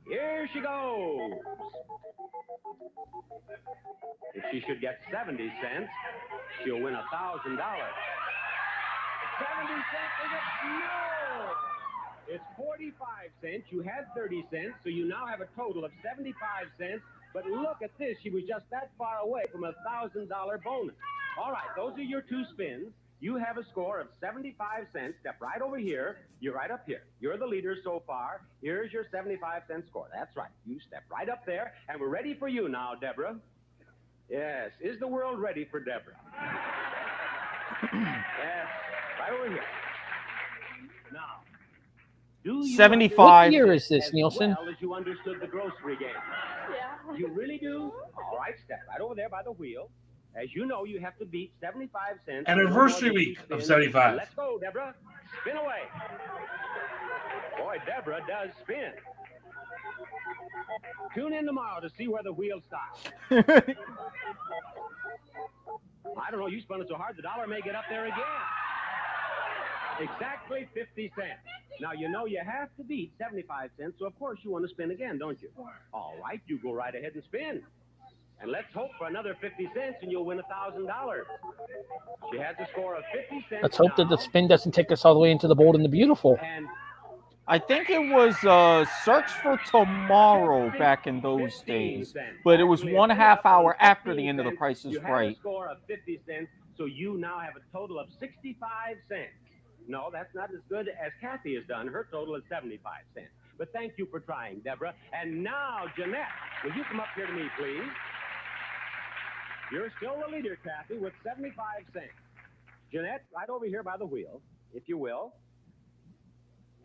Here she goes. If she should get 70 cents, she'll win $1,000. 70 cents, is it? No! It's 45 cents. You had 30 cents, so you now have a total of 75 cents. But look at this. She was just that far away from a $1,000 bonus. All right, those are your two spins. You have a score of 75 cents. Step right over here. You're right up here. You're the leader so far. Here's your 75-cent score. That's right. You step right up there, and we're ready for you now, Deborah. Yes. Is the world ready for Deborah? Yes. Right over here. Now, do you 75. What year is this, Nielsen? As well as you understood the grocery game? Yeah. You really do? All right, step right over there by the wheel. As you know, you have to beat 75 cents. Anniversary week of 75. Let's go, Deborah. Spin away. Boy, Deborah does spin. Tune in tomorrow to see where the wheel stops. I don't know. You spun it so hard, the dollar may get up there again. Exactly 50 cents. Now, you know you have to beat 75 cents, so of course you want to spin again, don't you? All right, you go right ahead and spin. And let's hope for another 50 cents and you'll win $1,000. She has a score of 50 cents. Let's hope that the spin doesn't take us all the way into the Bold and the Beautiful. And I think it was Search for Tomorrow back in those days, but it was 1/2 hour after the end of The Price is you have Right. a score of 50 cents, so you now have a total of 65 cents. No, that's not as good as Kathy has done. Her total is 75 cents. But thank you for trying, Deborah. And now, Jeanette, will you come up here to me, please? You're still the leader, Kathy, with 75 cents. Jeanette, right over here by the wheel, if you will.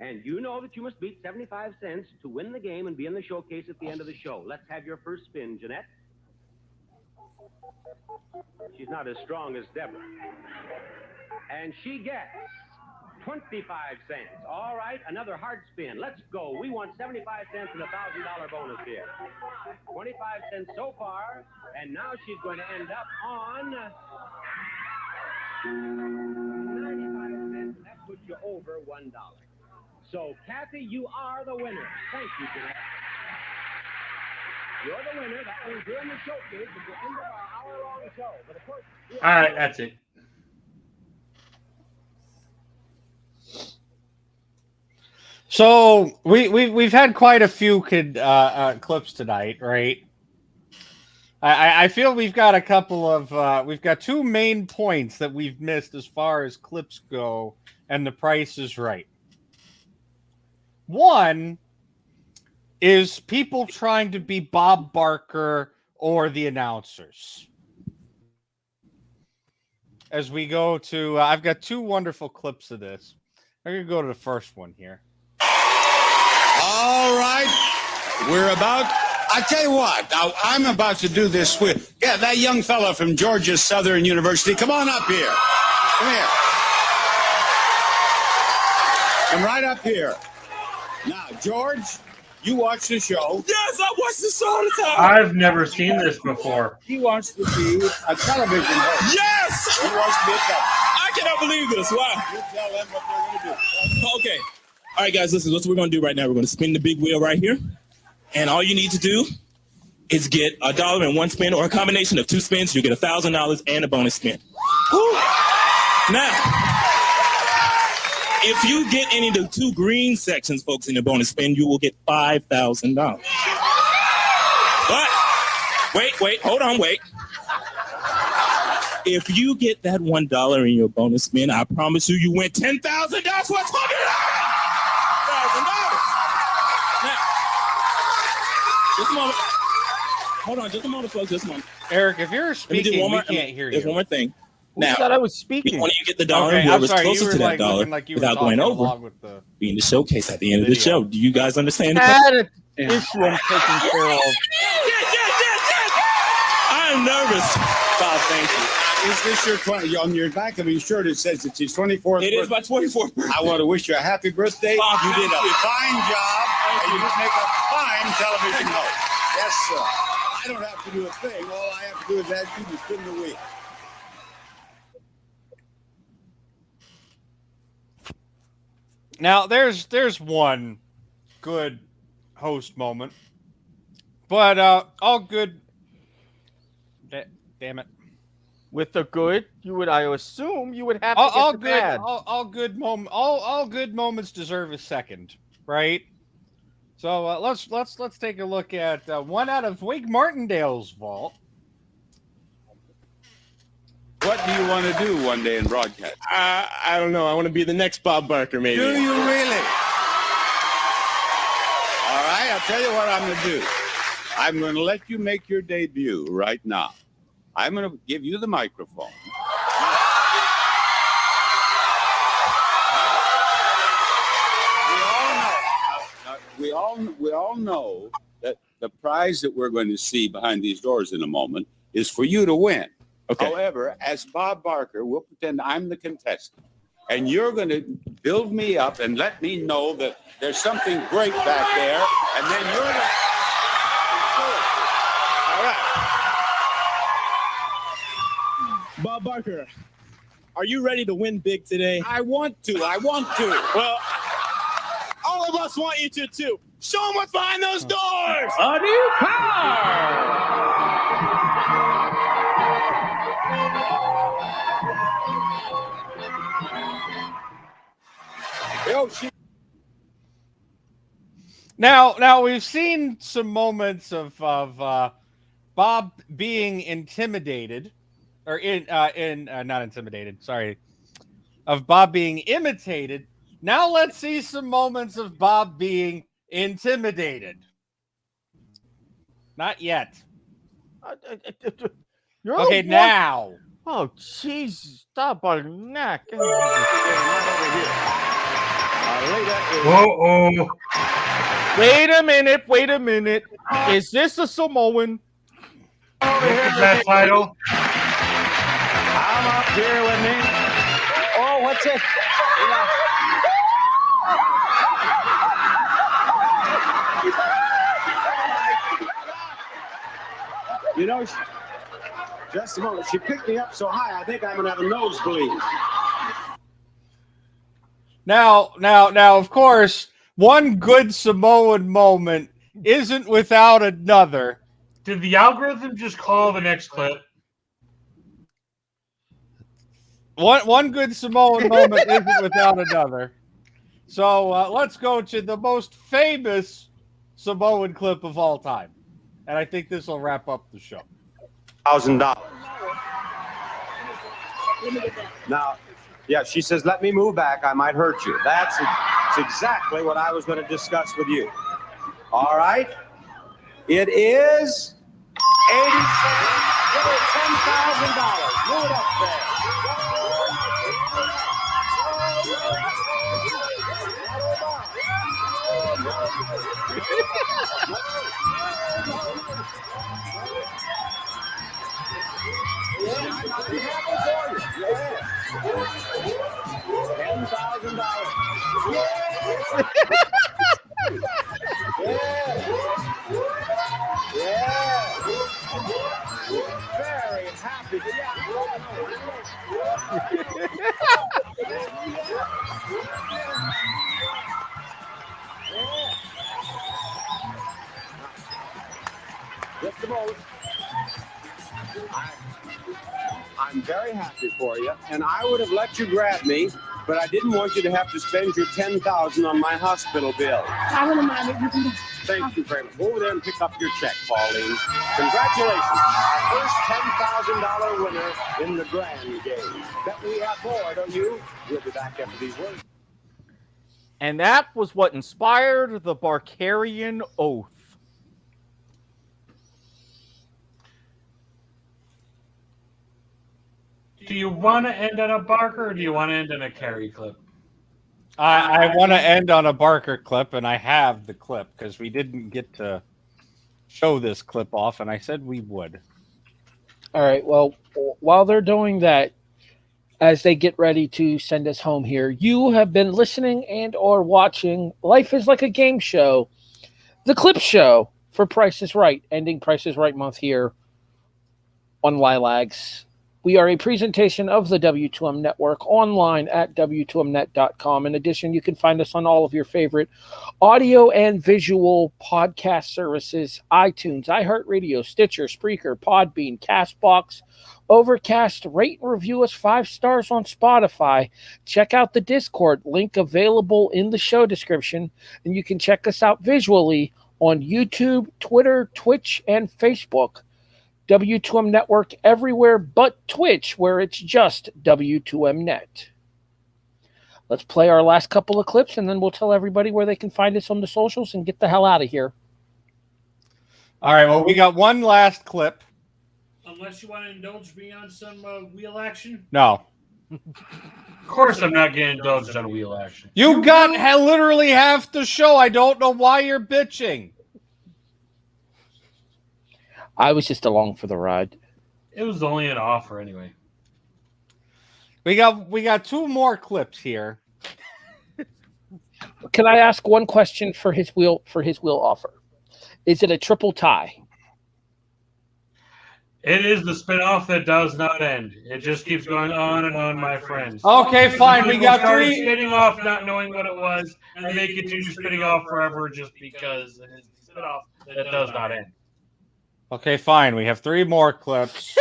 And you know that you must beat 75 cents to win the game and be in the showcase at the end of the show. Let's have your first spin, Jeanette. She's not as strong as Deborah. And she gets 25 cents. All right, another hard spin. Let's go. We want 75 cents and $1,000 bonus here. 25 cents so far, and now she's going to end up on 95 cents, and that puts you over $1. So, Kathy, you are the winner. Thank you, Jeanette. You're the winner. That means you're in the showcase at the end of our hour-long show. But of course, All right, that's it. So we've had quite a few clips tonight, right? I feel we've got a couple of we've got two main points that we've missed as far as clips go, and The Price is Right. One is people trying to be Bob Barker or the announcers. As we go to, I've got two wonderful clips of this. I'm going to go to the first one here. All right. We're about, I tell you what, I'm about to do this with, that young fella from Georgia Southern University. Come on up here. Come here. Come right up here. Now, George, you watch the show. Yes, I watch the show all the time. I've never seen this before. He wants to be a television host. Yes! He wants to be a television. I cannot believe this. Wow. You tell them what they're going to do. Okay. All right, guys, listen. What we're going to do right now, we're going to spin the big wheel right here. And all you need to do is get $1 in one spin or a combination of two spins. You get $1,000 and a bonus spin. Woo. Now, if you get any of the two green sections, folks, in the bonus spin, you will get $5,000. But wait, hold on, wait. If you get that $1 in your bonus spin, I promise you win $10,000 worth of $1,000. Now, just a moment. Hold on, just a moment, folks. Just a moment. Eric, if you're Let me do speaking, one we more. can't hear There's you. one more thing. Who Now, said I was speaking? When you get the dollar, Okay, I'm whoever's sorry. You closer were to that like dollar, looking like you were without going talking over, along with the being the showcase at the end of the video. show. Do you guys understand? Had an issue I'm taking care of. I'm nervous. Bob, thank you. Is this your 20? On your back of your shirt, it says it's his 24th. It is my 24th birthday. I want to wish you a happy birthday. Bob, You did a thank you. fine job, and you make a fine television host. Yes, sir. I don't have to do a thing. All I have to do is ask you to spin the wheel. Now, there's one good host moment, but all good. Damn it! With the good, I assume you would have to All get the good. bad. All good moments deserve a second, right? So let's take a look at one out of Wake Martindale's vault. What do you want to do one day in broadcast? I don't know. I want to be the next Bob Barker, maybe. Do you really? All right, I'll tell you what I'm going to do. I'm going to let you make your debut right now. I'm going to give you the microphone. We all know that the prize that we're going to see behind these doors in a moment is for you to win. Okay. However, as Bob Barker, we'll pretend I'm the contestant. And you're going to build me up and let me know that there's something great back there. And then you're going to... All right. Bob Barker, are you ready to win big today? I want to. Well, all of us want you to, too. Show them what's behind those doors. A new car. Now we've seen some moments of Bob being intimidated, or not intimidated. Sorry, of Bob being imitated. Now let's see some moments of Bob being intimidated. Not yet. You're Okay, now. Oh, jeez. Stop our neck. Whoa. Wait a minute. Is this a Samoan? Look at that title. I'm up here with me. Oh, what's it? You know, just a moment. She picked me up so high, I think I'm going to have a nosebleed. Now, of course, one good Samoan moment isn't without another. Did the algorithm just call the next clip? One good Samoan moment isn't without another. So let's go to the most famous Samoan clip of all time. And I think this will wrap up the show. $1,000. Now, yeah, she says, let me move back. I might hurt you. That's exactly what I was going to discuss with you. All right? It is 80 cents. Give her $10,000. Move it up there. Very happy. Just a moment. I'm very happy for you, and I would have let you grab me, but I didn't want you to have to spend your $10,000 on my hospital bill. I wouldn't mind it. You can Thank you very much. Go over there and pick up your check, Pauline. Congratulations. Our first $10,000 winner in the grand game. Bet we have more, don't you? We'll be back after these words. And that was what inspired the Barkarian Oath. Do you want to end on a Barker or do you want to end on a Carey clip? I want to end on a Barker clip, and I have the clip because we didn't get to show this clip off, and I said we would. All right. Well, while they're doing that, as they get ready to send us home here, you have been listening and or watching Life is Like a Game Show, the clip show for Price is Right, ending Price is Right month here on Lilags. We are a presentation of the W2M Network online at W2Mnet.com. In addition, you can find us on all of your favorite audio and visual podcast services, iTunes, iHeartRadio, Stitcher, Spreaker, Podbean, CastBox, Overcast. Rate and review us 5 stars on Spotify. Check out the Discord, link available in the show description. And you can check us out visually on YouTube, Twitter, Twitch, and Facebook. W2M Network everywhere but Twitch, where it's just W2M Net. Let's play our last couple of clips, and then we'll tell everybody where they can find us on the socials and get the hell out of here. All right, well, we got one last clip. Unless you want to indulge me on some wheel action? No. Of course I'm not getting indulged on wheel action. You got literally half the show. I don't know why you're bitching. I was just along for the ride. It was only an offer anyway. We got 2 more clips here. Can I ask one question for his wheel offer? Is it a triple tie? It is the spinoff that does not end. It just keeps going on and on, my friends. Okay, fine. We got started 3 spinning off, not knowing what it was, and they continue spinning off forever just because it is the spinoff that does not end. Okay, fine. We have 3 more clips.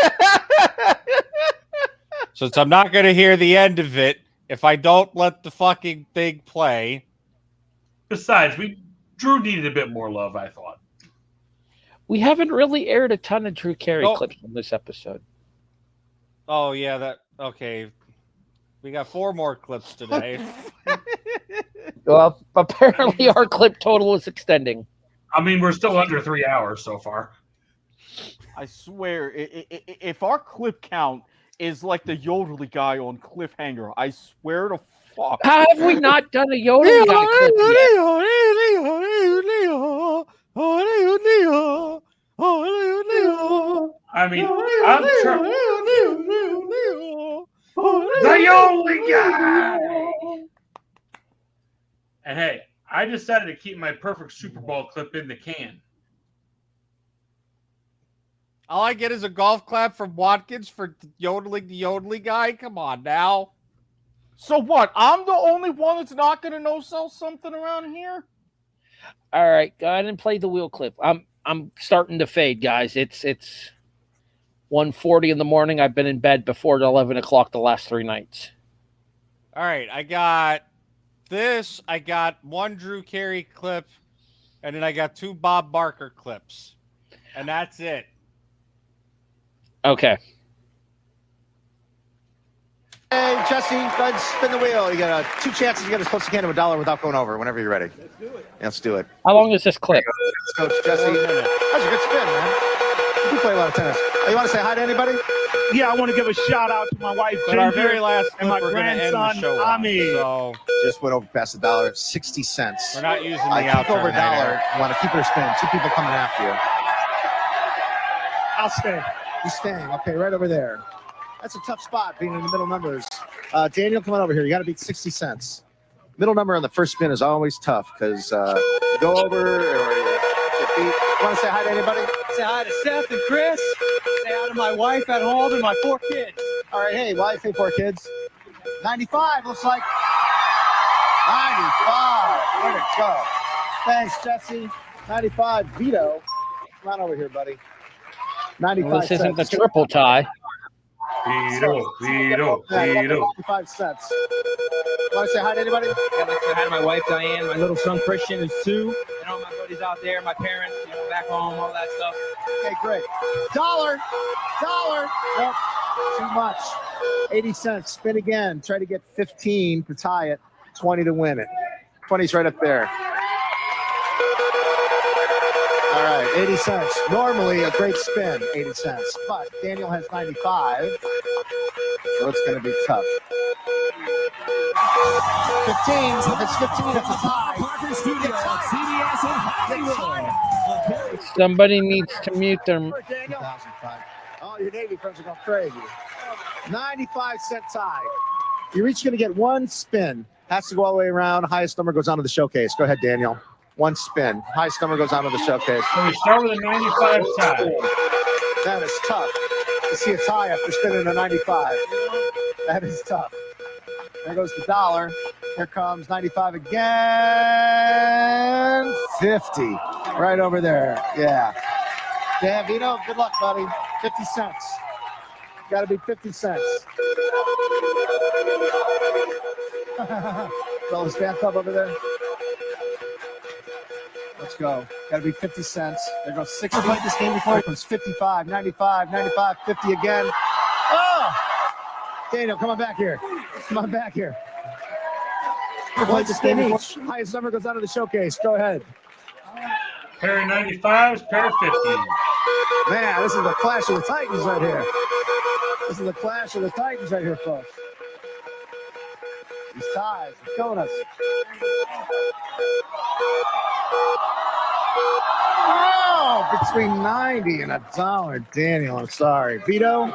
Since I'm not going to hear the end of it if I don't let the fucking thing play. Besides, Drew needed a bit more love, I thought. We haven't really aired a ton of Drew Carey Nope. clips on this episode. Oh, yeah, okay. We got 4 more clips today. Well, apparently our clip total is extending. I mean, we're still under 3 hours so far. I swear, if our clip count is like the Yodely guy on Cliffhanger, I swear to fuck. How have we not done a Yodely guy clip yet? I mean, I'm trying. The only guy. And hey, I decided to keep my perfect Super Bowl clip in the can. All I get is a golf clap from Watkins for yodeling the Yodely guy. Come on now. So what? I'm the only one that's not going to sell something around here? All right, go ahead and play the wheel clip. I'm starting to fade, guys. It's 1:40 in the morning. I've been in bed before 11 o'clock the last 3 nights. All right, I got this. I got 1 Drew Carey clip, and then I got 2 Bob Barker clips. And that's it. Okay. Hey, Jesse, go ahead and spin the wheel. You got 2 chances. You got as close as you can to $1 without going over whenever you're ready. Let's do it. Yeah, let's do it. How long is this clip? Let's go, Jesse. That's a good spin, man. You play a lot of tennis. Oh, you want to say hi to anybody? Yeah, I want to give a shout out to my wife, But our Ginger, very last and clip, my we're going to end the grandson, show on, Ami. so Just went over past $1, 60 cents. we're not using the I keep outro over $1. tonight. You want to keep it or spin? 2 people coming after you. I'll stay. You're staying. Okay, right over there. That's a tough spot being in the middle numbers. Daniel, come on over here. You got to beat 60 cents. Middle number on the first spin is always tough because you go over or you beat. You want to say hi to anybody? Say hi to Seth and Chris. Say hi to my wife at home and my 4 kids. All right, hey, wife, hey, 4 kids. 95 looks like 95. Where'd it go? Thanks, Jesse. 95, Vito. Come on over here, buddy. 95 Well, this isn't the cents. triple tie. Vito. 95 cents. Want to say hi to anybody? I'd like to say hi to my wife, Diane, my little son, Christian, is 2, and all my buddies out there, my parents, back home, all that stuff. Okay, great. $1. Nope, too much. 80 cents. Spin again. Try to get 15 to tie it. 20 to win it. 20's right up there. All right, 80 cents. Normally a great spin, 80 cents. But Daniel has 95. So it's going to be tough. 15. If it's 15, it's a tie. Parker Studio at CBS in Hollywood. Somebody needs to mute them. Daniel. Oh, your Navy friends are going crazy. 95-cent tie. You're each going to get one spin. Has to go all the way around. Highest number goes on to the showcase. Go ahead, Daniel. One spin. Highest number goes on to the showcase. So we start with a 95 tie. That is tough to see a tie after spinning a 95. That is tough. There goes the dollar. Here comes 95 again. 50. Right over there. Yeah. Yeah, Vito, good luck, buddy. 50 cents. Got to be 50 cents. Fellas, fan club over there. Let's go. Got to be 50 cents. There goes 60. Played this game before. It was 55, 95, 95, 50 again. Oh! Daniel, come on back here. Come on back here. Played this game each. Highest number goes out of the showcase. Go ahead. Pair of 95s, pair of 50s. Man, this is a clash of the Titans right here. This is a clash of the Titans right here, folks. These ties are killing us. Oh, between 90 and $1. Daniel, I'm sorry. Vito,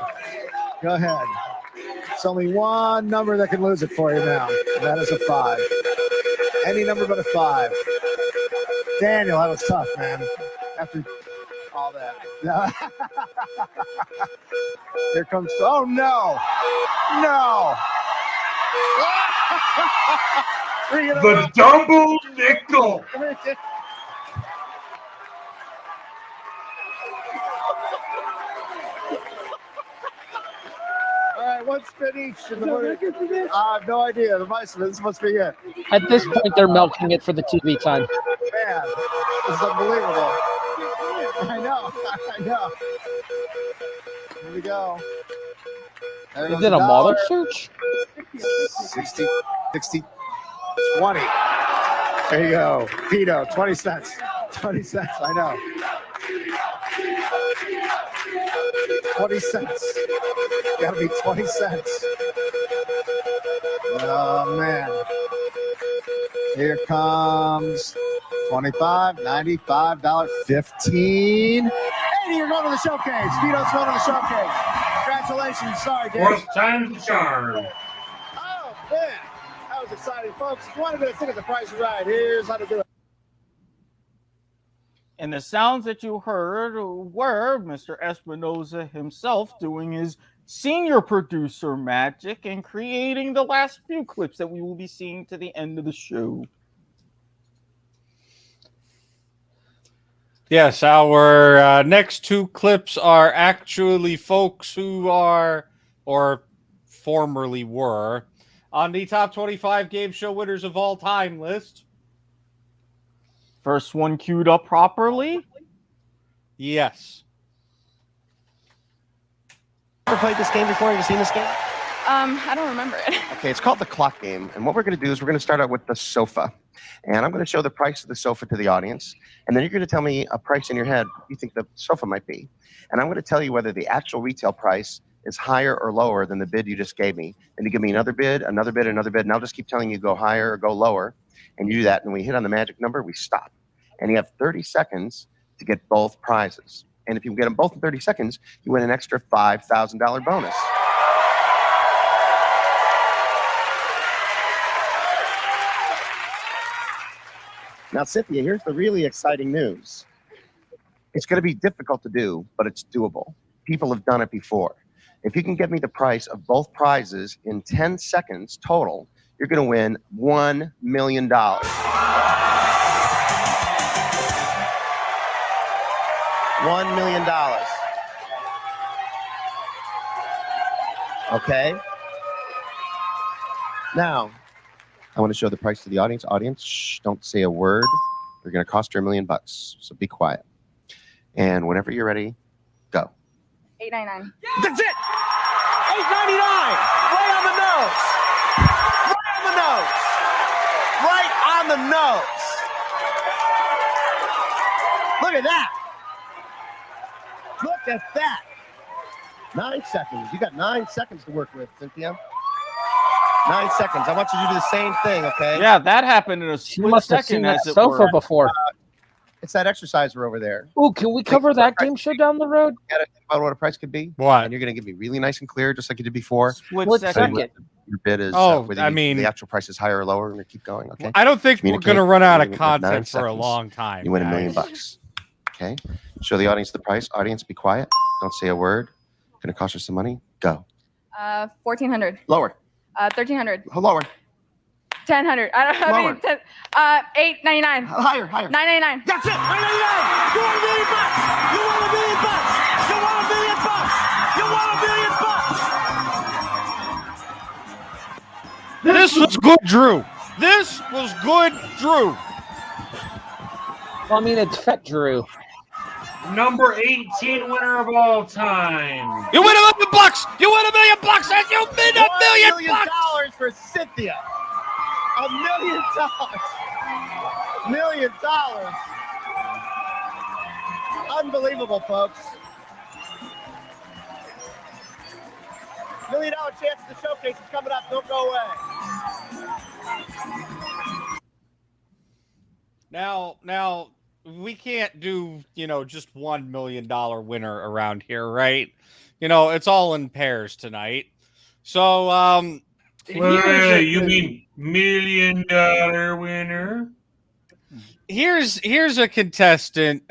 go ahead. It's only one number that can lose it for you now, and that is a 5. Any number but a 5. Daniel, that was tough, man. After all that. Here comes, oh no! No! The double nickel. All right, one spin each. I have no idea. This must be it. At this point, they're milking it for the TV time. Man, this is unbelievable. I know. Here we go. There Is goes it a $1. model search? 60, 20. There you go. Vito, 20 cents. 20 cents, I know. 20 cents. Gotta be 20 cents. Oh, man. Here comes 25, $95, 15. 80, you're going to the showcase. Vito's going to the showcase. Congratulations. Sorry, Dave. Fourth time's the charm. Oh, man. That was exciting, folks. If you want to get a ticket, the price is right. Here's how to do it. And the sounds that you heard were Mr. Espinoza himself doing his senior producer magic and creating the last few clips that we will be seeing to the end of the show. Yes, our next two clips are actually folks who are, or formerly were, on the top 25 game show winners of all time list. First one queued up properly? Yes. Ever played this game before? Have you seen this game? I don't remember it. Okay, it's called the clock game. And what we're going to do is we're going to start out with the sofa. And I'm going to show the price of the sofa to the audience. And then you're going to tell me a price in your head you think the sofa might be. And I'm going to tell you whether the actual retail price is higher or lower than the bid you just gave me. And you give me another bid, another bid, another bid. And I'll just keep telling you go higher or go lower. And you do that. And when we hit on the magic number, we stop. And you have 30 seconds to get both prizes. And if you can get them both in 30 seconds, you win an extra $5,000 bonus. Now, Cynthia, here's the really exciting news. It's going to be difficult to do, but it's doable. People have done it before. If you can get me the price of both prizes in 10 seconds total, you're going to win $1 million. $1 million. Okay. Now, I want to show the price to the audience. Audience, shh, don't say a word. They're going to cost you $1 million, so be quiet. And whenever you're ready, go. $8.99. That's it. $8.99. Right on the nose. Right on the nose. Right on the nose. Look at that. Look at that. 9 seconds. You got 9 seconds to work with, Cynthia. 9 seconds. I want you to do the same thing, okay? Yeah, that happened in a She split must have second, seen that as it sofa were. before. It's that exerciser over there. Ooh, can we cover that game show down the road? You gotta think about what a price could be. What? And you're going to give me really nice and clear, just like you did before. Split What second. second? Your bid is. Oh, whether I you- mean- the actual price is higher or lower, and we keep going. Okay. I don't think we're going to Communicate. run out of You're gonna get 9 content for a seconds. long time. You win $1 million guys. bucks. Okay. Show the audience the price. Audience, be quiet. Don't say a word. Going to cost you some money. Go. 1,400. Lower. 1,300. Lower. 1,000. I don't know. I mean, 10, 8.99. Higher. 9.99. That's it. $1 million. You want $1 million bucks. You want $1 million bucks. You want $1 million bucks. You want $1 million bucks. This was good, Drew. This was good, Drew. Well, I mean, it's Fet Drew. Number 18 winner of all time. You win $1 million bucks. You win $1 million bucks, and you win $1 million $1 million bucks. for Cynthia. $1 million. $1 million. Unbelievable, folks. $1 million chance at the showcase is coming up. Don't go away. Now, we can't do, just $1 million winner around here, right? It's all in pairs tonight. So, Wait, you mean $1 million winner? here's a contestant,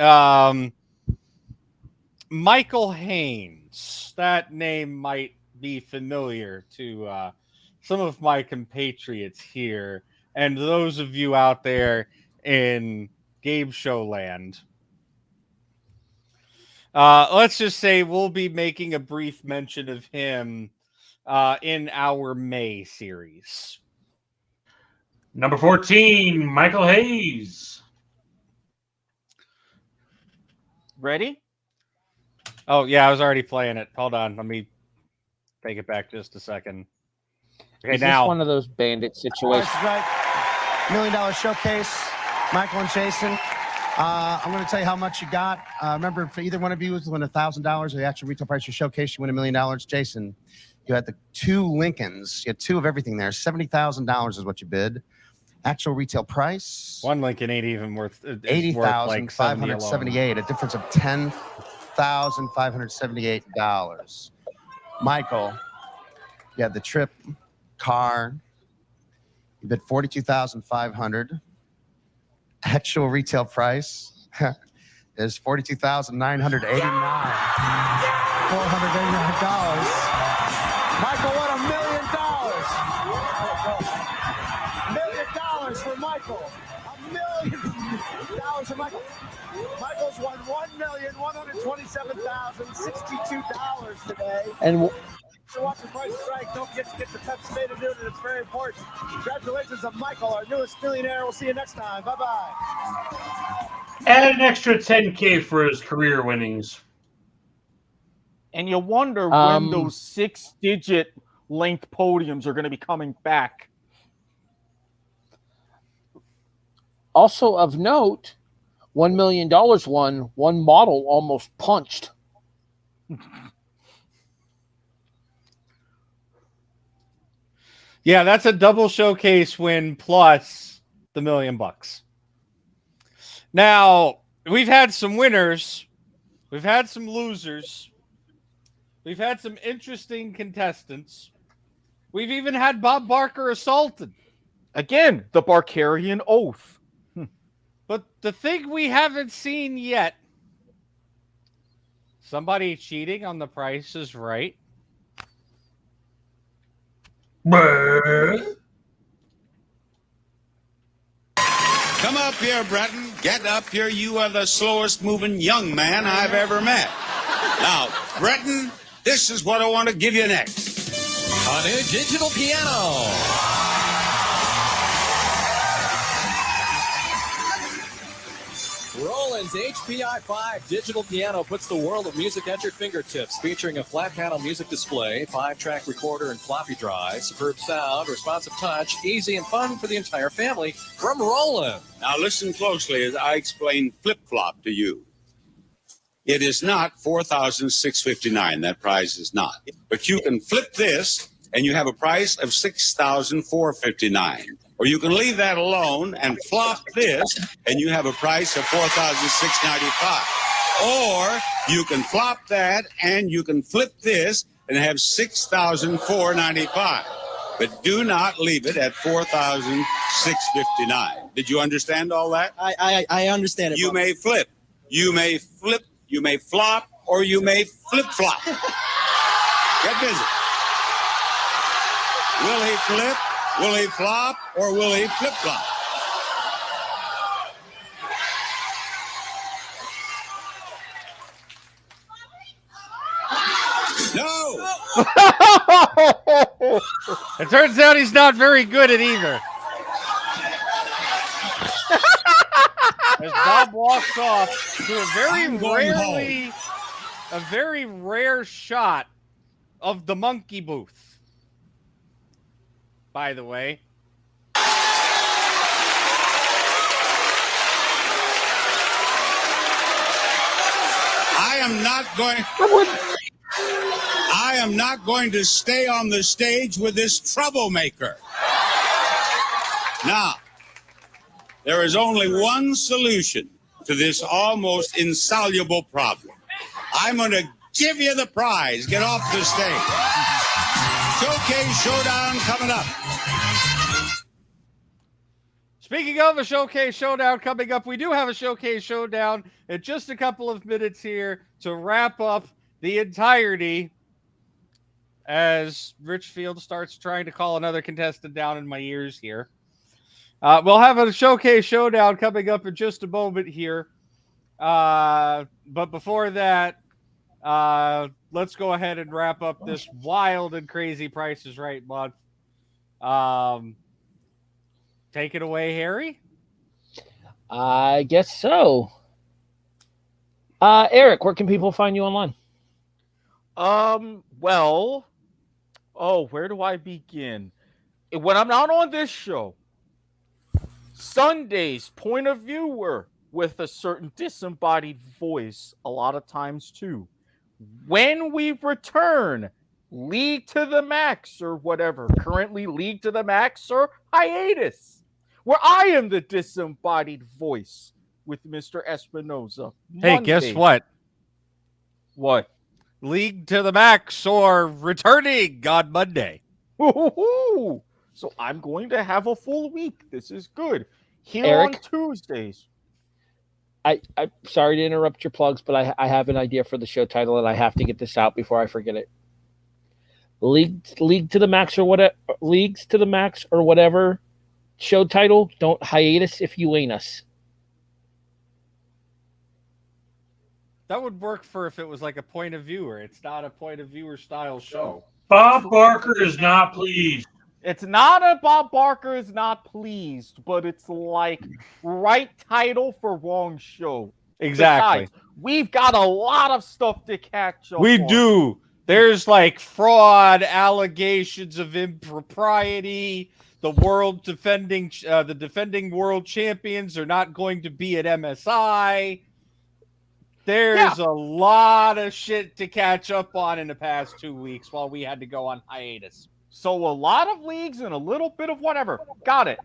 Michael Haynes. That name might be familiar to some of my compatriots here, and those of you out there in game show land. Let's just say we'll be making a brief mention of him in our May series. Number 14, Michael Hayes. Ready? Oh, yeah, I was already playing it. Hold on. Let me take it back just a second. Okay, Is now. this one of those bandit situations? That's right. $1 million showcase. Michael and Jason. I'm going to tell you how much you got. Remember, for either one of you, to win $1,000 or the actual retail price of your showcase, you win $1 million. Jason, you had the 2 Lincolns. You had 2 of everything there. $70,000 is what you bid. Actual retail price. One Lincoln ain't even worth $80,578. A difference of $10,578. Michael, you had the trip car. You bid $42,500. Actual retail price is $42,989. $489. Michael won $1 million. $1 million for Michael. $1 million for Michael. Michael's won $1,127,062 today. And So watching Price is Right. Don't forget to get the Pepsi Made of Newton. It's very important. Congratulations to Michael, our newest millionaire. We'll see you next time. Bye-bye. Add an extra $10K for his career winnings. And you wonder when those 6-digit length podiums are going to be coming back. also of note, $1 million won, one model almost punched. Yeah, that's a double showcase win plus the $1 million. Now, we've had some winners. We've had some losers. We've had some interesting contestants. We've even had Bob Barker assaulted. Again, the Barkarian oath. But the thing we haven't seen yet, somebody cheating on The Price is Right. Come up here, Breton. Get up here. You are the slowest moving young man I've ever met. Now, Breton, this is what I want to give you next. A new digital piano. Roland's HPI 5 digital piano puts the world of music at your fingertips, featuring a flat panel music display, 5-track recorder and floppy drive, superb sound, responsive touch, easy and fun for the entire family from Roland. Now listen closely as I explain flip-flop to you. It is not $4,659. That prize is not. But you can flip this, and you have a price of $6,459. Or you can leave that alone and flop this, and you have a price of $4,695. Or you can flop that, and you can flip this, and have $6,495. But do not leave it at $4,659. Did you understand all that? I understand it. You may flip. You may flip. You may flop, or you may flip-flop. Get busy. Will he flip? Will he flop? Or will he flip-flop? No! It turns out he's not very good at either. As Bob walks off to a very rare shot of the monkey booth. By the way. I am not going to stay on the stage with this troublemaker. Now, there is only one solution to this almost insoluble problem. I'm going to give you the prize. Get off the stage. Showcase Showdown coming up. Speaking of a Showcase Showdown coming up, we do have a Showcase Showdown in just a couple of minutes here to wrap up the entirety as Richfield starts trying to call another contestant down in my ears here. We'll have a Showcase Showdown coming up in just a moment here. But before that, let's go ahead and wrap up this wild and crazy Price is Right month. Take it away, Harry. I guess so. Eric, where can people find you online? Well, where do I begin? When I'm not on this show, Sunday's point of viewer with a certain disembodied voice, a lot of times too. When we return, League to the Max or whatever, currently League to the Max or hiatus, where I am the disembodied voice with Mr. Espinoza. Hey, guess what? What? League to the Max or returning on Monday. Woo-hoo-hoo. So I'm going to have a full week. This is good. Here Eric? on Tuesdays. I'm sorry to interrupt your plugs, but I have an idea for the show title, and I have to get this out before I forget it. League to the Max or whatever. Leagues to the Max or whatever. Show title. Don't hiatus if you ain't us. That would work for if it was like a point of viewer. It's not a point of viewer style show. Bob Barker is not pleased. It's not a Bob Barker is not pleased, but it's like right title for wrong show. Exactly. Besides, we've got a lot of stuff to catch up We on. do. There's like fraud, allegations of impropriety. The defending world champions are not going to be at MSI. There's a lot of shit to catch up on in the past 2 weeks while we had to go on hiatus. So a lot of leagues and a little bit of whatever. Got it.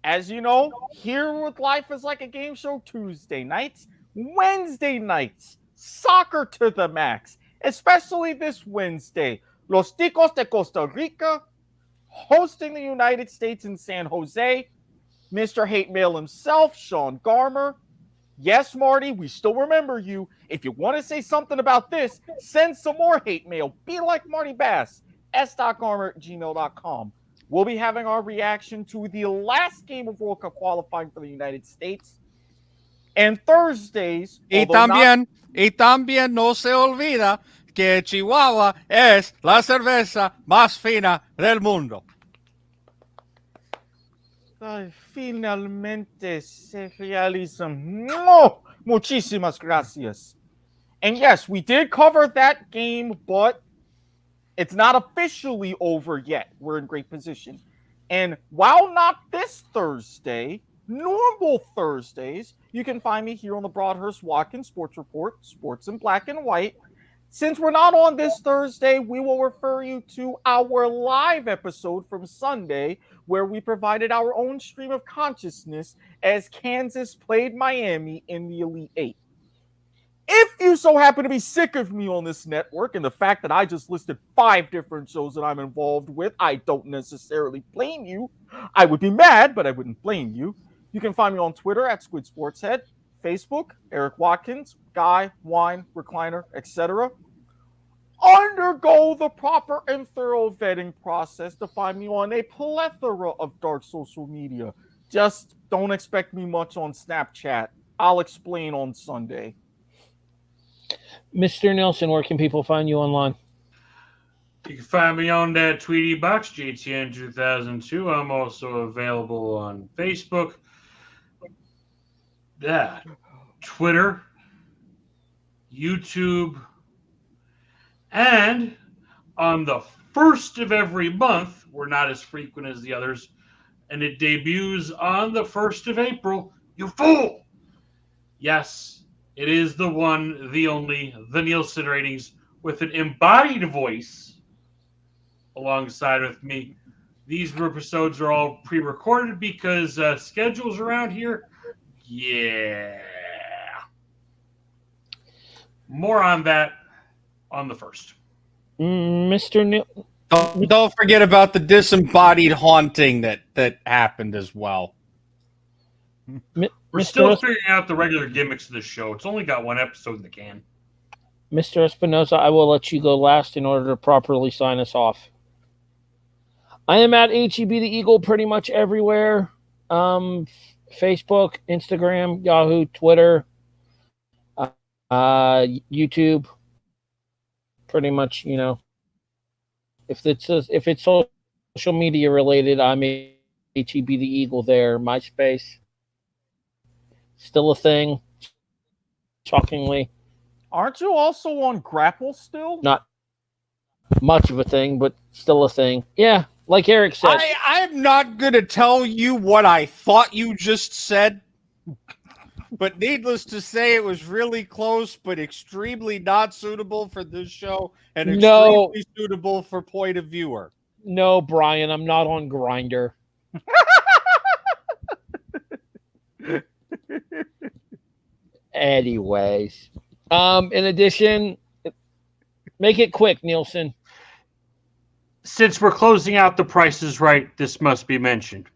As you know, here with Life is Like a Game Show Tuesday nights, Wednesday nights, soccer to the max, especially this Wednesday. Los Ticos de Costa Rica hosting the United States in San Jose. Mr. Hate Mail himself, Sean Garmer. Yes, Marty, we still remember you. If you want to say something about this, send some more hate mail. Be like Marty Bass. s.garmer@gmail.com. We'll be having our reaction to the last game of World Cup qualifying for the United States. And Thursdays... Y también no se olvida que Chihuahua es la cerveza más fina del mundo. Ay, finalmente se realiza. No! Muchísimas gracias. And yes, we did cover that game, but it's not officially over yet. We're in great position. And while not this Thursday, normal Thursdays, you can find me here on the Broadhurst Watkins Sports Report, Sports in Black and White. Since we're not on this Thursday, we will refer you to our live episode from Sunday, where we provided our own stream of consciousness as Kansas played Miami in the Elite Eight. If you so happen to be sick of me on this network and the fact that I just listed 5 different shows that I'm involved with, I don't necessarily blame you. I would be mad, but I wouldn't blame you. You can find me on Twitter at Squid Sportshead, Facebook, Eric Watkins, Guy, Wine, Recliner, etc. Undergo the proper and thorough vetting process to find me on a plethora of dark social media. Just don't expect me much on Snapchat. I'll explain on Sunday. Mr. Nelson, where can people find you online? You can find me on that Tweety Box, GTN 2002. I'm also available on Facebook, Twitter, YouTube, and on the first of every month, we're not as frequent as the others, and it debuts on the 1st of April. You fool! Yes, it is the one, the only, the Nielsen ratings with an embodied voice alongside with me. These episodes are all pre-recorded because schedules around here, yeah. More on that on the 1st. Mr. Neil. Don't forget about the disembodied haunting that happened as well. We're still figuring out the regular gimmicks of the show. It's only got 1 episode in the can. Mr. Espinosa, I will let you go last in order to properly sign us off. I am at HEB the Eagle pretty much everywhere. Facebook, Instagram, Yahoo, Twitter, YouTube. Pretty much, you know. If it's social media related, I'm HEB the Eagle there. MySpace. Still a thing. Shockingly. Aren't you also on Grapple still? Not much of a thing, but still a thing. Yeah, like Eric said. I'm not going to tell you what I thought you just said, but needless to say, it was really close, but extremely not suitable for this show and extremely suitable for point of viewer. No, Brian, I'm not on Grindr. Anyways, in addition, make it quick, Nielsen. Since we're closing out The Price is Right, this must be mentioned.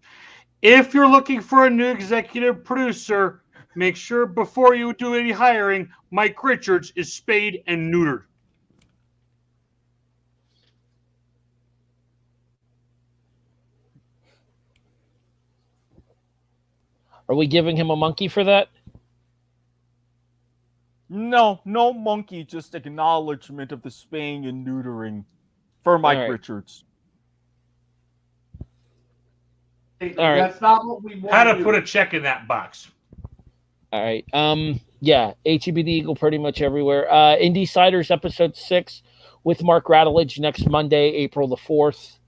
If you're looking for a new executive producer, make sure before you do any hiring, Mike Richards is spayed and neutered. Are we giving him a monkey for that? No monkey, just acknowledgement of the spaying and neutering for Mike Richards. Hey, All right. That's not what we want. How to put a check in that box. All right. Yeah, HEB the Eagle pretty much everywhere. Indie Ciders episode 6 with Mark Rattledge next Monday, April the 4th.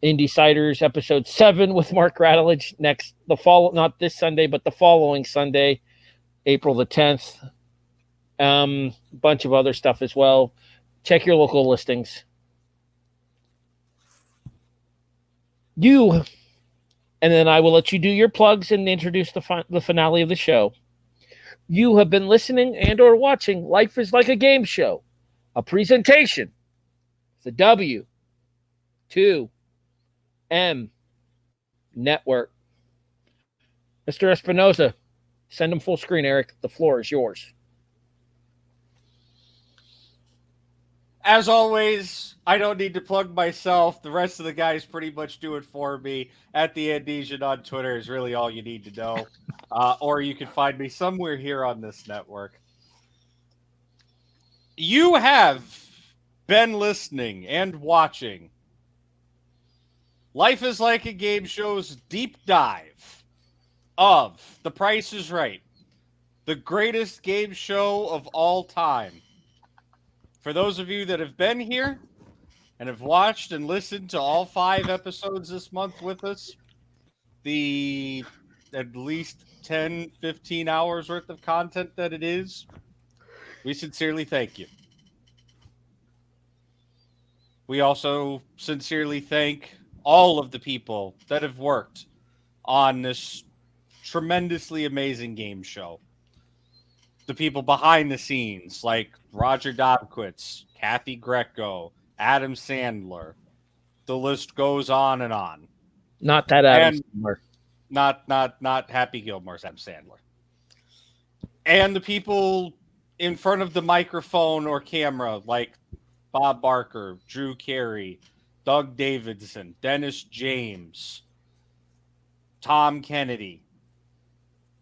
Indie Ciders episode 7 with Mark Rattledge not this Sunday, but the following Sunday, April the 10th. Bunch of other stuff as well. Check your local listings. And then I will let you do your plugs and introduce the finale of the show. You have been listening and or watching Life is Like a Game Show, a presentation of the W2M Network. Mr. Espinosa, send them full screen, Eric. The floor is yours. As always, I don't need to plug myself. The rest of the guys pretty much do it for me. At the Andesian on Twitter is really all you need to know. Or you can find me somewhere here on this network. You have been listening and watching Life is Like a Game Show's deep dive of The Price is Right, the greatest game show of all time. For those of you that have been here and have watched and listened to all 5 episodes this month with us, the at least 10, 15 hours worth of content that it is, we sincerely thank you. We also sincerely thank all of the people that have worked on this tremendously amazing game show. The people behind the scenes, like Roger Dobquitz, Kathy Greco, Adam Sandler. The list goes on and on. Not that Adam Sandler. Not Happy Gilmore's Adam Sandler. And the people in front of the microphone or camera, like Bob Barker, Drew Carey, Doug Davidson, Dennis James, Tom Kennedy,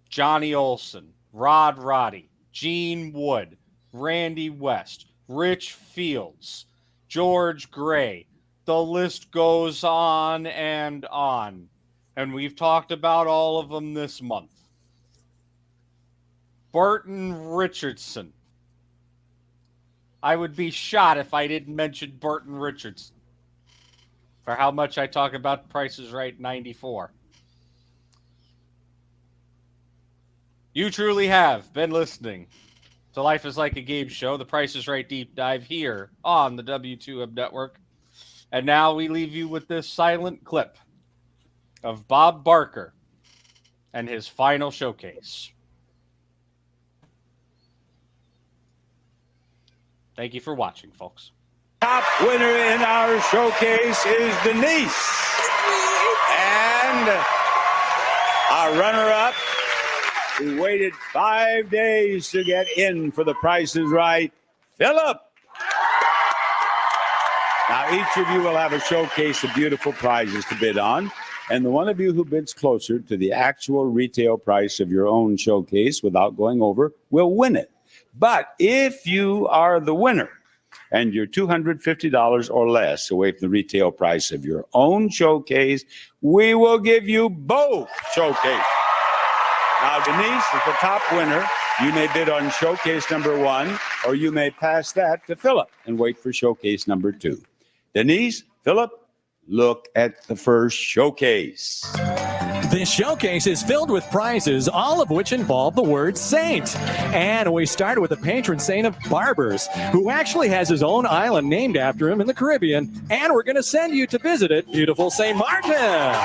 Johnny Olson, Rod Roddy, Gene Wood, Randy West, Rich Fields, George Gray. The list goes on. And we've talked about all of them this month. Burton Richardson. I would be shot if I didn't mention Burton Richardson for how much I talk about Price is Right 94. You truly have been listening to Life is Like a Game Show, the Price is Right deep dive here on the W2M Network. And now we leave you with this silent clip of Bob Barker and his final showcase. Thank you for watching, folks. Top winner in our showcase is Denise. And our runner-up, who waited 5 days to get in for the Price is Right, Philip. Now, each of you will have a showcase of beautiful prizes to bid on. And the one of you who bids closer to the actual retail price of your own showcase without going over will win it. But if you are the winner and you're $250 or less away from the retail price of your own showcase, we will give you both showcases. Now, Denise is the top winner. You may bid on showcase number 1, or you may pass that to Philip and wait for showcase number 2. Denise, Philip, look at the first showcase. This showcase is filled with prizes, all of which involve the word saint. And we start with the patron saint of barbers, who actually has his own island named after him in the Caribbean. And we're going to send you to visit it, beautiful St. Martin.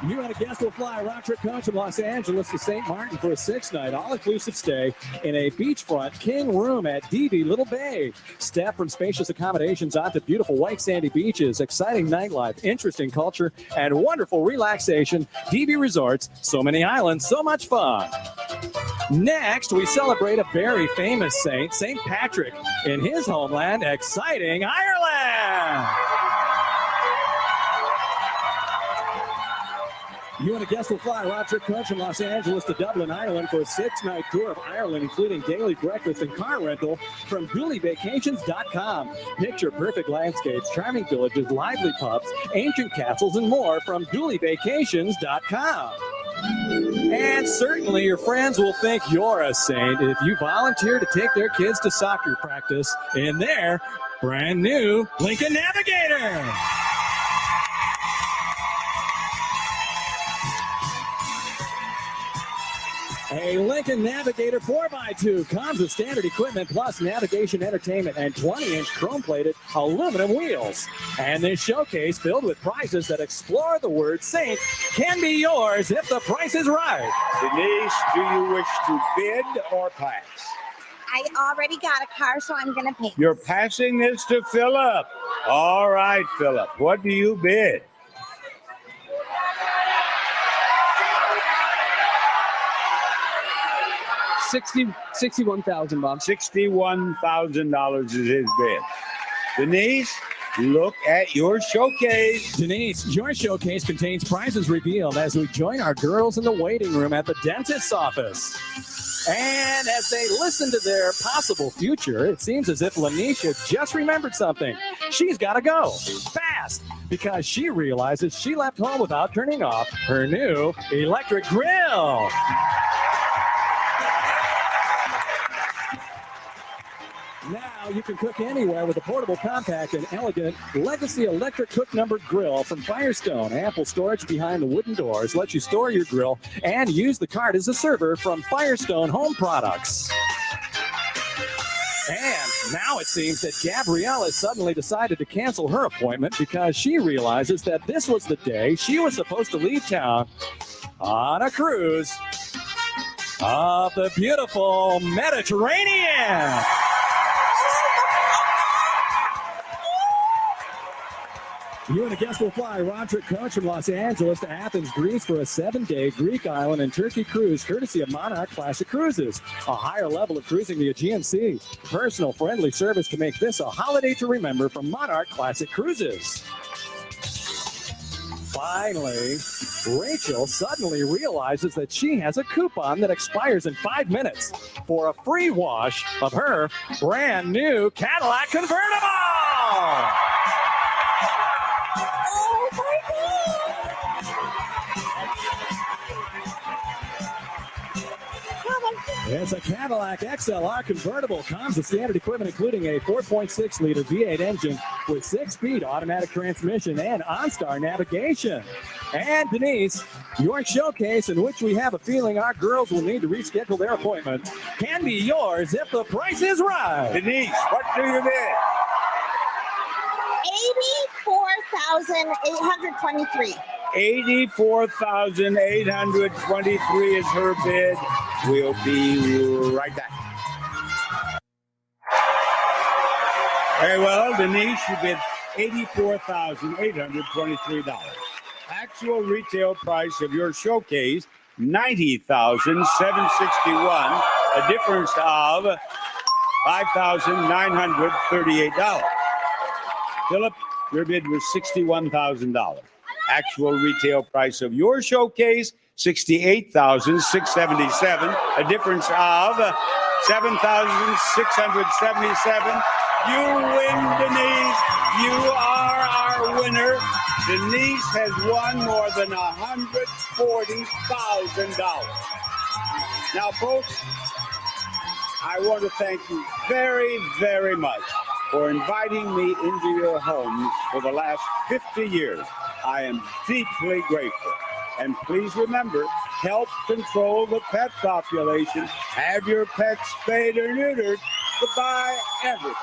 You and a guest will fly a round trip coach from Los Angeles to St. Martin for a 6-night all-inclusive stay in a beachfront king room at DV Little Bay. Step from spacious accommodations onto beautiful white sandy beaches, exciting nightlife, interesting culture, and wonderful relaxation. DV Resorts, so many islands, so much fun. Next, we celebrate a very famous saint, St. Patrick, in his homeland, exciting Ireland. You and a guest will fly a round trip coach from Los Angeles to Dublin, Ireland for a 6-night tour of Ireland, including daily breakfast and car rental from dooleyvacations.com. Picture perfect landscapes, charming villages, lively pubs, ancient castles, and more from dooleyvacations.com. And certainly your friends will think you're a saint if you volunteer to take their kids to soccer practice in their brand new Lincoln Navigator. A Lincoln Navigator 4x2 comes with standard equipment plus navigation entertainment and 20-inch chrome-plated aluminum wheels. And this showcase filled with prizes that explore the word saint can be yours if the price is right. Denise, do you wish to bid or pass? I already got a car, so I'm going to pay. You're passing this to Philip. All right, Philip. What do you bid? $61,000, Bob. $61,000 is his bid. Denise, look at your showcase. Denise, your showcase contains prizes revealed as we join our girls in the waiting room at the dentist's office. And as they listen to their possible future, it seems as if Lanisha just remembered something. She's got to go fast because she realizes she left home without turning off her new electric grill. Now you can cook anywhere with a portable, compact, and elegant Legacy Electric Cook Numbered Grill from Firestone. Ample storage behind the wooden doors lets you store your grill and use the cart as a server from Firestone Home Products. And now it seems that Gabrielle has suddenly decided to cancel her appointment because she realizes that this was the day she was supposed to leave town on a cruise of the beautiful Mediterranean. You and a guest will fly round trip coach from Los Angeles to Athens, Greece for a 7-day Greek island and Turkey cruise courtesy of Monarch Classic Cruises. A higher level of cruising the Aegean Sea. Personal friendly service to make this a holiday to remember from Monarch Classic Cruises. Finally, Rachel suddenly realizes that she has a coupon that expires in 5 minutes for a free wash of her brand new Cadillac convertible. Oh my It's a Cadillac XLR convertible. Comes with standard equipment, including a 4.6-liter V8 engine with 6-speed automatic transmission and OnStar navigation. And Denise, your showcase, in which we have a feeling our girls will need to reschedule their appointment, can be yours if the price is right. Denise, what do you bid? $84,823. 84,823 is her bid. We'll be right back. Very well, Denise, you bid $84,823. Actual retail price of your showcase, $90,761, a difference of $5,938. Philip, your bid was $61,000. Actual retail price of your showcase, $68,677, a difference of $7,677. You win, Denise. You are our winner. Denise has won more than $140,000. Now, folks, I want to thank you very, very much for inviting me into your homes for the last 50 years. I am deeply grateful. And please remember, help control the pet population. Have your pets spayed or neutered. Goodbye, everybody.